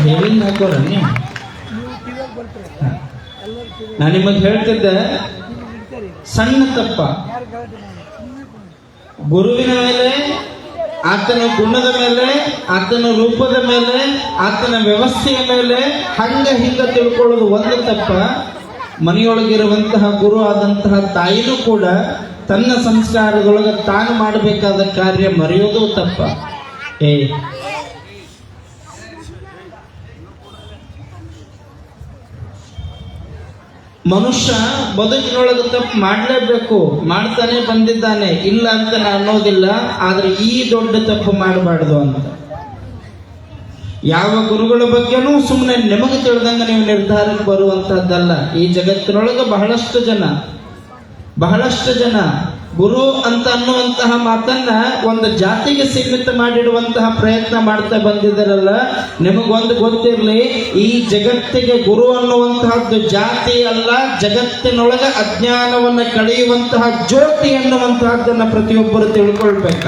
ಹೇಳಿಂದ ಹಾಕೋರ ನೀವು. ನಾನು ನಿಮಗೆ ಹೇಳ್ತಿದ್ದೆ, ಸಣ್ಣ ತಪ್ಪ ಗುರುವಿನ ಮೇಲೆ, ಆತನ ಗುಣದ ಮೇಲೆ, ಆತನ ರೂಪದ ಮೇಲೆ, ಆತನ ವ್ಯವಸ್ಥೆಯ ಮೇಲೆ ಹಂಗ ಹಿಂಗ ತಿಳ್ಕೊಳ್ಳೋದು ಒಂದು ತಪ್ಪ. ಮನೆಯೊಳಗಿರುವಂತಹ ಗುರು ಆದಂತಹ ತಾಯಿನೂ ಕೂಡ ತನ್ನ ಸಂಸ್ಕಾರದೊಳಗೆ ತಾನು ಮಾಡಬೇಕಾದ ಕಾರ್ಯ ಮರೆಯೋದು ತಪ್ಪ. ಮನುಷ್ಯ ಬದುಕಿನೊಳಗೆ ತಪ್ಪು ಮಾಡಲೇಬೇಕು, ಮಾಡ್ತಾನೆ ಬಂದಿದ್ದಾನೆ, ಇಲ್ಲ ಅಂತ ನಾನು ಅನ್ನೋದಿಲ್ಲ. ಆದ್ರೆ ಈ ದೊಡ್ಡ ತಪ್ಪು ಮಾಡಬಾರ್ದು ಅಂತ. ಯಾವ ಗುರುಗಳ ಬಗ್ಗೆನೂ ಸುಮ್ಮನೆ ನಿಮಗೆ ತಿಳಿದಂಗ ನೀವು ನಿರ್ಧಾರಕ್ಕೆ ಬರುವಂತಹದ್ದಲ್ಲ. ಈ ಜಗತ್ತಿನೊಳಗೆ ಬಹಳಷ್ಟು ಜನ ಗುರು ಅಂತ ಅನ್ನುವಂತಹ ಮಾತನ್ನ ಒಂದು ಜಾತಿಗೆ ಸೀಮಿತ ಮಾಡಿಡುವಂತಹ ಪ್ರಯತ್ನ ಮಾಡ್ತಾ ಬಂದಿದ್ದಾರಲ್ಲ. ನಿಮಗೊಂದು ಗೊತ್ತಿರಲಿ, ಈ ಜಗತ್ತಿಗೆ ಗುರು ಅನ್ನುವಂತಹದ್ದು ಜಾತಿ ಅಲ್ಲ, ಜಗತ್ತಿನೊಳಗೆ ಅಜ್ಞಾನವನ್ನ ಕಳೆಯುವಂತಹ ಜ್ಯೋತಿ ಅನ್ನುವಂತಹದ್ದನ್ನ ಪ್ರತಿಯೊಬ್ಬರು ತಿಳ್ಕೊಳ್ಬೇಕ.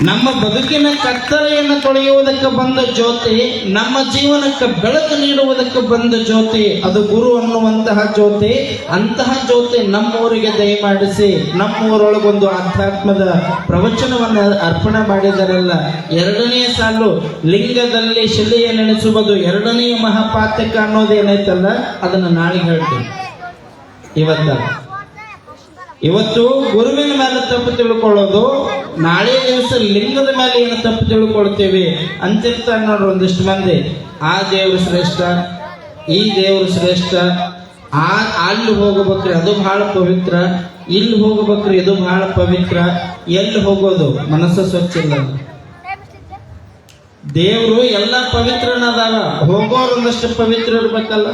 ನಮ್ಮ ಬದುಕಿನ ಕತ್ತಲೆಯನ್ನು ತೊಳೆಯುವುದಕ್ಕೆ ಬಂದ ಜ್ಯೋತಿ, ನಮ್ಮ ಜೀವನಕ್ಕೆ ಬೆಳಕು ನೀಡುವುದಕ್ಕೆ ಬಂದ ಜ್ಯೋತಿ, ಅದು ಗುರು ಅನ್ನುವಂತಹ ಜ್ಯೋತಿ. ಅಂತಹ ಜ್ಯೋತಿ ನಮ್ಮೂರಿಗೆ ದಯಮಾಡಿಸಿ ನಮ್ಮೂರೊಳಗೊಂದು ಆಧ್ಯಾತ್ಮದ ಪ್ರವಚನವನ್ನು ಅರ್ಪಣೆ ಮಾಡಿದರಲ್ಲ. 2ನೇ ಸಾಲು ಲಿಂಗದಲ್ಲಿ ಶಿಲೆಯ ನೆನೆಸುವುದು 2ನೇ ಮಹಾಪಾತಕ ಅನ್ನೋದೇನೈತಲ್ಲ, ಅದನ್ನು ನಾಳೆ ಹೇಳ್ತೀನಿ. ಇವತ್ತು ಗುರುವಿನ ಮೇಲೆ ತಪ್ಪು ತಿಳ್ಕೊಳ್ಳೋದು, ನಾಳೆ ದಿವಸ ಲಿಂಗದ ಮೇಲೆ ಏನು ತಪ್ಪು ತಿಳ್ಕೊಳ್ತೀವಿ ಅಂತಿರ್ತಾರೆ ನೋಡ್ರಿ ಒಂದಿಷ್ಟು ಮಂದಿ. ಆ ದೇವರು ಶ್ರೇಷ್ಠ, ಈ ದೇವರು ಶ್ರೇಷ್ಠ, ಅಲ್ಲಿ ಹೋಗಬೇಕ್ರಿ ಅದು ಬಹಳ ಪವಿತ್ರ, ಇಲ್ಲಿ ಹೋಗಬೇಕ್ರಿ ಇದು ಬಹಳ ಪವಿತ್ರ. ಎಲ್ಲಿ ಹೋಗೋದು? ಮನಸ್ಸು ಸ್ವಚ್ಛ ಇಲ್ಲ. ದೇವರು ಎಲ್ಲ ಪವಿತ್ರನದಾವ, ಹೋಗೋರು ಒಂದಷ್ಟು ಪವಿತ್ರ ಇರ್ಬೇಕಲ್ಲ.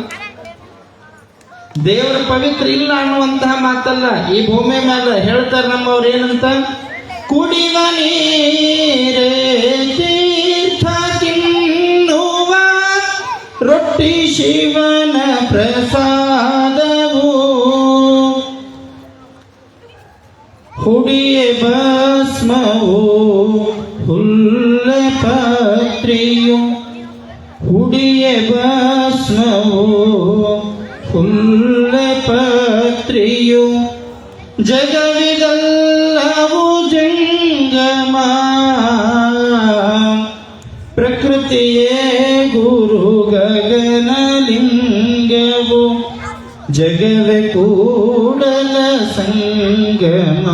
ದೇವರ ಪವಿತ್ರ ಇಲ್ಲ ಅನ್ನುವಂತಹ ಮಾತಲ್ಲ. ಈ ಭೂಮಿ ಮೇಲೆ ಹೇಳ್ತಾರೆ ನಮ್ಮವ್ರು ಏನಂತ, ಕುಡಿವ ನೀರೇ ತೀರ್ಥ ತಿನ್ನುವ ರೊಟ್ಟಿ ಶಿವನ ಪ್ರಸಾದವು, ಹುಡಿಯೇ ಭಸ್ಮವು ಹುಲ್ಲೆ ಪತ್ರಿಯು, ಹುಡಿಯೇ ಭಸ್ಮವು ಹುಲ್ಲೆ ಪತ್ರಿಯು, ಜಗವಿದಲ್ಲವು ಜಂಗಮ, ಪ್ರಕೃತಿಯೇ ಗುರು ಗಗನಲಿಂಗವು, ಜಗವೇ ಕೂಡಲ ಸಂಗಮ.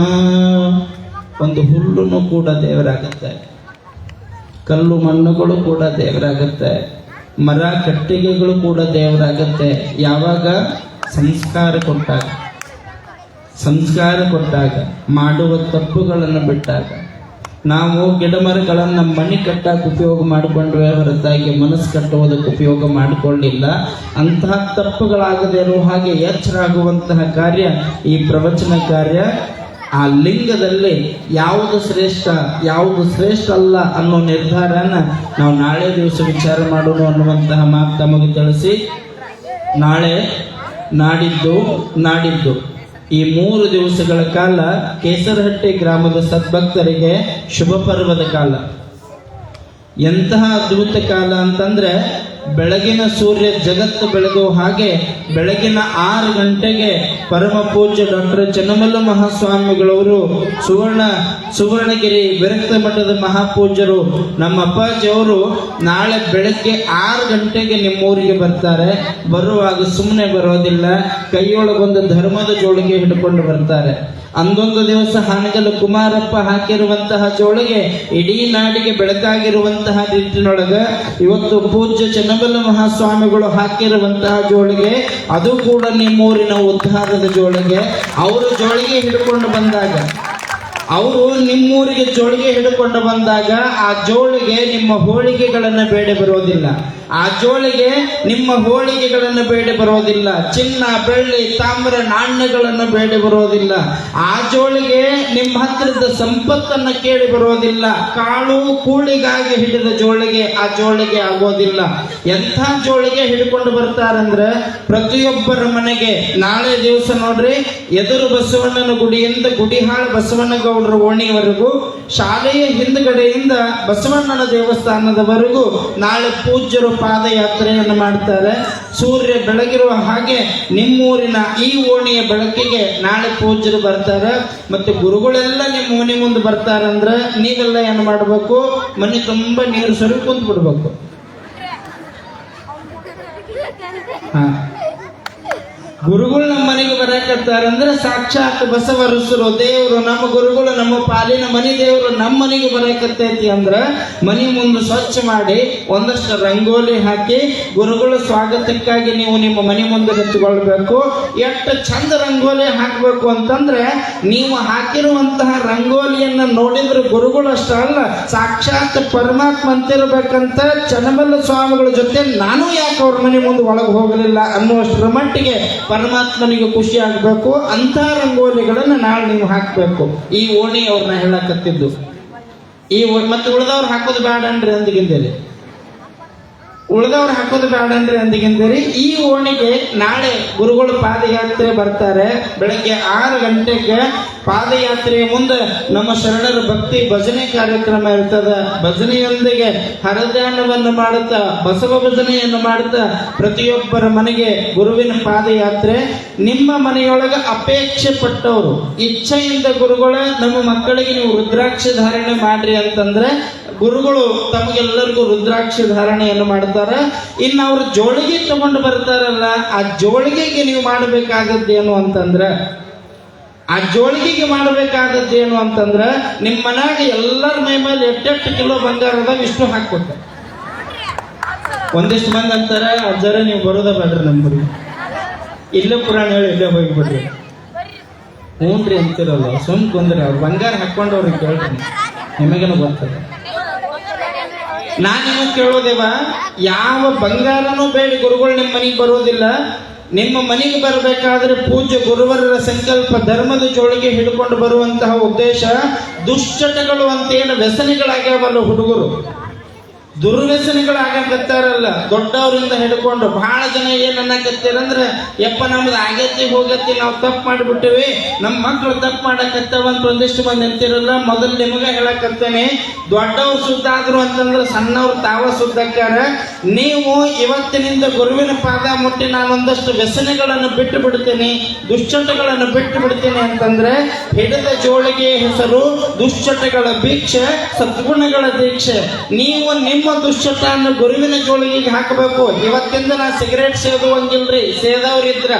ಒಂದು ಹುಲ್ಲುನು ಕೂಡ ದೇವರಾಗುತ್ತೆ, ಕಲ್ಲು ಮಣ್ಣುಗಳು ಕೂಡ ದೇವರಾಗುತ್ತೆ, ಮರ ಕಟ್ಟಿಗೆಗಳು ಕೂಡ ದೇವರಾಗುತ್ತೆ. ಯಾವಾಗ? ಸಂಸ್ಕಾರ ಕೊಟ್ಟಾಗ, ಸಂಸ್ಕಾರ ಕೊಟ್ಟಾಗ, ಮಾಡುವ ತಪ್ಪುಗಳನ್ನು ಬಿಟ್ಟಾಗ. ನಾವು ಗಿಡ ಮರಗಳನ್ನು ಮನೆ ಕಟ್ಟಕ್ಕೆ ಉಪಯೋಗ ಮಾಡಿಕೊಂಡ್ರೆ ಹೊರತಾಗಿ ಮನಸ್ಸು ಕಟ್ಟುವುದಕ್ಕೆ ಉಪಯೋಗ ಮಾಡಿಕೊಳ್ಳಿಲ್ಲ. ಅಂತಹ ತಪ್ಪುಗಳಾಗದೇ ಇರುವ ಹಾಗೆ ಎಚ್ಚರ ಆಗುವಂತಹ ಕಾರ್ಯ ಈ ಪ್ರವಚನ ಕಾರ್ಯ. ಆ ಲಿಂಗದಲ್ಲಿ ಯಾವುದು ಶ್ರೇಷ್ಠ ಯಾವುದು ಶ್ರೇಷ್ಠ ಅಲ್ಲ ಅನ್ನೋ ನಿರ್ಧಾರನ ನಾವು ನಾಳೆ ದಿವಸ ವಿಚಾರ ಮಾಡೋಣ ಅನ್ನುವಂತಹ ಮಾತು ತಮಗೆ ತಿಳಿಸಿ, ನಾಳೆ ನಾಡಿದ್ದು ಈ 3 ದಿವಸಗಳ ಕಾಲ ಕೇಸರಹಟ್ಟಿ ಗ್ರಾಮದ ಸದ್ಭಕ್ತರಿಗೆ ಶುಭ ಪರ್ವದ ಕಾಲ. ಎಂತಹ ಅದ್ಭುತ ಕಾಲ ಅಂತಂದ್ರೆ, ಬೆಳಗಿನ ಸೂರ್ಯ ಜಗತ್ತು ಬೆಳಗುವ ಹಾಗೆ ಬೆಳಗಿನ 6 ಗಂಟೆಗೆ ಪರಮ ಪೂಜ್ಯ ಡಾಕ್ಟರ್ ಚನ್ನಮಲ್ಲ ಮಹಾಸ್ವಾಮಿಗಳವರು ಸುವರ್ಣಗಿರಿ ವಿರಕ್ತ ಮಠದ ಮಹಾಪೂಜ್ಯರು ನಮ್ಮ ಅಪ್ಪಾಜಿಯವರು ನಾಳೆ ಬೆಳಗ್ಗೆ 6 ಗಂಟೆಗೆ ನಿಮ್ಮೂರಿಗೆ ಬರ್ತಾರೆ. ಬರುವಾಗ ಸುಮ್ಮನೆ ಬರೋದಿಲ್ಲ, ಕೈಯೊಳಗೊಂದು ಧರ್ಮದ ಜೋಳಿಗೆ ಹಿಡ್ಕೊಂಡು ಬರ್ತಾರೆ. ಅಂದೊಂದು ದಿವಸ ಹಾನಗಲ್ ಕುಮಾರಪ್ಪ ಹಾಕಿರುವಂತಹ ಜೋಳಿಗೆ ಇಡೀ ನಾಡಿಗೆ ಬೆಳಕಾಗಿರುವಂತಹ ರೀತಿಯೊಳಗ ಇವತ್ತು ಪೂಜ್ಯ ಚನ್ನಬಲ್ಲ ಮಹಾಸ್ವಾಮಿಗಳು ಹಾಕಿರುವಂತಹ ಜೋಳಿಗೆ ಅದು ಕೂಡ ನಿಮ್ಮೂರಿನ ಉದ್ಧಾರದ ಜೋಳಿಗೆ. ಅವರು ಜೋಳಿಗೆ ಹಿಡ್ಕೊಂಡು ಬಂದಾಗ, ಅವರು ನಿಮ್ಮೂರಿಗೆ ಜೋಳಿಗೆ ಹಿಡ್ಕೊಂಡು ಬಂದಾಗ ಆ ಜೋಳಿಗೆ ನಿಮ್ಮ ಹೋಳಿಗೆಗಳನ್ನು ಬೇಡ ಬರೋದಿಲ್ಲ, ಆ ಜೋಳಿಗೆ ನಿಮ್ಮ ಹೋಳಿಗೆಗಳನ್ನು ಬೇಡ ಬರೋದಿಲ್ಲ, ಚಿನ್ನ ಬೆಳ್ಳಿ ತಾಮ್ರ ನಾಣ್ಯಗಳನ್ನು ಬೇಡ ಬರೋದಿಲ್ಲ, ಆ ಜೋಳಿಗೆ ನಿಮ್ಮ ಹತ್ತಿರದ ಸಂಪತ್ತನ್ನು ಕೇಳಿ ಬರೋದಿಲ್ಲ, ಕಾಳು ಕೂಳಿಗಾಗಿ ಹಿಡಿದ ಜೋಳಿಗೆ ಆ ಜೋಳಿಗೆ ಆಗೋದಿಲ್ಲ. ಎಂಥ ಜೋಳಿಗೆ ಹಿಡ್ಕೊಂಡು ಬರ್ತಾರಂದ್ರೆ ಪ್ರತಿಯೊಬ್ಬರ ಮನೆಗೆ ನಾಳೆ ದಿವಸ ನೋಡ್ರಿ, ಎದುರು ಬಸವಣ್ಣನ ಗುಡಿಯಿಂದ ಗುಡಿಹಾಳ ಬಸವಣ್ಣ ಗೌಡರ ಓಣಿಯವರೆಗೂ, ಶಾಲೆಯ ಹಿಂದ್ಗಡೆಯಿಂದ ಬಸವಣ್ಣನ ದೇವಸ್ಥಾನದವರೆಗೂ ನಾಳೆ ಪೂಜ್ಯರು ಪಾದಯಾತ್ರೆಯನ್ನು ಮಾಡ್ತಾರೆ. ಸೂರ್ಯ ಬೆಳಗಿರುವ ಹಾಗೆ ನಿಮ್ಮೂರಿನ ಈ ಓಣಿಯ ಬೆಳಕಿಗೆ ನಾಳೆ ಪೂಜ್ಯರು ಬರ್ತಾರೆ. ಮತ್ತೆ ಗುರುಗಳೆಲ್ಲ ನಿಮ್ಮ ಮನೆ ಮುಂದೆ ಬರ್ತಾರಂದ್ರೆ ನೀವೆಲ್ಲ ಏನು ಮಾಡಬೇಕು? ಮನೆ ತುಂಬಾ ನೀರು ಸರಿ ಕುಂತ್ ಬಿಡ್ಬೇಕು. ಗುರುಗಳು ನಮ್ಮ ಮನೆಗೆ ಬರಕತ್ತಾರಂದ್ರೆ ಸಾಕ್ಷಾತ್ ಬಸವರಸರು ದೇವರು, ನಮ್ಮ ಗುರುಗಳು, ನಮ್ಮ ಪಾಲಿನ ಮನೆ ದೇವರು ನಮ್ಮ ಮನೆಗೆ ಬರಕತ್ತೈತಿ ಅಂದ್ರ ಮನೆ ಮುಂದೆ ಸ್ವಚ್ಛ ಮಾಡಿ ಒಂದಷ್ಟು ರಂಗೋಲಿ ಹಾಕಿ ಗುರುಗಳ ಸ್ವಾಗತಕ್ಕಾಗಿ ನೀವು ನಿಮ್ಮ ಮನೆ ಮುಂದೆ ಹಚ್ಕೊಳ್ಬೇಕು. ಎಷ್ಟು ಚಂದ ರಂಗೋಲಿ ಹಾಕಬೇಕು ಅಂತಂದ್ರೆ, ನೀವು ಹಾಕಿರುವಂತಹ ರಂಗೋಲಿಯನ್ನ ನೋಡಿದ್ರೆ ಗುರುಗಳು ಅಷ್ಟ ಅಲ್ಲ, ಸಾಕ್ಷಾತ್ ಪರಮಾತ್ಮ ಅಂತಿರ್ಬೇಕಂತ ಚನ್ನಮಲ್ಲ ಸ್ವಾಮಿಗಳ ಜೊತೆ ನಾನು ಯಾಕೆ ಅವ್ರ ಮನೆ ಮುಂದೆ ಒಳಗೆ ಹೋಗಲಿಲ್ಲ ಅನ್ನುವಷ್ಟರ ಮಟ್ಟಿಗೆ ಪರಮಾತ್ಮನಿಗೆ ಖುಷಿ ಆಗ್ಬೇಕು. ಅಂತ ರಂಗೋಲಿಗಳನ್ನು ನಾಳೆ ನೀವು ಹಾಕ್ಬೇಕು. ಈ ಓಣಿ ಅವ್ರನ್ನ ಹೇಳಕತ್ತಿದ್ದು. ಮತ್ತೆ ಉಳಿದವ್ರು ಹಾಕೋದು ಬೇಡ ಅನ್ರಿ ಅಂದಿಗಿಂದೇರಿ, ಉಳಿದವ್ರು ಹಾಕೋದು ಬೇಡ ಅನ್ರಿ ಅಂದಿಗಿಂದೇರಿ. ಈ ಓಣಿಗೆ ನಾಳೆ ಗುರುಗಳು ಪಾದಯಾತ್ರೆ ಬರ್ತಾರೆ. ಬೆಳಗ್ಗೆ 6 ಗಂಟೆಗೆ ಪಾದಯಾತ್ರೆಯ ಮುಂದೆ ನಮ್ಮ ಶರಣರ ಭಕ್ತಿ ಭಜನೆ ಕಾರ್ಯಕ್ರಮ ಇರ್ತದೆ. ಭಜನೆಯೊಂದಿಗೆ ಹರಧ್ಯಾನವನ್ನು ಮಾಡುತ್ತಾ ಬಸವ ಭಜನೆಯನ್ನು ಮಾಡುತ್ತಾ ಪ್ರತಿಯೊಬ್ಬರ ಮನೆಗೆ ಗುರುವಿನ ಪಾದಯಾತ್ರೆ. ನಿಮ್ಮ ಮನೆಯೊಳಗೆ ಅಪೇಕ್ಷೆ ಪಟ್ಟವರು ಇಚ್ಛೆಯಿಂದ ಗುರುಗಳ ನಮ್ಮ ಮಕ್ಕಳಿಗೆ ನೀವು ರುದ್ರಾಕ್ಷಿ ಧಾರಣೆ ಮಾಡ್ರಿ ಅಂತಂದ್ರೆ ಗುರುಗಳು ತಮಗೆಲ್ಲರಿಗೂ ರುದ್ರಾಕ್ಷಿ ಧಾರಣೆಯನ್ನು ಮಾಡ್ತಾರೆ. ಬರ್ತಾರ. ಇನ್ನು ಅವ್ರ ಜೋಳಿಗೆ ತಗೊಂಡು ಬರ್ತಾರಲ್ಲ, ಆ ಜೋಳಿಗೆಗೆ ನೀವು ಮಾಡಬೇಕಾದದ್ದೇನು ಅಂತಂದ್ರ, ಆ ಜೋಳಿಗೆಗೆ ಮಾಡಬೇಕಾದದ್ದೇನು ಅಂತಂದ್ರ, ನಿಮ್ಮ ಮನ್ಯಾಗ ಎಲ್ಲರ ಮೈ ಮೇಲೆ 8 ಕಿಲೋ ಬಂಗಾರದ ಇಷ್ಟು ಹಾಕ್ಬೇಕು. ಒಂದಿಷ್ಟು ಮಂದಿ ಅಂತಾರ, ಅಜ್ಜರ ನೀವು ಬರೋದ ಬೇಡ್ರಿ ನಮ್ಮೂರಿಗೆ, ಇಲ್ಲೇ ಪುರಾಣ ಹೇಳಿ ಇಲ್ಲೇ ಹೋಗಿಬಿಡ್ರಿ. ಹ್ಞೂನ್ರಿ ಅಂತಿರಲ್ಲ, ಸುಮ್ ಕುಂದ್ರಿ. ಅವ್ರು ಬಂಗಾರ ಹಾಕೊಂಡವ್ರಿಗೆ ಕೇಳ್ರಿ, ನಿಮಗೇನು ಗೊತ್ತದ. ನಾನು ನಿಮಗೆ ಕೇಳೋದೇವ, ಯಾವ ಬಂಗಾರನೂ ಬೇಡ ಗುರುಗಳು ನಿಮ್ಮ ಮನೆಗೆ ಬರೋದಿಲ್ಲ. ನಿಮ್ಮ ಮನೆಗೆ ಬರಬೇಕಾದ್ರೆ ಪೂಜ್ಯ ಗುರುವರರ ಸಂಕಲ್ಪ ಧರ್ಮದ ಜೋಳಿಗೆ ಹಿಡ್ಕೊಂಡು ಬರುವಂತಹ ಉದ್ದೇಶ, ದುಶ್ಚಟಗಳು ಅಂತೇನು ವ್ಯಸನಿಗಳಾಗ್ಯಾವಲ್ಲ ಹುಡುಗರು, ದುರ್ವ್ಯಸನಿಗಳಾಗಕತ್ತಾರಲ್ಲ, ದೊಡ್ಡವರಿಂದ ಹಿಡ್ಕೊಂಡು ಬಹಳ ಜನ ಏನ್ ಅನ್ನಕತ್ತೀರಂದ್ರೆ, ಯಪ್ಪ ನಮ್ದು ಆಗತ್ತಿ ಹೋಗತ್ತಿ, ನಾವು ತಪ್ಪು ಮಾಡಿಬಿಟ್ಟಿವಿ, ನಮ್ಮ ಮಕ್ಕಳು ತಪ್ಪು ಮಾಡಕತ್ತಾವ ಅಂತ ಒಂದಿಷ್ಟು ಮಂದಿ ಅಂತಿರಲ್ಲ. ಮೊದಲು ನಿಮಗ ಹೇಳಕತ್ತೇನೆ, ದೊಡ್ಡವ್ರು ಶುದ್ಧ ಆದ್ರು ಅಂತಂದ್ರೆ ಸಣ್ಣವ್ರು ತಾವ ಶುದ್ಧಕ್ಕಾರ. ನೀವು ಇವತ್ತಿನಿಂದ ಗುರುವಿನ ಪಾದ ಮುಟ್ಟಿ ನಾನೊಂದಷ್ಟು ವ್ಯಸನಗಳನ್ನು ಬಿಟ್ಟು ಬಿಡ್ತೇನೆ, ದುಶ್ಚಟಗಳನ್ನು ಬಿಟ್ಟು ಬಿಡ್ತೇನೆ ಅಂತಂದ್ರೆ, ಹಿಡಿದ ಜೋಳಿಗೆ ಹೆಸರು ದುಶ್ಚಟಗಳ ಭಿಕ್ಷೆ, ಸದ್ಗುಣಗಳ ದೀಕ್ಷೆ. ನೀವು ನಿಮ್ಮ ದುಶ್ಚಟವನ್ನು ಗುರುವಿನ ಜೋಳಿಗೆಗೆ ಹಾಕಬೇಕು. ಇವತ್ತಿಂದ ನಾ ಸಿಗರೇಟ್ ಸೇದುವಂಗಿಲ್ರಿ, ಸೇದವ್ರಿದ್ರ.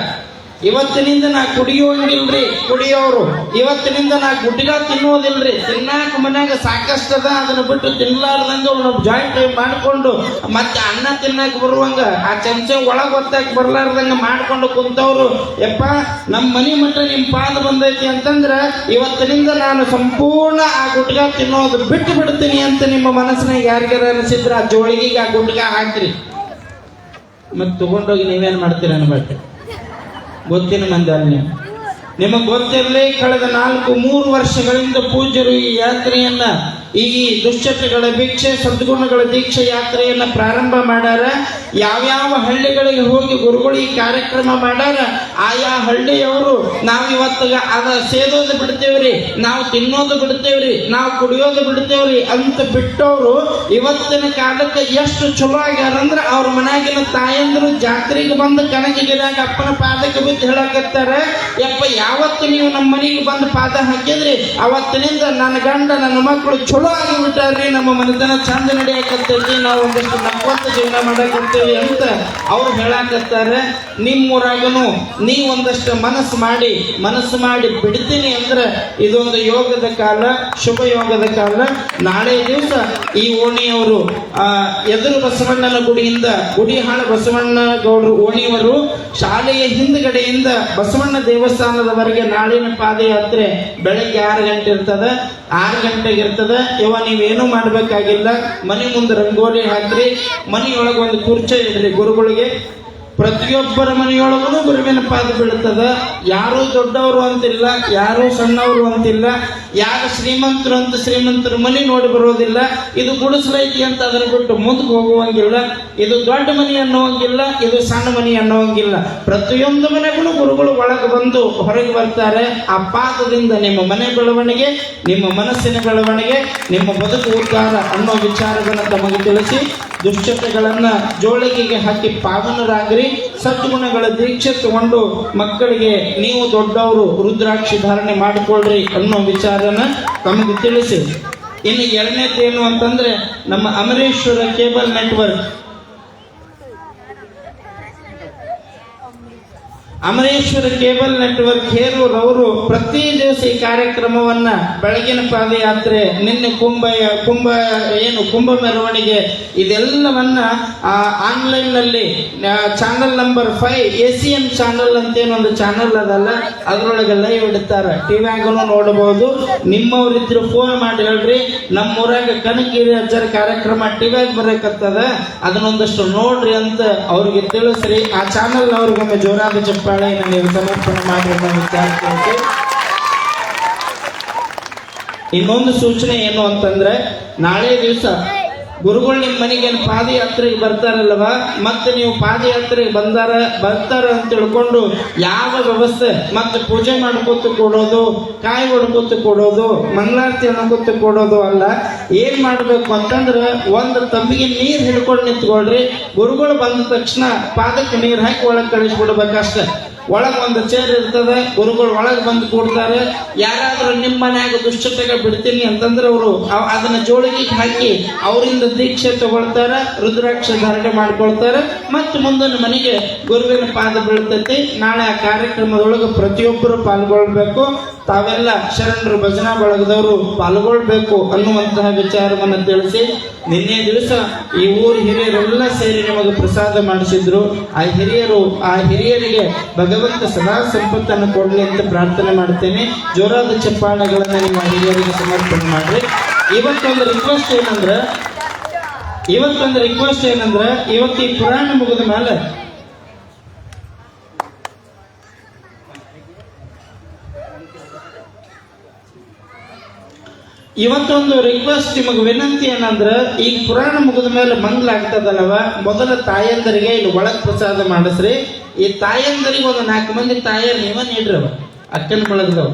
ಇವತ್ತಿನಿಂದ ನಾ ಕುಡಿಯೋಂಗಿಲ್ರಿ, ಕುಡಿಯೋರು. ಇವತ್ತಿನಿಂದ ನಾ ಗುಟ್ಕಾ ತಿನ್ನೋದಿಲ್ರಿ, ತಿನ್ನಾಕ ಮನ್ಯಾಗ ಸಾಕಷ್ಟದ, ಅದನ್ನ ಬಿಟ್ಟು ತಿನ್ಲಾರ್ದಂಗ ಜಾಯಿಂಟ್ ಮಾಡ್ಕೊಂಡು ಮತ್ತೆ ಅನ್ನ ತಿನ್ನಾಕ ಬರುವಂಗ ಆ ಚಮಚ ಒಳಗ್ ಹೊತ್ತಾಕ ಬರ್ಲಾರ್ದಂಗ ಮಾಡ್ಕೊಂಡು ಕುಂತವ್ರು, ಯಪ್ಪ ನಮ್ಮ ಮನಿ ಮಟ್ಟ ನಿಮ್ ಪಾದ ಬಂದೈತಿ ಅಂತಂದ್ರ ಇವತ್ತಿನಿಂದ ನಾನು ಸಂಪೂರ್ಣ ಆ ಗುಟ್ಕಾ ತಿನ್ನೋದು ಬಿಟ್ಟು ಬಿಡ್ತೀನಿ ಅಂತ ನಿಮ್ಮ ಮನಸ್ಸಿನಾಗ ಯಾರಿಗಾರ ಅನಿಸಿದ್ರ ಆ ಜೋಳಿಗೆಗೆ ಆ ಗುಟ್ಕಾ ಹಾಕ್ರಿ. ಮತ್ತೆ ತಗೊಂಡೋಗಿ ನೀವೇನ್ ಮಾಡ್ತೀರ ಅನ್ಬೇಕು, ಗೊತ್ತಿನ ಮಂದಿ ಅಲ್ಲಿ. ನಿಮಗೆ ಗೊತ್ತಿರಲಿ, ಕಳೆದ 3 ವರ್ಷಗಳಿಂದ ಪೂಜ್ಯರು ಈ ಯಾತ್ರೆಯನ್ನ, ಈ ದುಶ್ಚಟಗಳ ಭಿಕ್ಷೆ ಸದ್ಗುಣಗಳ ದೀಕ್ಷೆ ಯಾತ್ರೆಯನ್ನ ಪ್ರಾರಂಭ ಮಾಡ್ಯಾರ. ಯಾವ್ಯಾವ ಹಳ್ಳಿಗಳಿಗೆ ಹೋಗಿ ಗುರುಗಳು ಈ ಕಾರ್ಯಕ್ರಮ ಮಾಡ್ಯಾರ, ಆಯಾ ಹಳ್ಳಿಯವರು ನಾವು ಇವತ್ತಿಗೆ ಅದ ಸೇದೋದು ಬಿಡ್ತೇವ್ರಿ, ನಾವು ತಿನ್ನೋದು ಬಿಡ್ತೇವ್ರಿ, ನಾವು ಕುಡಿಯೋದು ಬಿಡ್ತೇವ್ರಿ ಅಂತ ಬಿಟ್ಟವರು ಇವತ್ತಿನ ಕಾಲಕ್ಕೆ ಎಷ್ಟು ಚಲೋ ಆಗ್ಯಾರಂದ್ರೆ, ಅವ್ರ ಮನ್ಯಾಗಿನ ತಾಯಂದ್ರು ಜಾತ್ರೆಗೆ ಬಂದು ಕನಕಗಿರಿಯಾಗ ಅಪ್ಪನ ಪಾದಕ್ಕೆ ಬಿದ್ದು ಹೇಳಕತ್ತಾರ, ಯಪ್ಪ ಯಾವತ್ತು ನೀವು ನಮ್ಮ ಮನೆಗೆ ಬಂದು ಪಾದ ಹಾಕಿದ್ರಿ ಅವತ್ತಿನಿಂದ ನನ್ನ ಗಂಡ ನನ್ನ ಮಕ್ಕಳು ಚಲೋ ಆಗಿಬಿಟ್ಟಾರ್ರಿ, ನಮ್ಮ ಮನೆತನ ಚಂದ ನಡೆಯಕತ್ತೈತಿ, ನಾವು ಒಂದಷ್ಟು ನಕ್ಕೊಂತ ಜೀವನ ಮಾಡಕತ್ತೇವಿ ಅಂತ ಅವ್ರು ಹೇಳಕತ್ತಾರೆ. ನಿಮ್ಮೂರಾಗನು ನೀವು ಒಂದಷ್ಟು ಮನಸ್ಸು ಮಾಡಿ ಬಿಡ್ತೀನಿ ಅಂದ್ರೆ ಇದೊಂದು ಯೋಗದ ಕಾಲ, ಶುಭ ಯೋಗದ ಕಾಲ. ನಾಳೆ ದಿವಸ ಈ ಓಣಿಯವರು ಎದುರು ಬಸವಣ್ಣನ ಗುಡಿಯಿಂದ, ಗುಡಿಹಾಳ ಬಸವಣ್ಣ ಗೌಡರು ಓಣಿಯವರು ಶಾಲೆಯ ಹಿಂದ್ಗಡೆಯಿಂದ ಬಸವಣ್ಣ ದೇವಸ್ಥಾನದವರೆಗೆ ನಾಳಿನ ಪಾದಯಾತ್ರೆ ಬೆಳಗ್ಗೆ 6 ಗಂಟೆ ಇರ್ತದ. 6 ಗಂಟೆಗೆ ಇರ್ತದ. ಇವ ನೀವೇನು ಮಾಡ್ಬೇಕಾಗಿಲ್ಲ, ಮನೆ ಮುಂದೆ ರಂಗೋಲಿ ಹಾಕ್ರಿ, ಮನೆಯೊಳಗೆ ಒಂದು ಕುರ್ಚಿ ಇಡ್ರಿ ಗುರುಗಳಿಗೆ. ಪ್ರತಿಯೊಬ್ಬರ ಮನೆಯೊಳಗೂ ಗುರುವಿನ ಪಾದ ಬೀಳ್ತದ. ಯಾರೂ ದೊಡ್ಡವರು ಅಂತಿಲ್ಲ, ಯಾರೂ ಸಣ್ಣವರು ಅಂತಿಲ್ಲ, ಯಾರು ಶ್ರೀಮಂತರು ಅಂತ ಶ್ರೀಮಂತರ ಮನೆ ನೋಡಿ ಬರೋದಿಲ್ಲ. ಇದು ಗುಡಿಸಲೈತಿ ಅಂತ ಅದನ್ನ ಬಿಟ್ಟು ಮುಂದಕ್ಕೆ ಹೋಗುವಂಗಿಲ್ಲ. ಇದು ದೊಡ್ಡ ಮನೆ ಅನ್ನುವಂಗಿಲ್ಲ, ಇದು ಸಣ್ಣ ಮನೆ ಅನ್ನುವಂಗಿಲ್ಲ. ಪ್ರತಿಯೊಂದು ಮನೆಗಳು ಗುರುಗಳು ಒಳಗೆ ಬಂದು ಹೊರಗೆ ಬರ್ತಾರೆ. ಆ ಪಾದದಿಂದ ನಿಮ್ಮ ಮನೆ ಬೆಳವಣಿಗೆ, ನಿಮ್ಮ ಮನಸ್ಸಿನ ಬೆಳವಣಿಗೆ, ನಿಮ್ಮ ಬದುಕು ಉದ್ಧಾರ ಅನ್ನೋ ವಿಚಾರವನ್ನು ತಮಗೆ ತಿಳಿಸಿ, ದುಶ್ಚಟಗಳನ್ನ ಜೋಳಿಗೆಗೆ ಹಾಕಿ ಪಾವನರಾಗ್ರಿ. ಸದ್ಗುಣಗಳ ದೀಕ್ಷೆ ತಗೊಂಡು ಮಕ್ಕಳಿಗೆ ನೀವು ದೊಡ್ಡವರು ರುದ್ರಾಕ್ಷಿ ಧಾರಣೆ ಮಾಡಿಕೊಳ್ಳ್ರಿ ಅನ್ನೋ ವಿಚಾರನ ತಮಗೆ ತಿಳಿಸಿ. ಇನ್ನು 2ನೇದೇನು ಅಂತಂದ್ರೆ, ನಮ್ಮ Amareshwara cable network, Amareshwara cable network ಹೇರೂರವರು ಪ್ರತಿ ದಿವಸ ಈ ಕಾರ್ಯಕ್ರಮವನ್ನ ಬೆಳಗಿನ ಪಾದಯಾತ್ರೆ, ನಿನ್ನೆ ಕುಂಭ ಮೆರವಣಿಗೆ, ಇದೆಲ್ಲವನ್ನ ಆನ್ಲೈನ್ ನಲ್ಲಿ ಚಾನಲ್ ನಂಬರ್ 5 ACM ಚಾನಲ್ ಅಂತೇನು ಒಂದು ಚಾನಲ್ ಅದಲ್ಲ, ಅದರೊಳಗೆ ಲೈವ್ ಇಡ್ತಾರೆ. ಟಿವ್ಯಾಗೂ ನೋಡಬಹುದು. ನಿಮ್ಮವರಿದ್ರು ಫೋನ್ ಮಾಡಿ ಹೇಳ್ರಿ, ನಮ್ಮೂರಾಗ ಕನಕಗಿರಿ ಅಜ್ಜರ ಕಾರ್ಯಕ್ರಮ ಟಿವ್ಯಾಗ ಬರಕತ್ತದ, ಅದನ್ನೊಂದಷ್ಟು ನೋಡ್ರಿ ಅಂತ ಅವ್ರಿಗೆ ತಿಳಿಸ್ರಿ. ಆ ಚಾನಲ್ ಅವ್ರಿಗೊಮ್ಮೆ ಜೋರಾದ ಚಪ್ಪಾಳೆ ನೀವು ಸಮರ್ಪಣೆ ಮಾಡಿ ವಿಚಾರ. ಇನ್ನೊಂದು ಸೂಚನೆ ಏನು ಅಂತಂದ್ರೆ, ನಾಳೆ ದಿವಸ ಗುರುಗಳು ನಿಮ್ಮ ಮನೆಗೆ ಪಾದಯಾತ್ರೆಗೆ ಬರ್ತಾರಲ್ವ, ಮತ್ತೆ ನೀವು ಪಾದಯಾತ್ರೆಗೆ ಬರ್ತಾರ ಅಂತ ತಿಳ್ಕೊಂಡು ಯಾವ ವ್ಯವಸ್ಥೆ ಮತ್ತೆ ಪೂಜೆ ಮಾಡ್ಕೊತ ಕೊಡೋದು, ಕಾಯಿ ಹೊಡ್ಕೊತ ಕೊಡೋದು, ಮಂಗಳಾರತಿ ಅನ್ಕೊತ ಕೊಡೋದು ಅಲ್ಲ. ಏನ್ ಮಾಡ್ಬೇಕು ಅಂತಂದ್ರೆ, ಒಂದು ತಂಬಿಗೆ ನೀರು ಹಿಡ್ಕೊಂಡು ನಿಂತ್ಕೊಳ್ರಿ. ಗುರುಗಳು ಬಂದ ತಕ್ಷಣ ಪಾದಕ್ಕೆ ನೀರು ಹಾಕಿ ಒಳಗೆ ಕಳಿಸ್ಬಿಡ್ಬೇಕಷ್ಟೆ. ಒಳಗೆ ಒಂದು ಚೇರ್ ಇರ್ತದೆ, ಗುರುಗಳು ಒಳಗೆ ಬಂದು ಕೂಡ್ತಾರೆ. ಯಾರಾದ್ರೂ ನಿಮ್ಮ ಮನ್ಯಾಗ ದುಷ್ಟತೆಗೆ ಬಿಡ್ತೀನಿ ಅಂತಂದ್ರೆ ಅವರು ಅದನ್ನ ಜೋಳಿಗೆ ಹಾಕಿ ಅವರಿಂದ ದೀಕ್ಷೆ ತಗೊಳ್ತಾರೆ, ರುದ್ರಾಕ್ಷ ಧಾರಣೆ ಮಾಡ್ಕೊಳ್ತಾರೆ. ಮತ್ತು ಮುಂದಿನ ಮನೆಗೆ ಗುರುವಿನ ಪಾದ ಬೀಳ್ತೈತಿ. ನಾಳೆ ಆ ಕಾರ್ಯಕ್ರಮದೊಳಗೆ ಪ್ರತಿಯೊಬ್ಬರು ಪಾಲ್ಗೊಳ್ಬೇಕು. ತಾವೆಲ್ಲ ಶರಣರು ಭಜನಾ ಬಳಗದವರು ಪಾಲ್ಗೊಳ್ಬೇಕು ಅನ್ನುವಂತಹ ವಿಚಾರವನ್ನು ತಿಳಿಸಿ, ನಿನ್ನೆ ದಿವಸ ಈ ಊರು ಹಿರಿಯರೆಲ್ಲ ಸೇರಿ ನಿಮಗೆ ಪ್ರಸಾದ ಮಾಡಿಸಿದ್ರು. ಆ ಹಿರಿಯರಿಗೆ ಭಗವಂತ ಸದಾ ಸಂಪತ್ತನ್ನು ಕೊಡಲಿ ಅಂತ ಪ್ರಾರ್ಥನೆ ಮಾಡ್ತೇನೆ. ಜೋರಾದ ಚಪ್ಪಾಳೆಗಳನ್ನ ನಿಮ್ಮ ಹಿರಿಯರಿಗೆ ಸಮರ್ಪಣೆ ಮಾಡ್ರಿ. ಇವತ್ತೊಂದು ರಿಕ್ವೆಸ್ಟ್ ಏನಂದ್ರೆ ಇವತ್ತು ಈ ಪುರಾಣ ಮುಗಿದ ಮೇಲೆ ಇವತ್ತೊಂದು ರಿಕ್ವೆಸ್ಟ್, ನಿಮಗೆ ವಿನಂತಿ ಏನಂದ್ರೆ, ಈಗ ಪುರಾಣ ಮುಗಿದ ಮೇಲೆ ಮಂಗ್ಲಾಗ್ತದಲ್ಲವ, ಮೊದಲ ತಾಯಂದರಿಗೆ ಇಲ್ಲಿ ಒಳಗ್ ಪ್ರಸಾದ ಮಾಡಿಸ್ರಿ. ಈ ತಾಯಂದರಿಗೆ ಒಂದು 4 ಮಂದಿ ತಾಯರ್ ನೀವ ನೀಡ್ರವ, ಅಕ್ಕನ ಬಳಗದವ.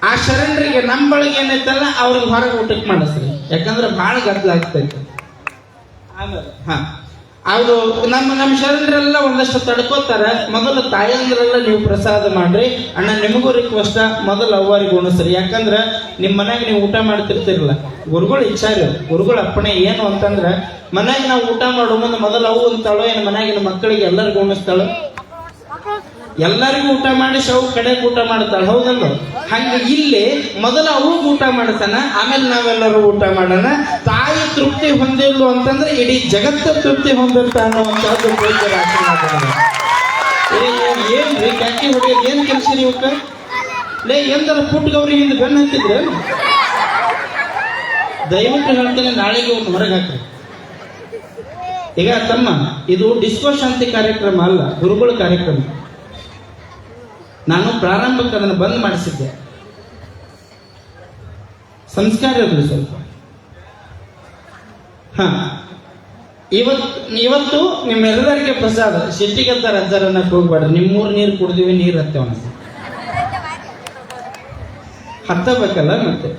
ಆ ಶರಣರಿಗೆ ನಮ್ಮ ಬಳಗ ಏನೈತಲ್ಲ ಅವ್ರಿಗೆ ಹೊರಗೆ ಊಟಕ್ಕೆ ಮಾಡಿಸ್ರಿ, ಯಾಕಂದ್ರೆ ಭಾಳ ಗದ್ದಲಾಗ್ತೈತೆ. ಆಮೇಲೆ ಅವರು ನಮ್ಮ ಶರಣರೆಲ್ಲ ಒಂದಷ್ಟು ತಡ್ಕೋತಾರ. ಮೊದಲು ತಾಯಂದ್ರೆಲ್ಲ ನೀವು ಪ್ರಸಾದ ಮಾಡ್ರಿ. ಅಣ್ಣ ನಿಮಗೂ ರಿಕ್ವೆಸ್ಟ್, ಮೊದಲು ಅವ್ವರಿಗೆ ಉಣಿಸ್ರಿ. ಯಾಕಂದ್ರೆ ನಿಮ್ಮ ಮನ್ಯಾಗ ನೀವು ಊಟ ಮಾಡ್ತಿರ್ತಿರಲ್ಲ, ಗುರುಗಳು ಇಚ್ಛಾರಿ, ಗುರುಗಳ ಅಪ್ಪಣೆ ಏನು ಅಂತಂದ್ರೆ, ಮನ್ಯಾಗ ನಾವು ಊಟ ಮಾಡೋ ಮುಂದೆ ಮೊದಲು ಅವು ಅಂತಾಳೋ ಏನು ಮನ್ಯಾಗಿನ ಮಕ್ಕಳಿಗೆ ಎಲ್ಲರಿಗೂ ಉಣಿಸ್ತಾಳು, ಎಲ್ಲರಿಗೂ ಊಟ ಮಾಡಿಸಿ ಅವು ಕಡೆಗೆ ಊಟ ಮಾಡ್ತಾಳೆ, ಹೌದಲ್ಲ? ಹಂಗ ಇಲ್ಲಿ ಮೊದಲು ಅವು ಊಟ ಮಾಡ್ತಾನ, ಆಮೇಲೆ ನಾವೆಲ್ಲರೂ ಊಟ ಮಾಡೋಣ. ತಾಯಿ ತೃಪ್ತಿ ಹೊಂದಿಲ್ಲ ಅಂತಂದ್ರೆ ಇಡೀ ಜಗತ್ತ ತೃಪ್ತಿ ಹೊಂದಿರ್ತಾ ಅನ್ನುವಂತಹದ್ದು ಪೂಜ್ಯರ ಆಶೀರ್ವಾದ. ಏನ್ರಿ ಕ್ಯಾಕಿ ಹೊಡೆಯೋದು ಏನ್ ಕೆಲ್ಸಿರಿ ಇವಕ್ಕ? ಎಂದರ ಪುಟ್ಟಗವ್ರಿ ಹಿಂದೆ ಬೆನ್ನ ಹತ್ತಿದ್ರೆ ದಯವಿಟ್ಟು ಹೇಳ್ತೇನೆ, ನಾಳೆಗೆ ಒಂದು ಹೊರಗೆ ಹಾಕ್ರಿ. ಈಗ ತಮ್ಮ, ಇದು ಡಿಸ್ಕೋ ಶಾಂತಿ ಕಾರ್ಯಕ್ರಮ ಅಲ್ಲ, ಗುರುಗಳ ಕಾರ್ಯಕ್ರಮ. ನಾನು ಪ್ರಾರಂಭಕ್ಕೆ ಅದನ್ನು ಬಂದ್ ಮಾಡಿಸಿದ್ದೆ. ಸಂಸ್ಕಾರ ಇರಲಿ ಸ್ವಲ್ಪ. ಇವತ್ತು ನಿಮ್ಮೆಲ್ಲರಿಗೆ ಪ್ರಸಾದ. ಸಿಟ್ಟಿಗಂತ ರಜ್ಜರನ್ನಕ್ಕೆ ಹೋಗ್ಬೇಡ್ರಿ. ನಿಮ್ಮೂರು ನೀರು ಕುಡ್ದೀವಿ, ನೀರು ಹತ್ತೇವ ಹತ್ತಬೇಕಲ್ಲ. ಮತ್ತೆ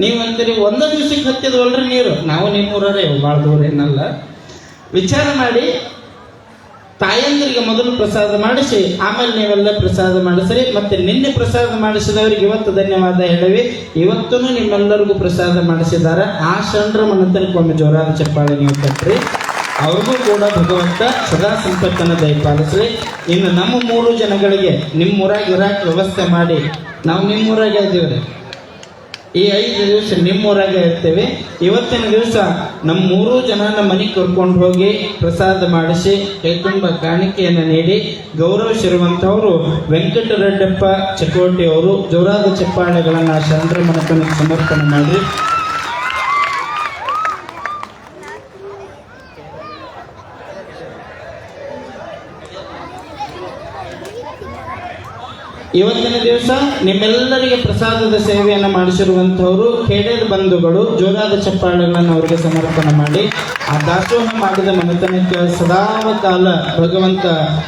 ನೀವು ಅಂತೀರಿ ಒಂದ ದಿವಸಕ್ಕೆ ಹತ್ತಿದ್ವಲ್ರಿ ನೀರು. ನಾವು ನಿಮ್ಮೂರೇ, ಭಾಳ ದೂರ ಏನಲ್ಲ. ವಿಚಾರ ಮಾಡಿ ತಾಯಂದಿರಿಗೆ ಮೊದಲು ಪ್ರಸಾದ ಮಾಡಿಸಿ, ಆಮೇಲೆ ನೀವೆಲ್ಲ ಪ್ರಸಾದ ಮಾಡಿಸ್ರಿ. ಮತ್ತೆ ನಿನ್ನೆ ಪ್ರಸಾದ ಮಾಡಿಸಿದವರಿಗೆ ಇವತ್ತು ಧನ್ಯವಾದ ಹೇಳಿವಿ. ಇವತ್ತೂ ನಿಮ್ಮೆಲ್ಲರಿಗೂ ಪ್ರಸಾದ ಮಾಡಿಸಿದ್ದಾರೆ. ಆ ಶರಣರ ಮನತನಕ್ಕೊಮ್ಮೆ ಜೋರಾದ ಚಪ್ಪಾಳೆ ನೀವು ಕಟ್ರಿ. ಅವ್ರಿಗೂ ಕೂಡ ಭಗವಂತ ಸದಾ ಸಂಪತ್ತನ್ನು ದಯಪಾಲಿಸ್ರಿ. ಇನ್ನು ನಮ್ಮ 3 ಜನಗಳಿಗೆ ನಿಮ್ಮೂರಾಗ ಇರಾಕ್ ವ್ಯವಸ್ಥೆ ಮಾಡಿ, ನಾವು ನಿಮ್ಮೂರಾಗ ಇದ್ದೀವ್ರಿ. ಈ 5 ದಿವಸ ನಿಮ್ಮೂರಾಗ ಇರ್ತೇವೆ. ಇವತ್ತಿನ ದಿವಸ ನಮ್ಮ 3 ಜನನ ಮನೆಗೆ ಕರ್ಕೊಂಡು ಹೋಗಿ ಪ್ರಸಾದ ಮಾಡಿಸಿ ಕೈತುಂಬ ಕಾಣಿಕೆಯನ್ನು ನೀಡಿ ಗೌರವಿಸಿರುವಂತಹವರು ವೆಂಕಟರೆಡ್ಡಪ್ಪ ಚಕೋಟಿ ಅವರು. ಜೋರಾದ ಚಪ್ಪಾಳೆಗಳನ್ನು ಶರಣರ ಮನತನಕ್ಕೆ ಸಮರ್ಪಣೆ ಮಾಡಿ. ಇವತ್ತಿನ ದಿವಸ ನಿಮ್ಮೆಲ್ಲರಿಗೆ ಪ್ರಸಾದದ ಸೇವೆಯನ್ನು ಮಾಡಿಸಿರುವಂತಹವರು ಖೇಡದ ಬಂಧುಗಳು. ಜೋರಾದ ಚಪ್ಪಾಳೆಗಳನ್ನು ಅವರಿಗೆ ಸಮರ್ಪಣೆ ಮಾಡಿ. ಆ ದಾಸೋಹ ಮಾಡಿದ ಮನೆತನಕ್ಕೆ ಸದಾವ ಕಾಲ ಭಗವಂತ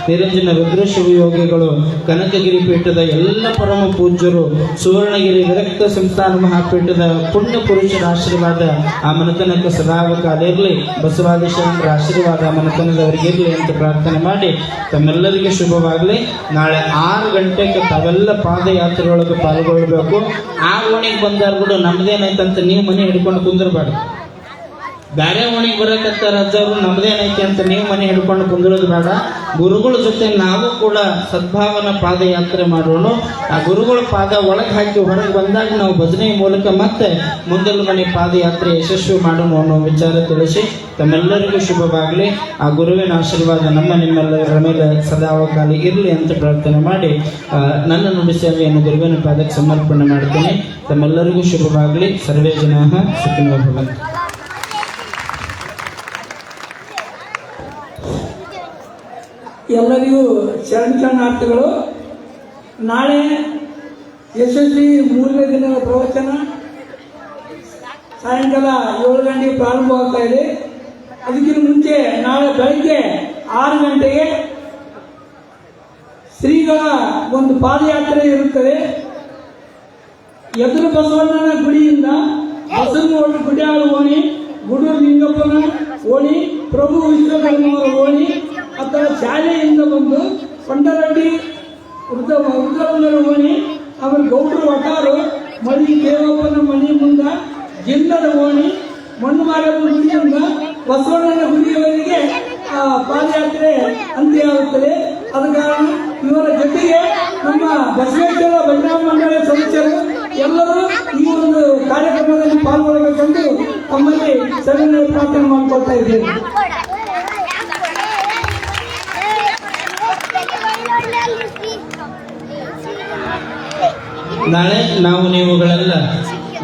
ನಿರಂಜನ ರುದ್ರ ಶಿವಯೋಗಿಗಳು, ಕನಕಗಿರಿ ಪೀಠದ ಎಲ್ಲ ಪರಮ ಪೂಜ್ಯರು, ಸುವರ್ಣಗಿರಿ ವಿರಕ್ತ ಸಂಸ್ಥಾನ ಮಹಾಪೀಠದ ಪುಣ್ಯ ಪುರುಷರ ಆಶೀರ್ವಾದ ಆ ಮನೆತನಕ್ಕೆ ಸದಾವ ಕಾಲ ಇರಲಿ. ಬಸವಾದಿಶರಣರ ಆಶೀರ್ವಾದ ಆ ಮನೆತನದವರಿಗಿರಲಿ ಅಂತ ಪ್ರಾರ್ಥನೆ ಮಾಡಿ ತಮ್ಮೆಲ್ಲರಿಗೆ ಶುಭವಾಗಲಿ. ನಾಳೆ 6 ಗಂಟೆಗೆ ತಾವೆಲ್ಲ ಪಾದಯಾತ್ರೆಯೊಳಗೆ ಪಾಲ್ಗೊಳ್ಳಬೇಕು. ಆ ಓಣಿಗೆ ಬಂದಾರ ಬಿಡು, ನಮ್ದೇನೈತಂತ ನೀವು ಮನೆ ಹಿಡ್ಕೊಂಡು ಕುಂದಿರಬಾರ್ದು. ಬೇರೆ ಓಣಿಗೆ ಬರಕತ್ತ ರಜ್ಜವರು ನಮ್ದೇನೈತಿ ಅಂತ ನೀವು ಮನೆ ಹಿಡ್ಕೊಂಡು ಕುಂದಿರೋದು ಬೇಡ. ಗುರುಗಳ ಜೊತೆ ನಾವು ಕೂಡ ಸದ್ಭಾವನ ಪಾದಯಾತ್ರೆ ಮಾಡೋಣ. ಆ ಗುರುಗಳ ಪಾದ ಒಳಗೆ ಹಾಕಿ ಹೊರಗೆ ಬಂದಾಗ ನಾವು ಭಜನೆ ಮೂಲಕ ಮತ್ತೆ ಮುಂದಿನ ಮನೆ ಪಾದಯಾತ್ರೆ ಯಶಸ್ವಿ ಮಾಡೋಣ ಅನ್ನೋ ವಿಚಾರ ತಿಳಿಸಿ ತಮ್ಮೆಲ್ಲರಿಗೂ ಶುಭವಾಗಲಿ. ಆ ಗುರುವಿನ ಆಶೀರ್ವಾದ ನಿಮ್ಮೆಲ್ಲರ ಮೇಲೆ ಸದಾವಕಾಲ ಇರಲಿ ಅಂತ ಪ್ರಾರ್ಥನೆ ಮಾಡಿ ನನ್ನ ನುಡಿ ಸೇವೆಯನ್ನು ಗುರುವಿನ ಪಾದಕ್ಕೆ ಸಮರ್ಪಣೆ ಮಾಡ್ತೇನೆ. ತಮ್ಮೆಲ್ಲರಿಗೂ ಶುಭವಾಗಲಿ. ಸರ್ವೇ ಜನಾಃ ಸುಖಿನೋ ಭವಂತು. ಎಲ್ಲರಿಗೂ ಶರಣಾರ್ಥಿಗಳು. ನಾಳೆ ಯಶಸ್ವಿ 3ನೇ ದಿನದ ಪ್ರವಚನ ಸಾಯಂಕಾಲ 7 ಗಂಟೆಗೆ ಪ್ರಾರಂಭವಾಗ್ತಾ ಇದೆ. ಅದಕ್ಕಿಂತ ಮುಂಚೆ ನಾಳೆ ಬೆಳಗ್ಗೆ 6 ಗಂಟೆಗೆ ಶ್ರೀಗಳ ಒಂದು ಪಾದಯಾತ್ರೆ ಇರುತ್ತದೆ. ಎದುರು ಬಸವಣ್ಣನ ಗುಡಿಯಿಂದ ಬಸವನೋಟ ಗುಡಿಯಾಳ ಓಣಿ, ಗುಡೂರು ಲಿಂಗಪ್ಪನ ಓಣಿ, ಪ್ರಭು ವಿಶ್ವಕರ್ಮವರ ಓಣಿ ಅಥವಾ ಶಾಲೆಯಿಂದ ಬಂದು ಕೊಂಡರ ಬಸವಣ್ಣನ ಓಣಿ, ಆಮೇಲೆ ಗೌಡ್ರು ಒಟ್ಟಾರು, ಮಳಿ ದೇವಪ್ಪನ ಮನೆ ಮುಂದ ಜಿಲ್ಲದ ಓಣಿ, ಮಣ್ಣು ಮಾರಮ್ಮ ಗುಡಿಯಿಂದ ಬಸವಣ್ಣನ ಗುಡಿಯವರೆಗೆ ಪಾದಯಾತ್ರೆ ಅಂತ್ಯವಾಗುತ್ತದೆ. ಆದ ಕಾರಣ ಇವರ ಜೊತೆಗೆ ನಮ್ಮ ಬಸವೇಶ್ವರ ಭಜನಾ ಮಂಡಳಿಯ ಸದಸ್ಯರು ಎಲ್ಲರೂ ಈ ಒಂದು ಕಾರ್ಯಕ್ರಮದಲ್ಲಿ ಪಾಲ್ಗೊಳ್ಳಬೇಕೆಂದು ತಮ್ಮಲ್ಲಿ ಸವಿನಯ ಪ್ರಾರ್ಥನೆ ಮಾಡಿಕೊಳ್ತಾ ಇದ್ದೇನೆ. ನಾಳೆ ನಾವು ನೀವುಗಳೆಲ್ಲ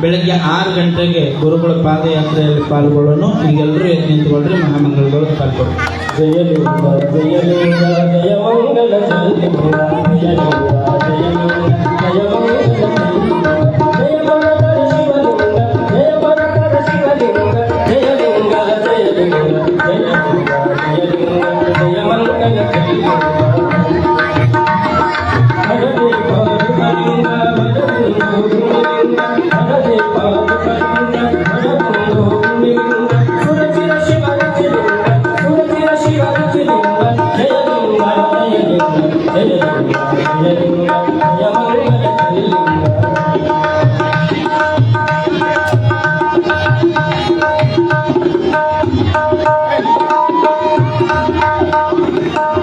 ಬೆಳಗ್ಗೆ 6 ಗಂಟೆಗೆ ಗುರುಗಳ ಪಾದಯಾತ್ರೆಯಲ್ಲಿ ಪಾಲ್ಗೊಳ್ಳೋಣ. ಈಗೆಲ್ಲರೂ ಎದ್ದು ನಿಂತುಕೊಂಡ್ರೆ ಮಹಾಮಂಗಳಗಳು ಪಾಲ್ಗೊಳ್ಳಿ. ಜಯ ಲಿಂಗ ಜಯ ಲಿಂಗ ಜಯ ಮಂಗಲ ಜಯ ಲಿಂಗ ಜಯ ಲಿಂಗ ಜಯ ಲಿಂಗ ಜಯ ಮಂಗಲ ಜಯ ಪರತರ ಶಿವಲಿಂಗ ಜಯ ಪರತರ ಶಿವಲಿಂಗ ಜಯ ಲಿಂಗ ಜಯ ಲಿಂಗ ಜಯ ಲಿಂಗ ಜಯ ಲಿಂಗ ಜಯ ಮಂಗಲ ಜಯ ಲಿಂಗ ಹರದೇ ಪಾದ ಕಲಿಂಗ ಭಜಬಂಧು ಲಿಂಗ ಹರದೇ ಪಾದ ಕಲಿಂಗ ಭಜಬಂಧು ಲಿಂಗ ಸುರಚಿರ ಶಿವಲಿಂಗ ಸುರಚಿರ ಶಿವಲಿಂಗ ಜಯ ಲಿಂಗ ಜಯ ಲಿಂಗ ಜಯ ಲಿಂಗ ಜಯ ಲಿಂಗ ಜಯ ಮಂಗಲ ಜಯ ಲಿಂಗ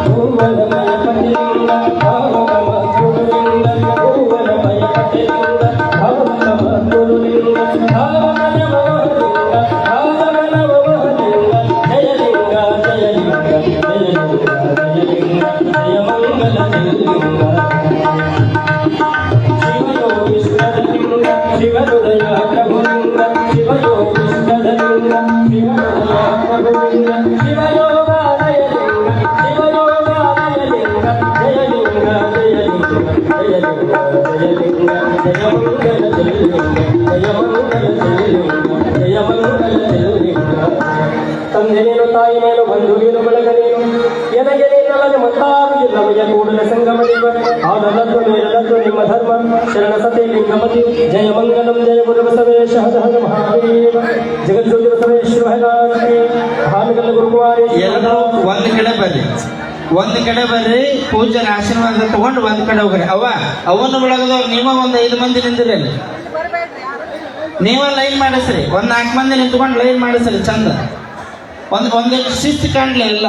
ಭುವನಮಯ ಪತಿಲಿಂಗ ಭಾವನಮ ಗುರುಲಿಂಗ ಭುವನಮಯ ಪತಿಲಿಂಗ ಭಾವನಮ ಗುರುಲಿಂಗ ಭಾವನಮ ವಹಲಿಂಗ ಭಾವನಮ ವಹಲಿಂಗ ಜಯ ಲಿಂಗ ಜಯ ಲಿಂಗ ಜಯ ಲಿಂಗ ಜಯ ಲಿಂಗ ಜಯ ಮಂಗಲ ಜಯ ಲಿಂಗ ಶಿವಯೋಗಿಷ್ಠದ ಲಿಂಗ ಶಿವಹೃದಯ ಪ್ರಭುಲಿಂಗ ಶಿವಯೋಗಿಷ್ಠದ ಲಿಂಗ ಶಿವಹೃದಯ ಪ್ರಭುಲಿಂಗ ಶಿವಯೋಗಾಲಯ ಲಿಂಗ ಶಿವಯೋಗಾಲಯ ಲಿಂಗ ಜಯ ಲಿಂಗ ಜಯ ಲಿಂಗ ಜಯ ಲಿಂಗ ಜಯ ಲಿಂಗ ಜಯ ಮಂಗಲ ಜಯ ಲಿಂಗ ಜಯ ಮಂಗಲ ಜಯ ಲಿಂಗ ಜಯ ಮಂಗಲ ಜಯ ಲಿಂಗ ತಂದೆ ನೀನು ತಾಯಿ ನೀನು ಬಂಧು ನೀನು ಬಳಗ ನೀನು ಎನಗೆ ನೀನಲ್ಲದೆ ಮತ್ತಾರು ಇಲ್ಲವಯ್ಯ ಕೂಡಲ ಸಂಗಮ ದೇವ ಆದಲದ್ದು ಮೇಲದ್ದು ನಿಮ್ಮ ಧರ್ಮ ಶರಣ ಸತಿ ಲಿಂಗಮತಿ ಜಯ ಮಂಗಲಂ ಜಯ ಗುರು ಬಸವೇಶ ಹರ ಹರ ಮಹಾದೇವ ಜಗಜ್ಯೋತಿ ಬಸವೇಶ್ವರ ಹರಾಜಿ ಭಾನುಗಲ ಗುರುವಾರಿ ಎಲ್ಲರೂ ಒಂದ್ ಕಡೆ ಬರ್ರಿ ಪೂಜೆನ ಆಶೀರ್ವಾದ ತಗೊಂಡು ಒಂದ್ ಕಡೆ ಹೋಗ್ರಿ. ಅವನ್ನ ಒಳಗದವ್ರು ನೀವ ಒಂದ್ 5 ಮಂದಿ ನಿಂದಿರಿ, ಅಲ್ಲಿ ನೀವ ಲೈನ್ ಮಾಡಿಸ್ರಿ. ಒಂದ್ 4 ಮಂದಿ ನಿಂತ್ಕೊಂಡು ಲೈನ್ ಮಾಡಿಸ್ರಿ ಚಂದ. ಒಂದೆಷ್ಟು ಶಿಸ್ತು ಕಾಣ್ಲಿ ಎಲ್ಲ.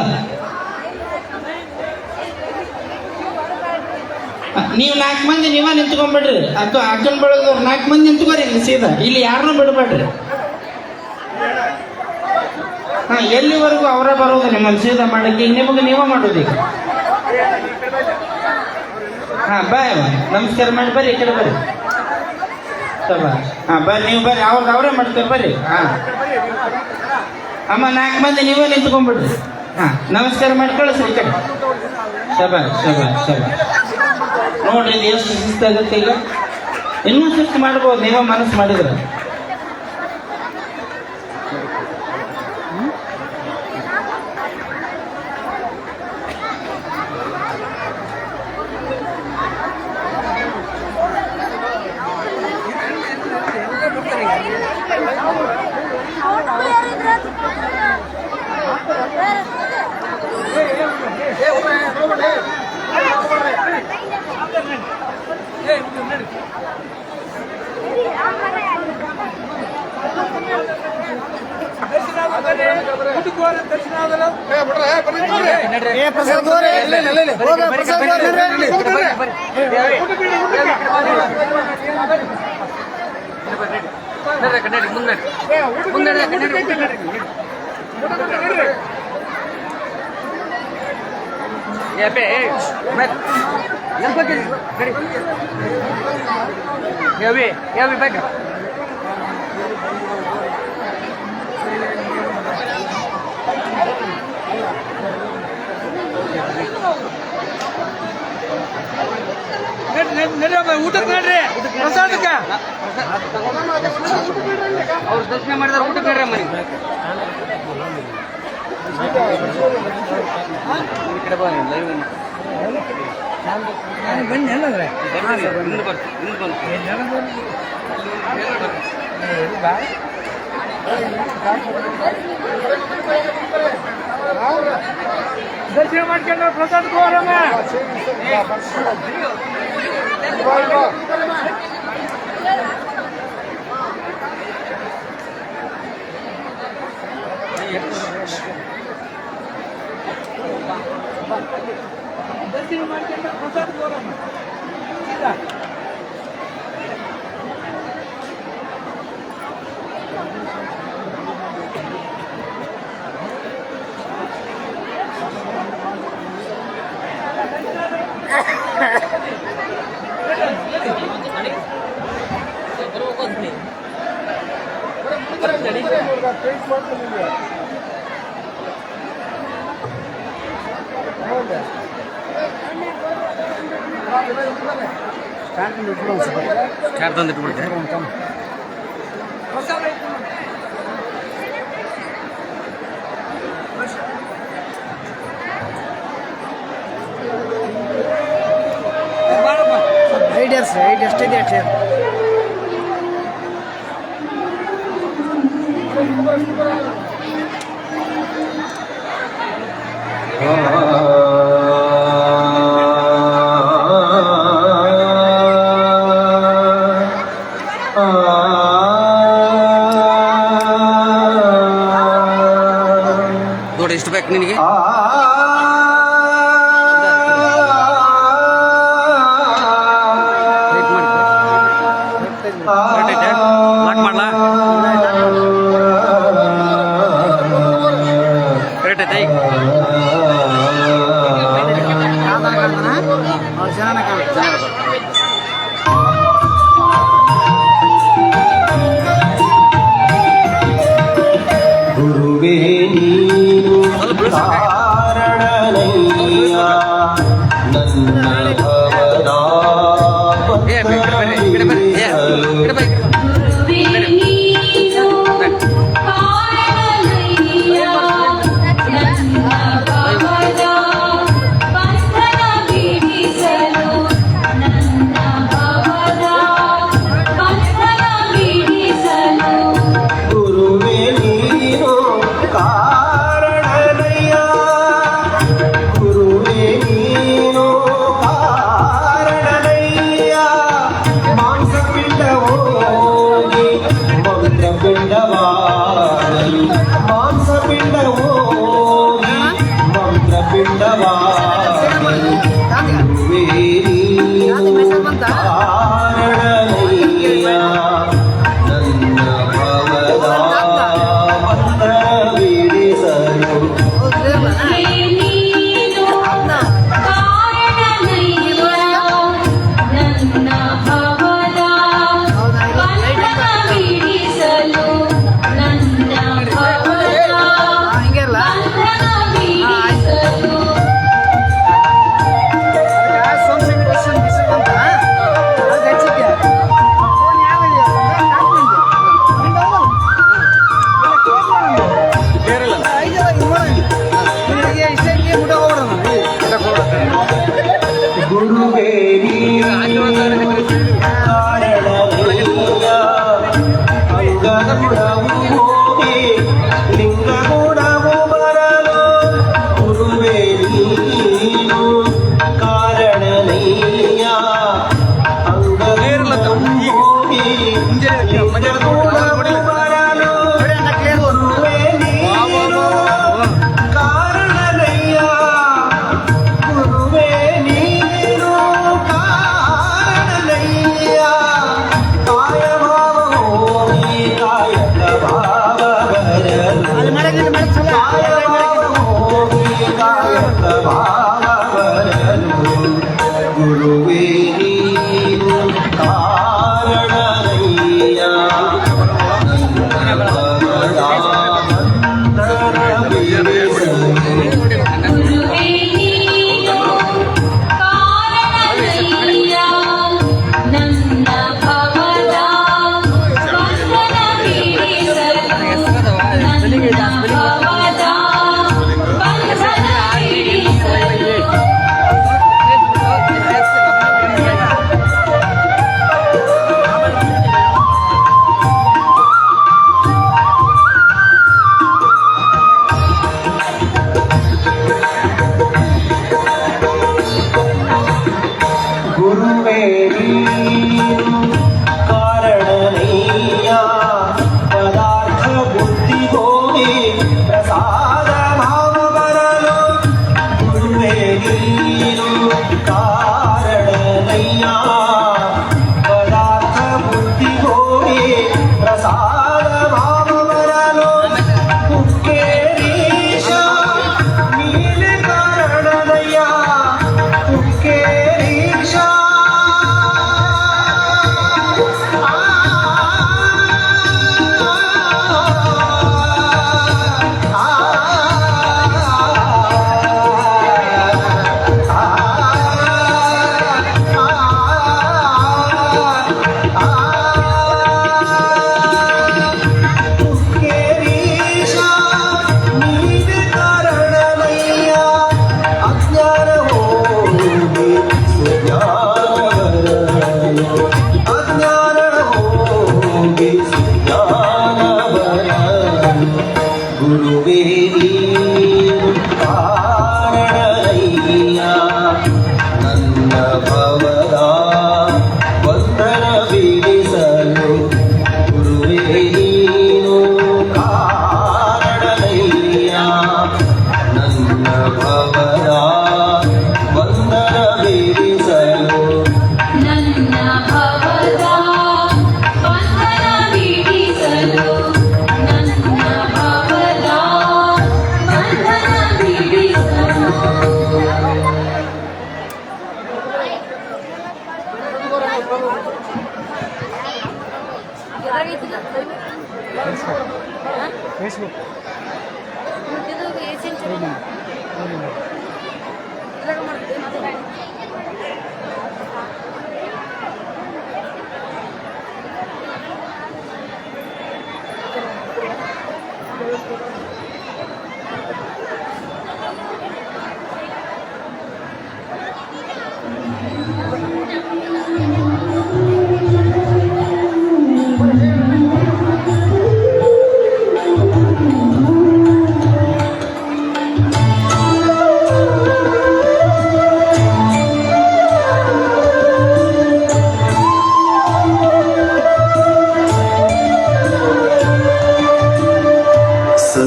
ನೀವು 4 ಮಂದಿ ನೀವ ನಿಂತ್ಕೊಂಡ್ಬಿಡ್ರಿ. ಅಥವಾ ಅಕ್ಕನ ಬಳಗದವ್ರು 4 ಮಂದಿ ನಿಂತ್ಕೋರಿ ಇಲ್ಲಿ ಸೀದಾ. ಇಲ್ಲಿ ಯಾರನ್ನೂ ಬಿಡಬೇಡ್ರಿ. ಎಲ್ಲಿವರೆಗೂ ಅವರೇ ಬರೋದು ನಿಮ್ಮಲ್ಲಿ ಸೀದಾ ಮಾಡಕ್ಕೆ. ಈಗ ನಿಮಗೆ ನೀವ ಮಾಡೋದು. ಈಗ ಬಾಯ್ ನಮಸ್ಕಾರ ಮಾಡಿ ಬರ್ರಿ, ಈ ಕಡೆ ಬರ್ರಿ. ಬರ್ರಿ, ನೀವು ಬರ್ರಿ. ಅವರೇ ಮಾಡ್ತಾರೆ ಬರ್ರಿ. ಅಮ್ಮ 4 ಮಂದಿ ನೀವೇ ನಿಂತ್ಕೊಂಡ್ಬಿಡ್ರಿ. ನಮಸ್ಕಾರ ಮಾಡಿ ಕಳಿಸ್ರಿ ಈ ಕಡೆ. ಶಬಾಷ್ ಶಬಾಷ್ ಶಬಾಷ್. ನೋಡ್ರಿ ಇದು ಎಷ್ಟು ಶಿಸ್ತಾಗುತ್ತೆ. ಈಗ ಇನ್ನೂ ಶಿಸ್ತು ಮಾಡ್ಬೋದು ನೀವ ಮನಸ್ಸು ಮಾಡಿದ್ರೆ. ಊಟಕ್ಕೆ ನೋಡ್ರಿ ಪ್ರಸಾದಕ್ಕ ಅವ್ರು ದರ್ಶನ ಮಾಡಿದ್ರೆ ಊಟಕ್ಕೆ ನೋಡ್ರಿ ಮನೆ ಕಡೆ ಬನ್ನಿ ಎಲ್ಲಂದ್ರೆ ದರ್ಶನ ಮಾಡ್ಕೊಂಡ್ರೆ ಪ್ರಸಾದ ದರ್ಶನ ಮಾಡ್ಕೊಂಡು ಪ್ರಸಾದ ಬರೋಣ ಸೀದಾ. ಚಾರ್ ತಂದಿಟ್ಬಿಡ್ತೆ ಪ್ರಸಾದ ಆಯ್ತು ನೋಡಿ. ಬಾರಪ್ಪ. ಐಡಿಯಾಸ್ ಎಷ್ಟಿದೆ ಅಷ್ಟೇ ನೋಡಿ ಎಷ್ಟು ಬೇಕು ನಿನಗೆ ಲಾಕ್ ಮಾಡ್ಲಾ ಕರೆಕ್ಟ್ ಐತೆ ಈಗ ಚೆನ್ನಾಗಿ ಕಾಣುತ್ತೆ ಗುರುವೇ ನೀನು ಕಾರಣನಯ್ಯ ನನ್ನ ಭವದ ಗುರುವೇ ನೀನು ಕಾರಣನಯ್ಯ ಗುರುವೇ ನೀನು ಕಾರಣನಯ್ಯ ನೀನು ಕಾರಣನಯ್ಯ ಪದಾರ್ಥ ಬುದ್ಧಿ ಹೋಗಿ ಪ್ರಸಾದ ಭಾವ ಬರಲು ಗುರುವೇ ನೀನು ಕಾರಣನಯ್ಯ ಪದಾರ್ಥ ಬುದ್ಧಿ ಹೋಗಿ ಪ್ರಸಾದ ಭಾವ ಬರಲು ಕುಕ್ಕೇರೀಶ ನೀನೆ ಕಾರಣನಯ್ಯ ಕುಕ್ಕೇರೀಶ ಗುರುವೇ ನೀನು ಕಾರಣನಯ್ಯ ನನ್ನ ಭವದ ಬಂಧನ ಬಿಡಿಸಲು ಗುರುವೇ ನೀನು ಕಾರಣನಯ್ಯ ನನ್ನ ಭವದ ಬಂಧನ ಬಿಡಿಸಲು ನನ್ನ ಭವದ ಬಂಧನ ಬಿಡಿಸಲು ನನ್ನ ಭವದ ಬಂಧನ ಬಿಡಿಸಲು ಫೇಸ್ಬುಕ್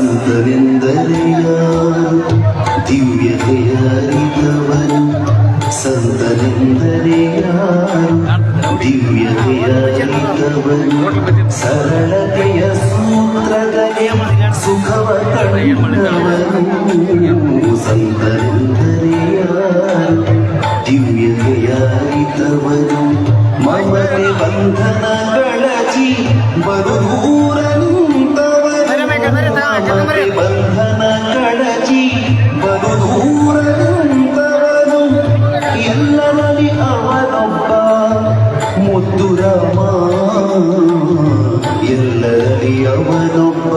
ಸಂತನೆಂದರೆಯ ದಿವ್ಯತೆಯ ಅರಿತವನು ಸಂತನೆಂದರೆಯ ದಿವ್ಯತೆಯ ಅರಿತವನು ಸರಳತೆಯ ಸೂತ್ರದಲ್ಲಿ ಸುಖವ ಕಂಡವನು ಸಂತನೆಂದರೆಯ ದಿವ್ಯತೆಯ ಅರಿತವನು ಮಮತೆ ಬಂಧನಗಳ ಜೀ ಬರು ದೂರ ಬಂಧನ ಕಳಚಿ ಬರು ದೂರ ನಿಂತವನು ಎಲ್ಲರಲ್ಲಿ ಅವನೊಬ್ಬ ಮುದ್ದು ರಾಮ ಎಲ್ಲರಲ್ಲಿ ಅವನೊಬ್ಬ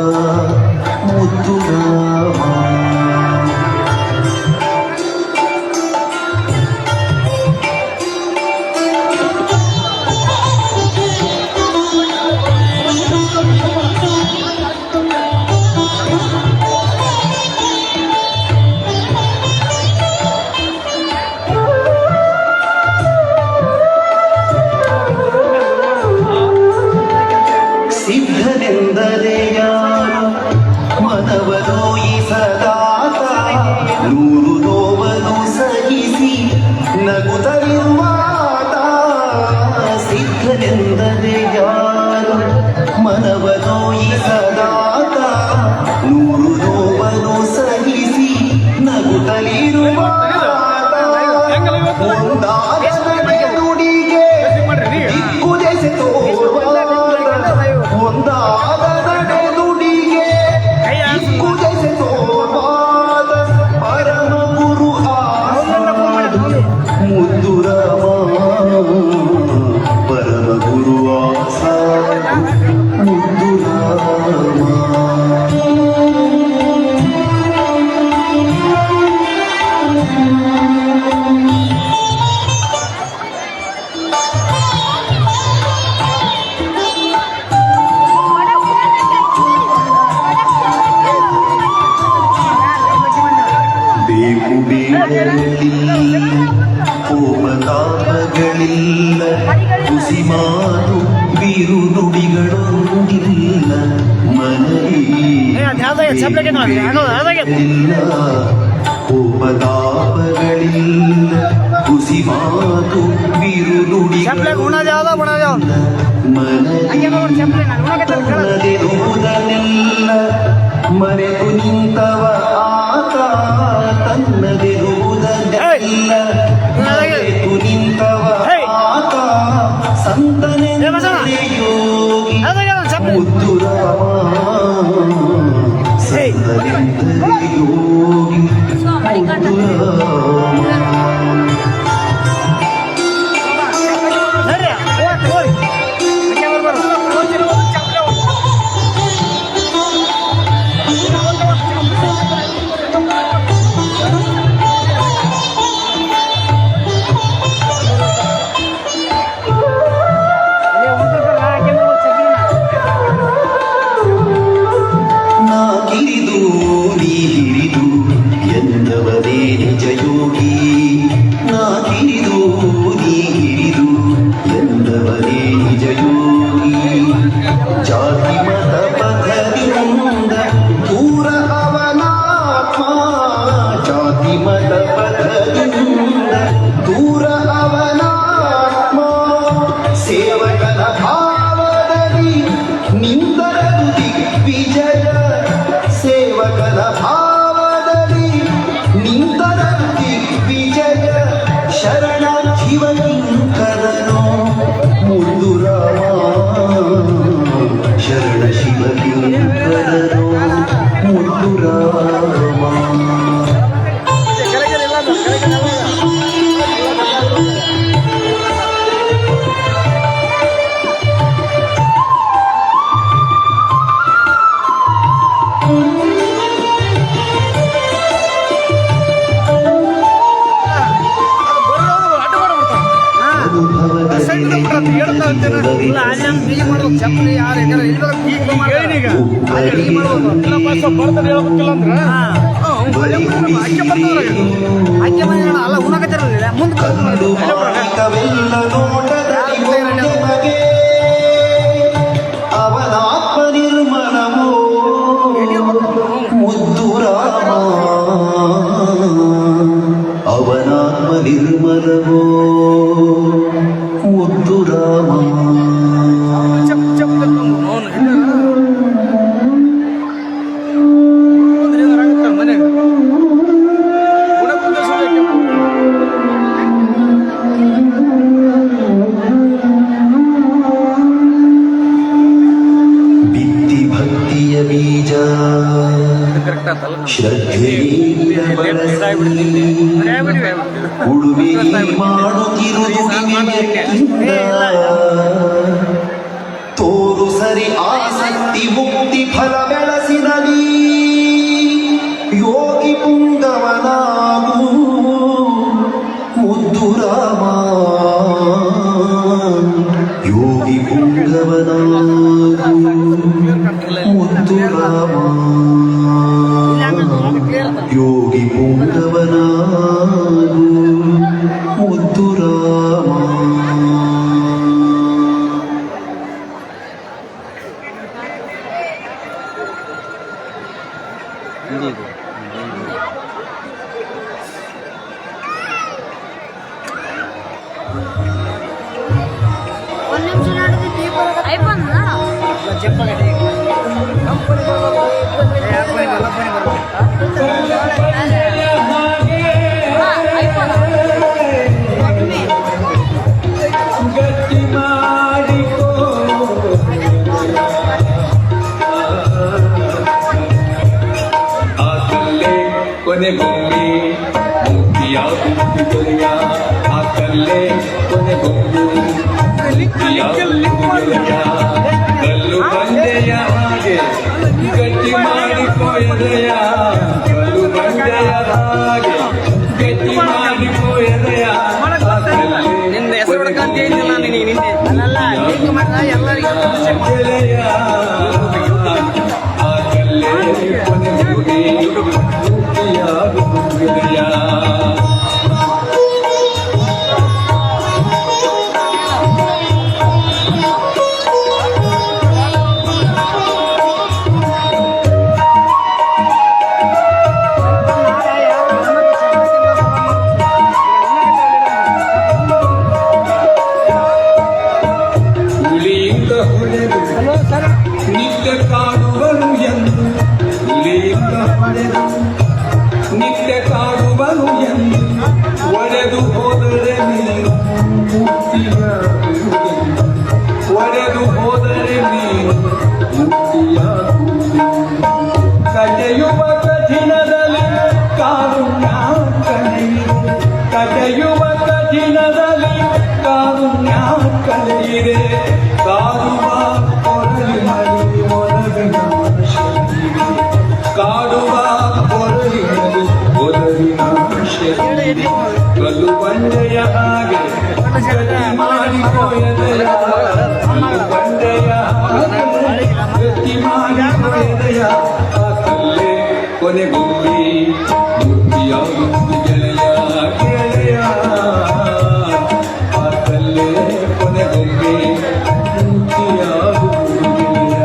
ಮುದ್ದು ರಾಮ ಸಿದ್ಧನೆಂದರೆ ಯಾರು ಮನವನೋಯಿಸದಾತ ನೂರು ನೋವನ್ನು ಸಹಿಸಿ ನಗುತ್ತಲಿರುವಾತ ಸಿದ್ಧನೆಂದರೆ ಯಾರು ಮನವನೋಯಿಸದಾತ ನೂರು ನೋವನ್ನು ಸಹಿಸಿ ನಗುತ್ತಲಿರುವಾತ ನುಡಿಗೆ ದಿಕ್ಕುದೆಸೆ ಒಂದಾದ ನಡೆ ನುಡಿಗೆ ದಿಕ್ಕುದೆಸೆ ತೋರ್ವಾದ ಪರಮ ಗುರು ಮುದ್ದು ರಾಮ ಪರಮ ಗುರು ಆಸ ಮುದ್ದು ರಾಮ ಬೇಕು ಬೇಡಲ್ಲಿ ಕೋಮತಾಪಗಳಲ್ಲಿ ಹುಸಿ ಮಾತು ಬಿರುನುಡಿಗಳೊಂದಿಲ್ಲ ಮನವಿ ಕೋಪತಾಪಗಳಿಲ್ಲ ಹುಸಿ ಮಾತು ಬಿರುನುಡಿಗಳೊಂದಿಲ್ಲ ಮನದಿರುವುದನ್ನೆಲ್ಲ ಮರೆತು ನಿಂತವ ಆತ ತನ್ನದಿರುವುದನ್ನೆಲ್ಲ ಮರೆತು ನಿಂತವ ಆತ ಸಂತನೆಂದರೆ ಯೋಗಿ ಮುದ್ದು ರಾಮ ಸಂತನೆಂದರೆ ಯೋಗಿ ಮುದ್ದು ರಾಮ ಅವನಾತ್ಮ ನಿರ್ಮಲವೋ ಮುದ್ದು ರಾಮ ಅವನಾತ್ಮ ನಿರ್ಮಲವೋ ಮುದ್ದು ರಾಮ ಬಿತ್ತಿ ಭಕ್ತಿಯ ಬೀಜ ಶ್ರದ್ಧೆಯಿಂದ ಬಳಸಿ ಉಳುಮೆ ಮಾಡುತ್ತಿರುವುದು ತೋರು ಸರಿ ಆಸಕ್ತಿ ಮುಕ್ತಿ ಫಲ ಬೆಳೆಸಿದಲಿ ಯೋಗಿ ಪುಂಗವನಾಗು ಮುದ್ದು ರಾಮ ಯೋಗಿ ಪುಂಗವನಾಗು ಮುದ್ದು ರಾಮ ಯೋಗಿ ಪುಂಗವನಾಗು ಮುದ್ದು ರಾಮ ಕೊನೆ ಬೊಮ್ಮೆ ಮುಕ್ತಿಯ ಗುಂಪಿಗೆಯ ಆ ಕಲ್ಲೇ ಕೊನೆ ಬೊಮ್ಮೆ ಮುಕ್ತಿಯ ಗುಂಪಿಗೆಯ ಕಲ್ಲು ಬಂಡೆಯ ಹಾಗೆ ಗಟ್ಟಿ ಮಾಡಿಕೊಯದೆಯ ಕಲ್ಲು ಬಂಡೆಯ ಹಾಗೆ ಗಟ್ಟಿ ಮಾಡಿಕೊಯದೆಯ ನಿಂದ ಹೆಸರು ಹುಡ್ಕಂತ ಏನಿಲ್ಲ ನಿನಗೆ ನಿನ್ನೆ ಗೆಳೆಯ ಆ ಕಲ್ಲೇ ಕೊನೆ ಬೊಮ್ಮೆ ಮುಕ್ತಿಯ ಗುಂಪಿಗೆಯ ಕಾರುಣ್ಯ ಕಲೆಯಿದೆ ಕಾಡುವ ಕೊರಲಿ ಮಡಿ ಒಲವಿನ ಶರೀರಿ ಕಾಡುವ ಕೊರಲಿ ಮಡಿ ಒಲವಿನ ಶರೀರಿ ಕಲ್ಲು ಬಂಡೆಯ ಹಾಗೆ ಗತಿ ಮಾಡಿಕೊಯದೆಯ ಕಲ್ಲು ಬಂಡೆಯ ಹಾಗೆ ಗತಿ ಮಾಡಿಕೊಯದೆಯ ಆ ಕಲ್ಲೇ ಕೊನೆಗೊಮ್ಮೆ ಮೂರ್ತಿಯಾಗುವುದು ಗೆಳೆಯ ಗೆಳೆಯ ಆ ಕಲ್ಲೇ ಕೊನೆಗೊಮ್ಮೆ ಮೂರ್ತಿಯಾಗುವುದು ಗೆಳೆಯ.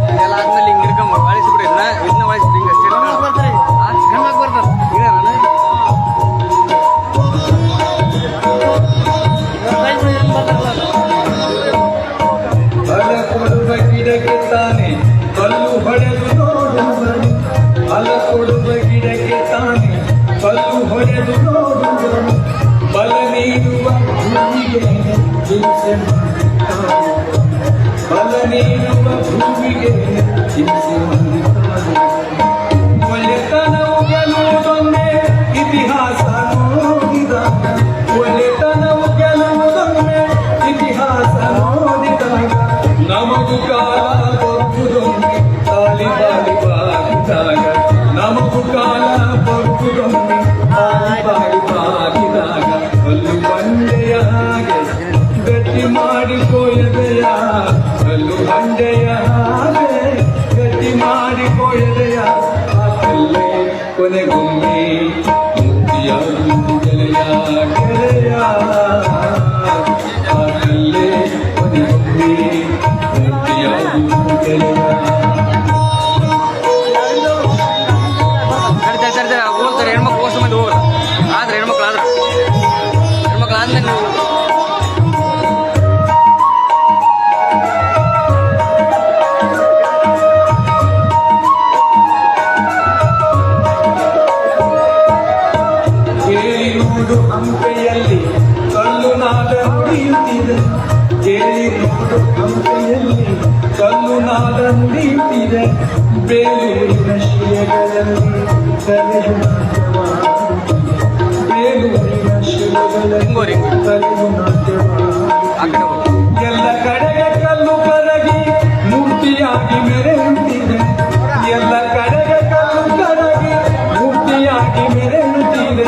ಇದೆಲ್ಲ ಆದ್ಮೇಲೆ ಹಿಂಗೆ ಇರ್ಕೊಂಬ ಬಳಸಿಬಿಡ್ರಿ ಇದನ್ನ ಬಳಸಿಬಿಡಿ ಹಿಂಗೆ ಅಷ್ಟೇ ಬರ್ತಾರೆ ಹೆಣ್ಮಕ್ ಬರ್ತಾರೆ ಫಲ ಕೊಡುವ ಗಿಡಕ್ಕೆ ತಾನೆ ಕಲ್ಲು ಹೊಡೆದು ನೋಡುವರು ಫಲ ಕೊಡುವ ಗಿಡಕ್ಕೆ ತಾನೆ ಕಲ್ಲು ಹೊಡೆದು ನೋಡುವರು ಫಲ ನೀಡುವ ಭೂಮಿಗೆ ಹಿಂಸೆ ಮಾಡುತ್ತಾರೆ ಫಲ ನೀಡುವ ಭೂಮಿಗೆ ಹಿಂಸೆ ಮಾಡುತ್ತಾರೆ ಒಳ್ಳೆತನವು ಗೆಲ್ಲುವುದೊಂದೇ ಇತಿಹಾಸ ನೋಡಿದಾಗ ಒಳ್ಳೆತನವು ಗೆಲ್ಲುವುದೊಂದೇ ಇತಿಹಾಸ ನೋಡಿದಾಗ ನಮಗೂ ಕಾಲ ಬರುವುದೊಂದೇ ತಾಲಿ ಬಾಲಿ ಬಾಗಿದಾಗ ನಮಗೂ ಕಾಲ ಬರುವುದೊಂದೇ ತಾಲಿ ಬಾಲಿ ಬಾಗಿದಾಗ ಕಲ್ಲು ಬಂಡೆಯ ಹಾಗೆ ಗಟ್ಟಿ ಮಾಡಿಕೊಯದೆಯ ಕಲ್ಲು ಬಂಡೆಯ ಹಾಗೆ ಗಟ್ಟಿ ಮಾಡಿಕೊಯದೆಯ ಆ ಕಲ್ಲೇ ಕೊನೆಗೊಮ್ಮೆ ಮುಕ್ತಿಯಾಗುವುದು ಗೆಳೆಯ ಗೆಳೆಯ ಆ ಕಲ್ಲೇ ಕೊನೆಗೊಮ್ಮೆ ಮುಕ್ತಿಯಾಗುವುದು ಗೆಳೆಯ. ಸರಿ ಹೋಗ್ತಾರೆ ಹೆಣ್ಮಕ್ಳು ಹೋಗೋ ಮಂದಿ ಹೋಗಲ್ಲ ಆದ್ರೆ ಹೆಣ್ಮಕ್ಳು ಆದ್ಮೇಲೆ ನೀವು ಕೇಳಿ ನೋಡು ಹಂಪೆಯಲ್ಲಿ ಕಲ್ಲು ನಾದ ನುಡಿಯುತ್ತಿದೆ ಕೇಳಿ ನೋಡು ಹಂಪೆಯಲ್ಲಿ ಕಲ್ಲು ನಾದ ನುಡಿಯುತ್ತಿದೆ ಬೇಲೂರಿನ ಶಿಲೆಗಳಲ್ಲಿ ಕಲೆಯು ನಾಟ್ಯವಾಡುತ್ತಿದೆ ಬೇಲೂರಿನ ಶಿಲೆಗಳಲ್ಲಿ ಕಲೆಯು ಆ ಕಡೆ ಹೋಗಿ ನಾಟ್ಯವಾಡುತ್ತಿದೆ ಎಲ್ಲ ಕಡೆಗೆ ಕಲ್ಲು ಕರಗಿ ಮೂರ್ತಿಯಾಗಿ ಮೆರೆಯುತ್ತಿದೆ ಎಲ್ಲ ಕಡೆಗೆ ಕಲ್ಲು ಕರಗಿ ಮೂರ್ತಿಯಾಗಿ ಮೆರೆಯುತ್ತಿದೆ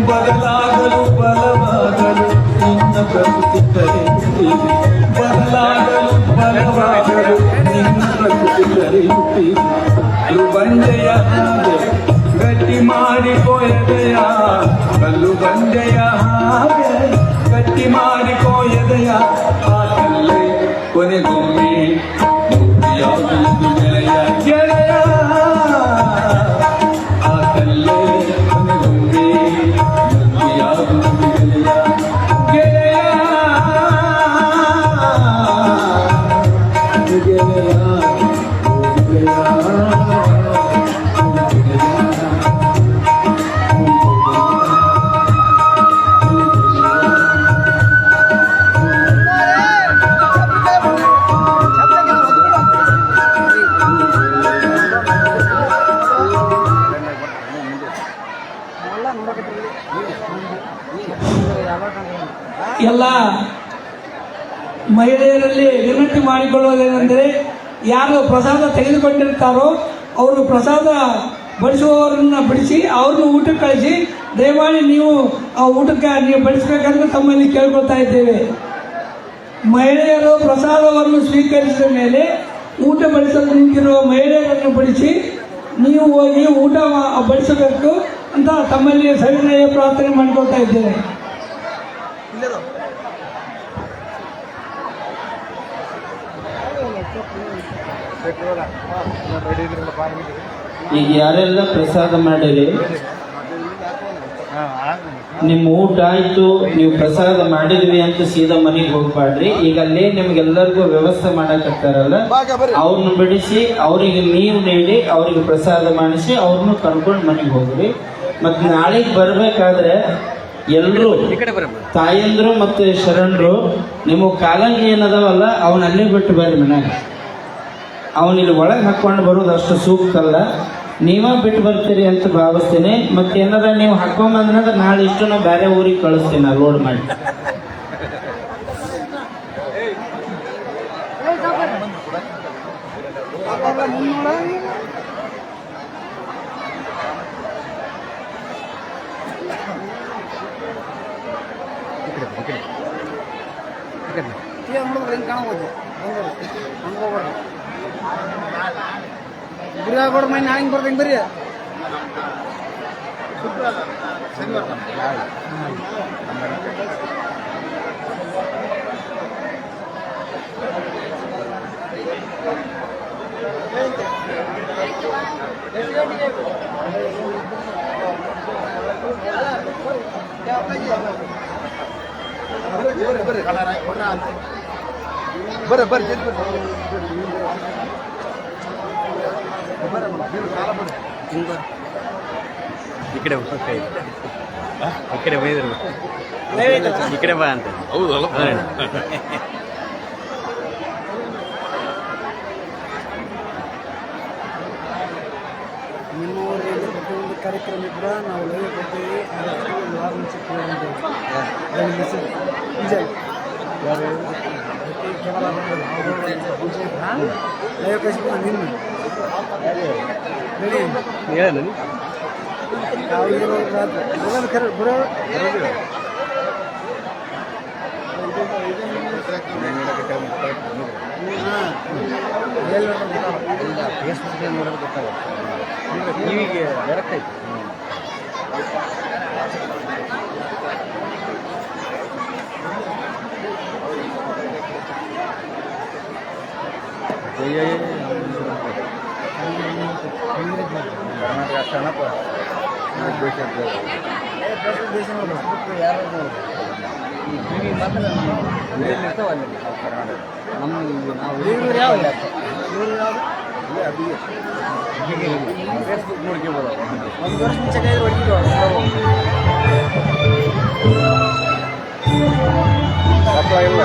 ಬದಲಾಗಲು ಬಲವಾಗಲು ನಿನ್ನ ಪ್ರಕೃತಿ ಕರೆಯುತ್ತಿದೆ ಬದಲಾಗಲು ಬಲವಾಗಲು ನಿನ್ನ ಪ್ರಕೃತಿ ಕರೆಯುತ್ತಿದೆ ಕಲ್ಲು ಬಂಡೆಯ ಹಾಗೆ ಗಟ್ಟಿ ಮಾಡಿಕೊಯದೆಯ ಕಲ್ಲು ಬಂಡೆಯ ಹಾಗೆ ಗಟ್ಟಿ ಮಾಡಿಕೊಯದೆಯ ಆ ಕಲ್ಲೇ ಕೊನೆಗೊಮ್ಮೆ ಮುಕ್ತಿಯಾಗುವುದು ಗೆಳೆಯ ಗೆಳೆಯ ಆ ಕಲ್ಲೇ ಕೊನೆಗೊಮ್ಮೆ ಮುಕ್ತಿಯಾಗುವುದು ಗೆಳೆಯ ಗೆಳೆಯ ಗೆಳೆಯ ಎಲ್ಲ ಮಹಿಳೆಯರಲ್ಲಿ ವಿನಂತಿ ಮಾಡಿಕೊಳ್ಳುವುದೇನೆಂದರೆ ಯಾರು ಪ್ರಸಾದ ತೆಗೆದುಕೊಂಡಿರ್ತಾರೋ ಅವರು ಪ್ರಸಾದ ಬಡಿಸುವವರನ್ನ ಬಿಡಿಸಿ ಅವ್ರನ್ನ ಊಟಕ್ಕೆ ಕಳಿಸಿ ದಯಮಾಡಿ ನೀವು ಆ ಊಟಕ್ಕೆ ನೀವು ಬಡಿಸಬೇಕಂದ್ರೆ ತಮ್ಮಲ್ಲಿ ಕೇಳ್ಕೊಳ್ತಾ ಇದ್ದೇವೆ. ಮಹಿಳೆಯರು ಪ್ರಸಾದವನ್ನು ಸ್ವೀಕರಿಸಿದ ಮೇಲೆ ಊಟ ಬಡಿಸಲು ನಿಂತಿರುವ ಮಹಿಳೆಯರನ್ನು ಬಡಿಸಿ ನೀವು ಹೋಗಿ ಊಟ ಬಡಿಸಬೇಕು ಅಂತ ತಮ್ಮಲ್ಲಿ ಸವಿನಯ ಪ್ರಾರ್ಥನೆ ಮಾಡಿಕೊಳ್ತಾ ಇದ್ದೇನೆ. ಈಗ ಯಾರೆಲ್ಲ ಪ್ರಸಾದ ಮಾಡಿರಿ, ನಿಮ್ಮ ಊಟ ಆಯ್ತು, ನೀವು ಪ್ರಸಾದ ಮಾಡಿದ್ವಿ ಅಂತ ಸೀದಾ ಮನೆಗೆ ಹೋಗ್ಬಾಡ್ರಿ. ಈಗ ಅಲ್ಲೇ ನಿಮ್ಗೆಲ್ಲರಿಗೂ ವ್ಯವಸ್ಥೆ ಮಾಡಕತ್ತಾರಲ್ಲ, ಅವ್ರನ್ನ ಬಿಡಿಸಿ ಅವರಿಗೆ ನೀರು ನೀಡಿ ಅವ್ರಿಗೆ ಪ್ರಸಾದ ಮಾಡಿಸಿ ಅವ್ರನ್ನ ಕರ್ಕೊಂಡು ಮನೆಗೆ ಹೋಗ್ರಿ. ಮತ್ತೆ ನಾಳೆಗೆ ಬರ್ಬೇಕಾದ್ರೆ ಎಲ್ಲರೂ ತಾಯಂದ್ರು ಮತ್ತೆ ಶರಣರು ನಿಮ್ಮ ಕಾಲಂಗಿ ಏನದಾವಲ್ಲ ಅವನ್ನ ಅಲ್ಲೇ ಬಿಟ್ಟು ಬರ್ರಿ ಮನ್ಯಾಗ. ಅವನಿಲ್ಲಿ ಒಳಗೆ ಹಾಕ್ಕೊಂಡು ಬರೋದು ಅಷ್ಟು ಸೂಕ್ತ ಅಲ್ಲ. ನೀವ ಬಿಟ್ಟು ಬರ್ತೀರಿ ಅಂತ ಭಾವಿಸ್ತೀನಿ. ಮತ್ತೆ ಏನಾರ ನೀವು ಹಾಕೊಂಬಂದ್ರೆ ನಾಳೆ ಇಷ್ಟು ನಾವು ಬೇರೆ ಊರಿಗೆ ಕಳಿಸ್ತೀನಿ ನಾ ಲೋಡ್ ಮಾಡಿ. ಗುರುಗಳು ಮೈ ನಾಳೆ ಹಿಂಗೆ ಬರ್ದಂಗೆ ಬರ್ರಿ. ಈ ಕಡೆ ಬೈದರು ಈ ಕಡೆ ಬಾ ಅಂತ. ಹೌದಲ್ಲ ನಿಮ್ಮ ಊರಲ್ಲಿ ಪ್ರತಿಯೊಂದು ಕಾರ್ಯಕ್ರಮ ಕೂಡ ನಾವು ಲೈವ್ ಕೊಡ್ತೀವಿ. ಒಂದು ವಾರ ಮುಂಚೆ ವಿಜಯ್ ಲೈವ್ ಕಳಿಸ್ಬಿಟ್ಟು ನಿನ್ನ ಹೇಳ ಬರೋ ಫೇಸ್ಬುಕ್ ನೋಡೋದು ಗೊತ್ತಾಗುತ್ತೆ. ಟಿವಿಗೆ ಡೈರೆಕ್ಟ್ ಆಯ್ತು. ಕರ್ನಾಟಕ ಯಾರು ಈ ಟಿವಿ ಮಾತ್ರ ಇರ್ತಾವ ಅಲ್ಲಿ ಕರ್ನಾಟಕ ನಮ್ಮ ನಾವು ಫೇಸ್ಬುಕ್ ನೋಡ್ಕೋಬೋದು. ಒಂದು ವರ್ಷ ಮುಂಚೆ ಕೈ ಹೊಡಿತು ಇಲ್ಲ.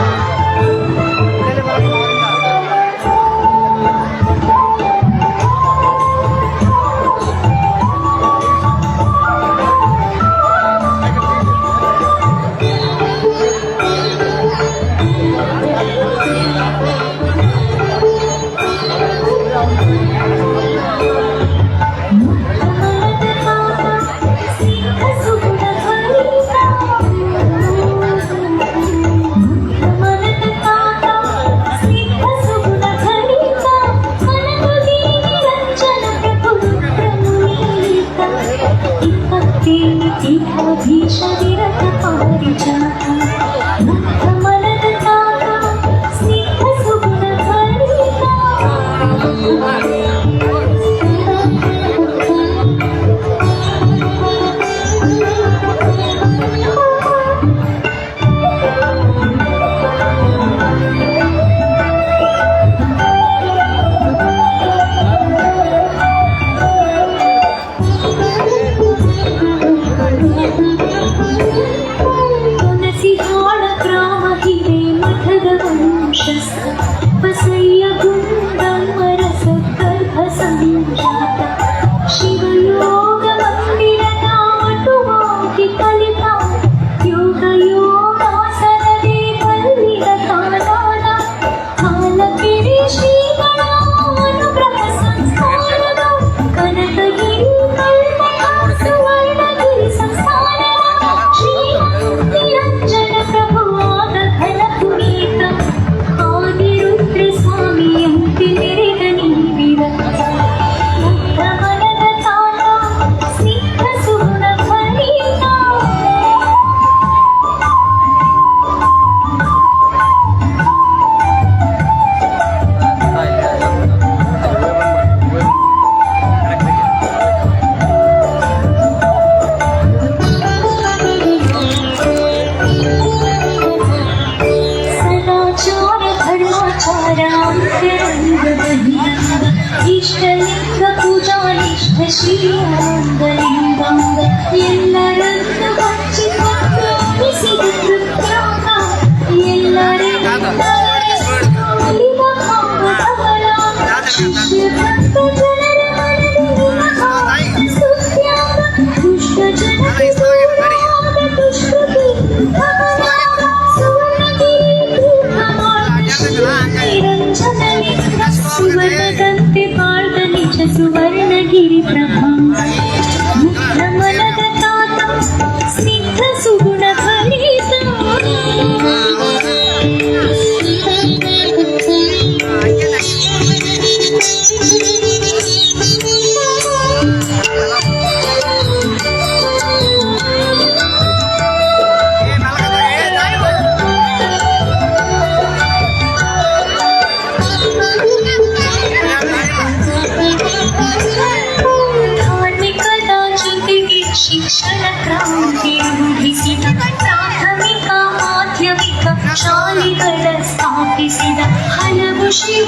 ಇಷ್ಟಲಿಂಗ ಪೂಜಾನಿಷ್ಠ ಶ್ರೀರಂಗಲಿಂಗಂಗ ಎಲ್ಲರನ್ನು ಹಂಚಿಕೊಂಡು ಬಿಸಿದ ಕೃತ್ಯಾಗ ಎಲ್ಲರಿಂದ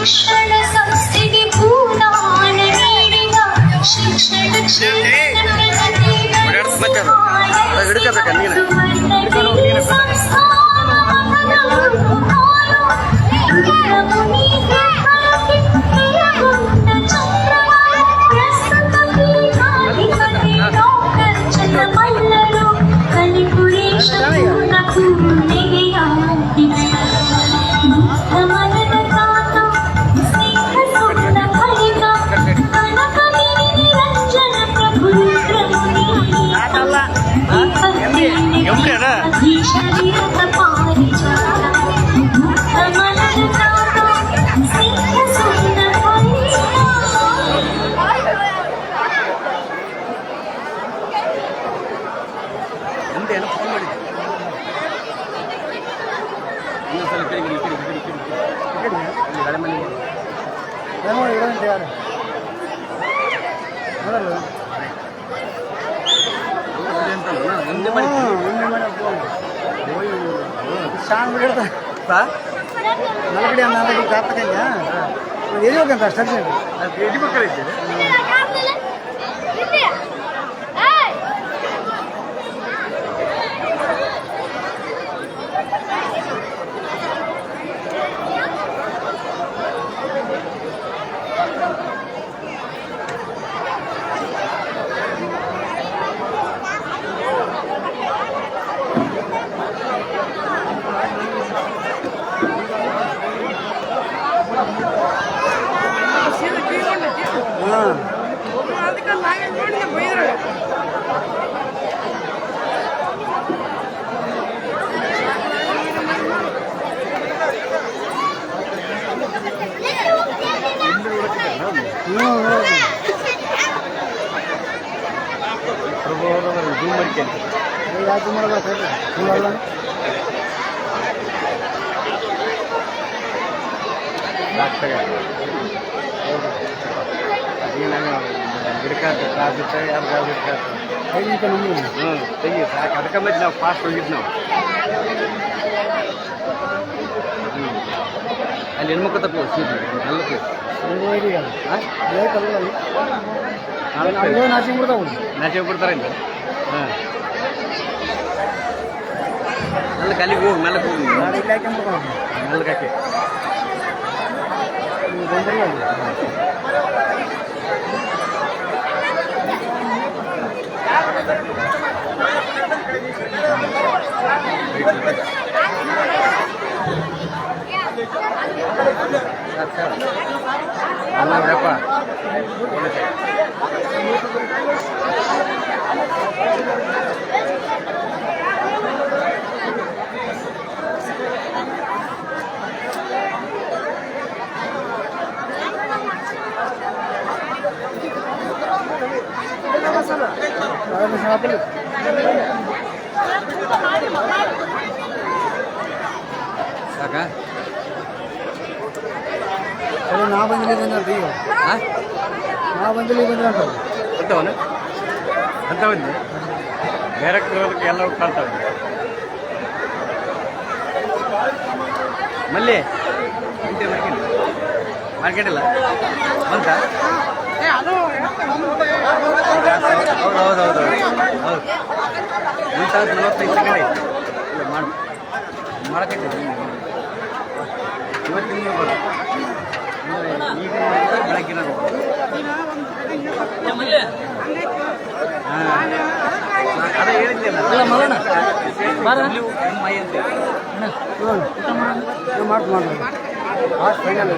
ಶಿಕ್ಷಣ ಸಂಸ್ಥೆಗೆ ಭೂದಾನ ನೀಡಿದ ಶಿಕ್ಷಣ ಕ್ಷೇತ್ರದ ನಲಗಡೆ ನಾಲ್ಕು ಕಾರ್ತಕಂಡ ಎಲ್ಲಿಬೇಕಂತ ಅಷ್ಟೇ ಯಾಕೆ ಮಾಡಬೇಕು ಗಿಡಕಾತ ಕಾಸುತ್ತೆ ಯಾರು ಗಾಡಿ ತೆಗಿ ಸಾಕು ಅದಕ್ಕೆ ಮತ್ತೆ ನಾವು ಫಾಸ್ಟ್ ಹೋಗಿದ್ದು ನಾವು ಅಲ್ಲಿ ಹೆಣ್ಮಕ್ಳು ಎಲ್ಲಕ್ಕೆ ನಾಚೆ ಬಿಡ್ತಾರೆ ಇಲ್ಲ ಹಾಂ ಮೆಲ್ಲಕ್ಕೆ ಅಲ್ಲಿಗೆ ಹೋಗಿ ಮೆಲ್ಲಕ್ಕೆ ಹೋಗಿ ಮೆಲ್ಲಕ್ಕೆ ಹಾಕಿ ಅಲ್ಲ ಬಿಡಪ್ಪ ಸಾಕಾ ನಾ ಬಂದಿಲ್ಲ ಈಗ ನಾ ಬಂದಿಲ್ಲ ಬಂದ್ರೆ ಅಂತ ಅಂತವನು ಅಂತವನ್ನಿ ಬೇರೆ ಕ್ರೋದಕ್ಕೆ ಎಲ್ಲ ಕಾಣ್ತಾವೆ ಮಲ್ಲಿ ಇಂತೆ ಮಾರ್ಕೆಟ್ ಇಲ್ಲ ಬಂತ ಹೌದು ಹೌದು ಹೌದು 45 ಸೆಕೆಂಡ್ ಆಯ್ತು ಮಾಡು ಮಾಡಕೈತಿ ಇವತ್ತಿನ ಈಗ ಬೆಳಗ್ಗಿನ ಅದ ಹೇಳಿದ್ದೆಲ್ಲ ಮೈ ಅಂತ ಮಾಡ್ತೀನಿ ಫಾಸ್ಟ್ ಫೈನಲ್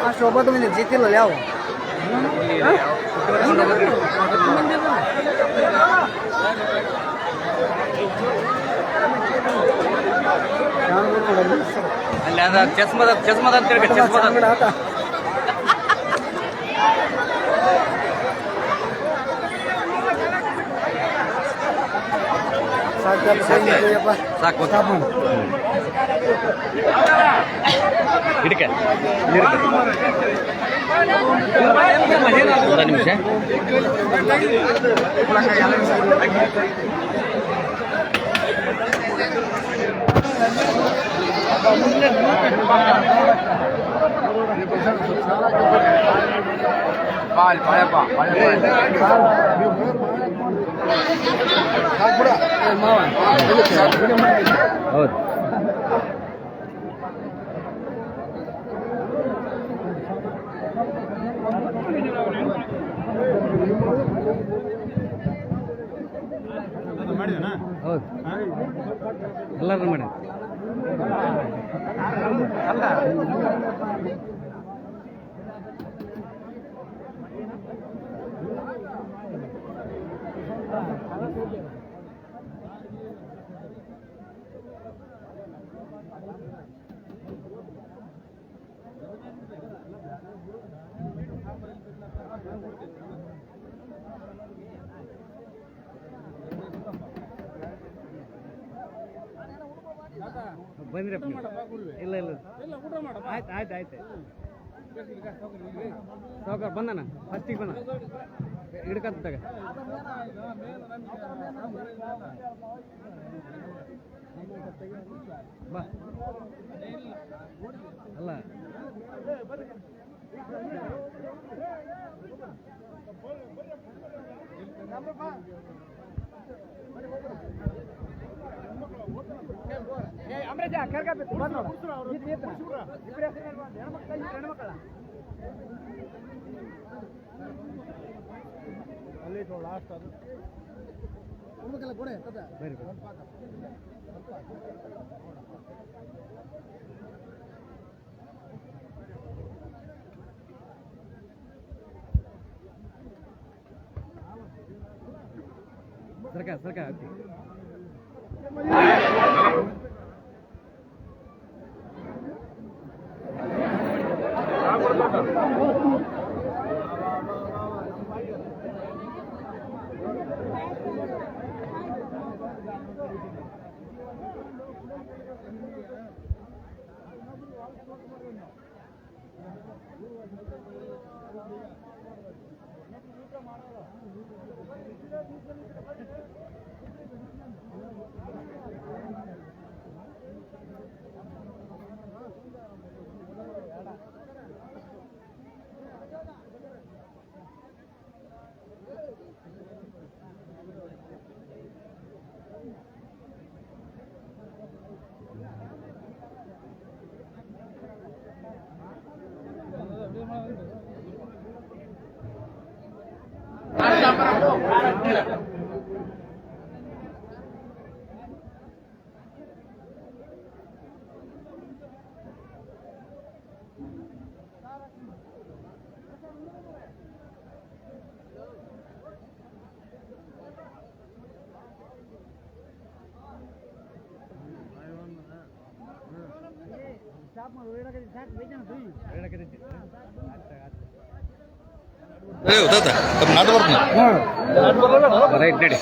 ಅಷ್ಟು 9 ಮಂದಿ ಜೀತಿಲ್ಲ ಯಾವ ಅಲ್ಲಿ ಅದ ಚಸ್ಮದ ಅಂತ ಹೇಳಿ ಚಸ್ಮದ ಸಾಕು ಹಿಡ್ಕ ಒಂದು ನಿಮಿಷ. ಹೌದು. ಹೌದು ಎಲ್ಲರೂ ಮಾಡಿ. ಬಂದ್ರಪ್ಪ ನೀವು? ಇಲ್ಲ ಇಲ್ಲ ಆಯ್ತು ಆಯ್ತು ಆಯ್ತು ಸಾವುಕಾರ ಬಂದನ ಫಸ್ಟಿಗೆ ಬಂದ ಹಿಡ್ಕತ್ತಾಗ ಬಾ ಅಲ್ಲ ಸರ್ಕಾರ ಸರ್ಕಾರ ರೈಟ್ ನಡಿ.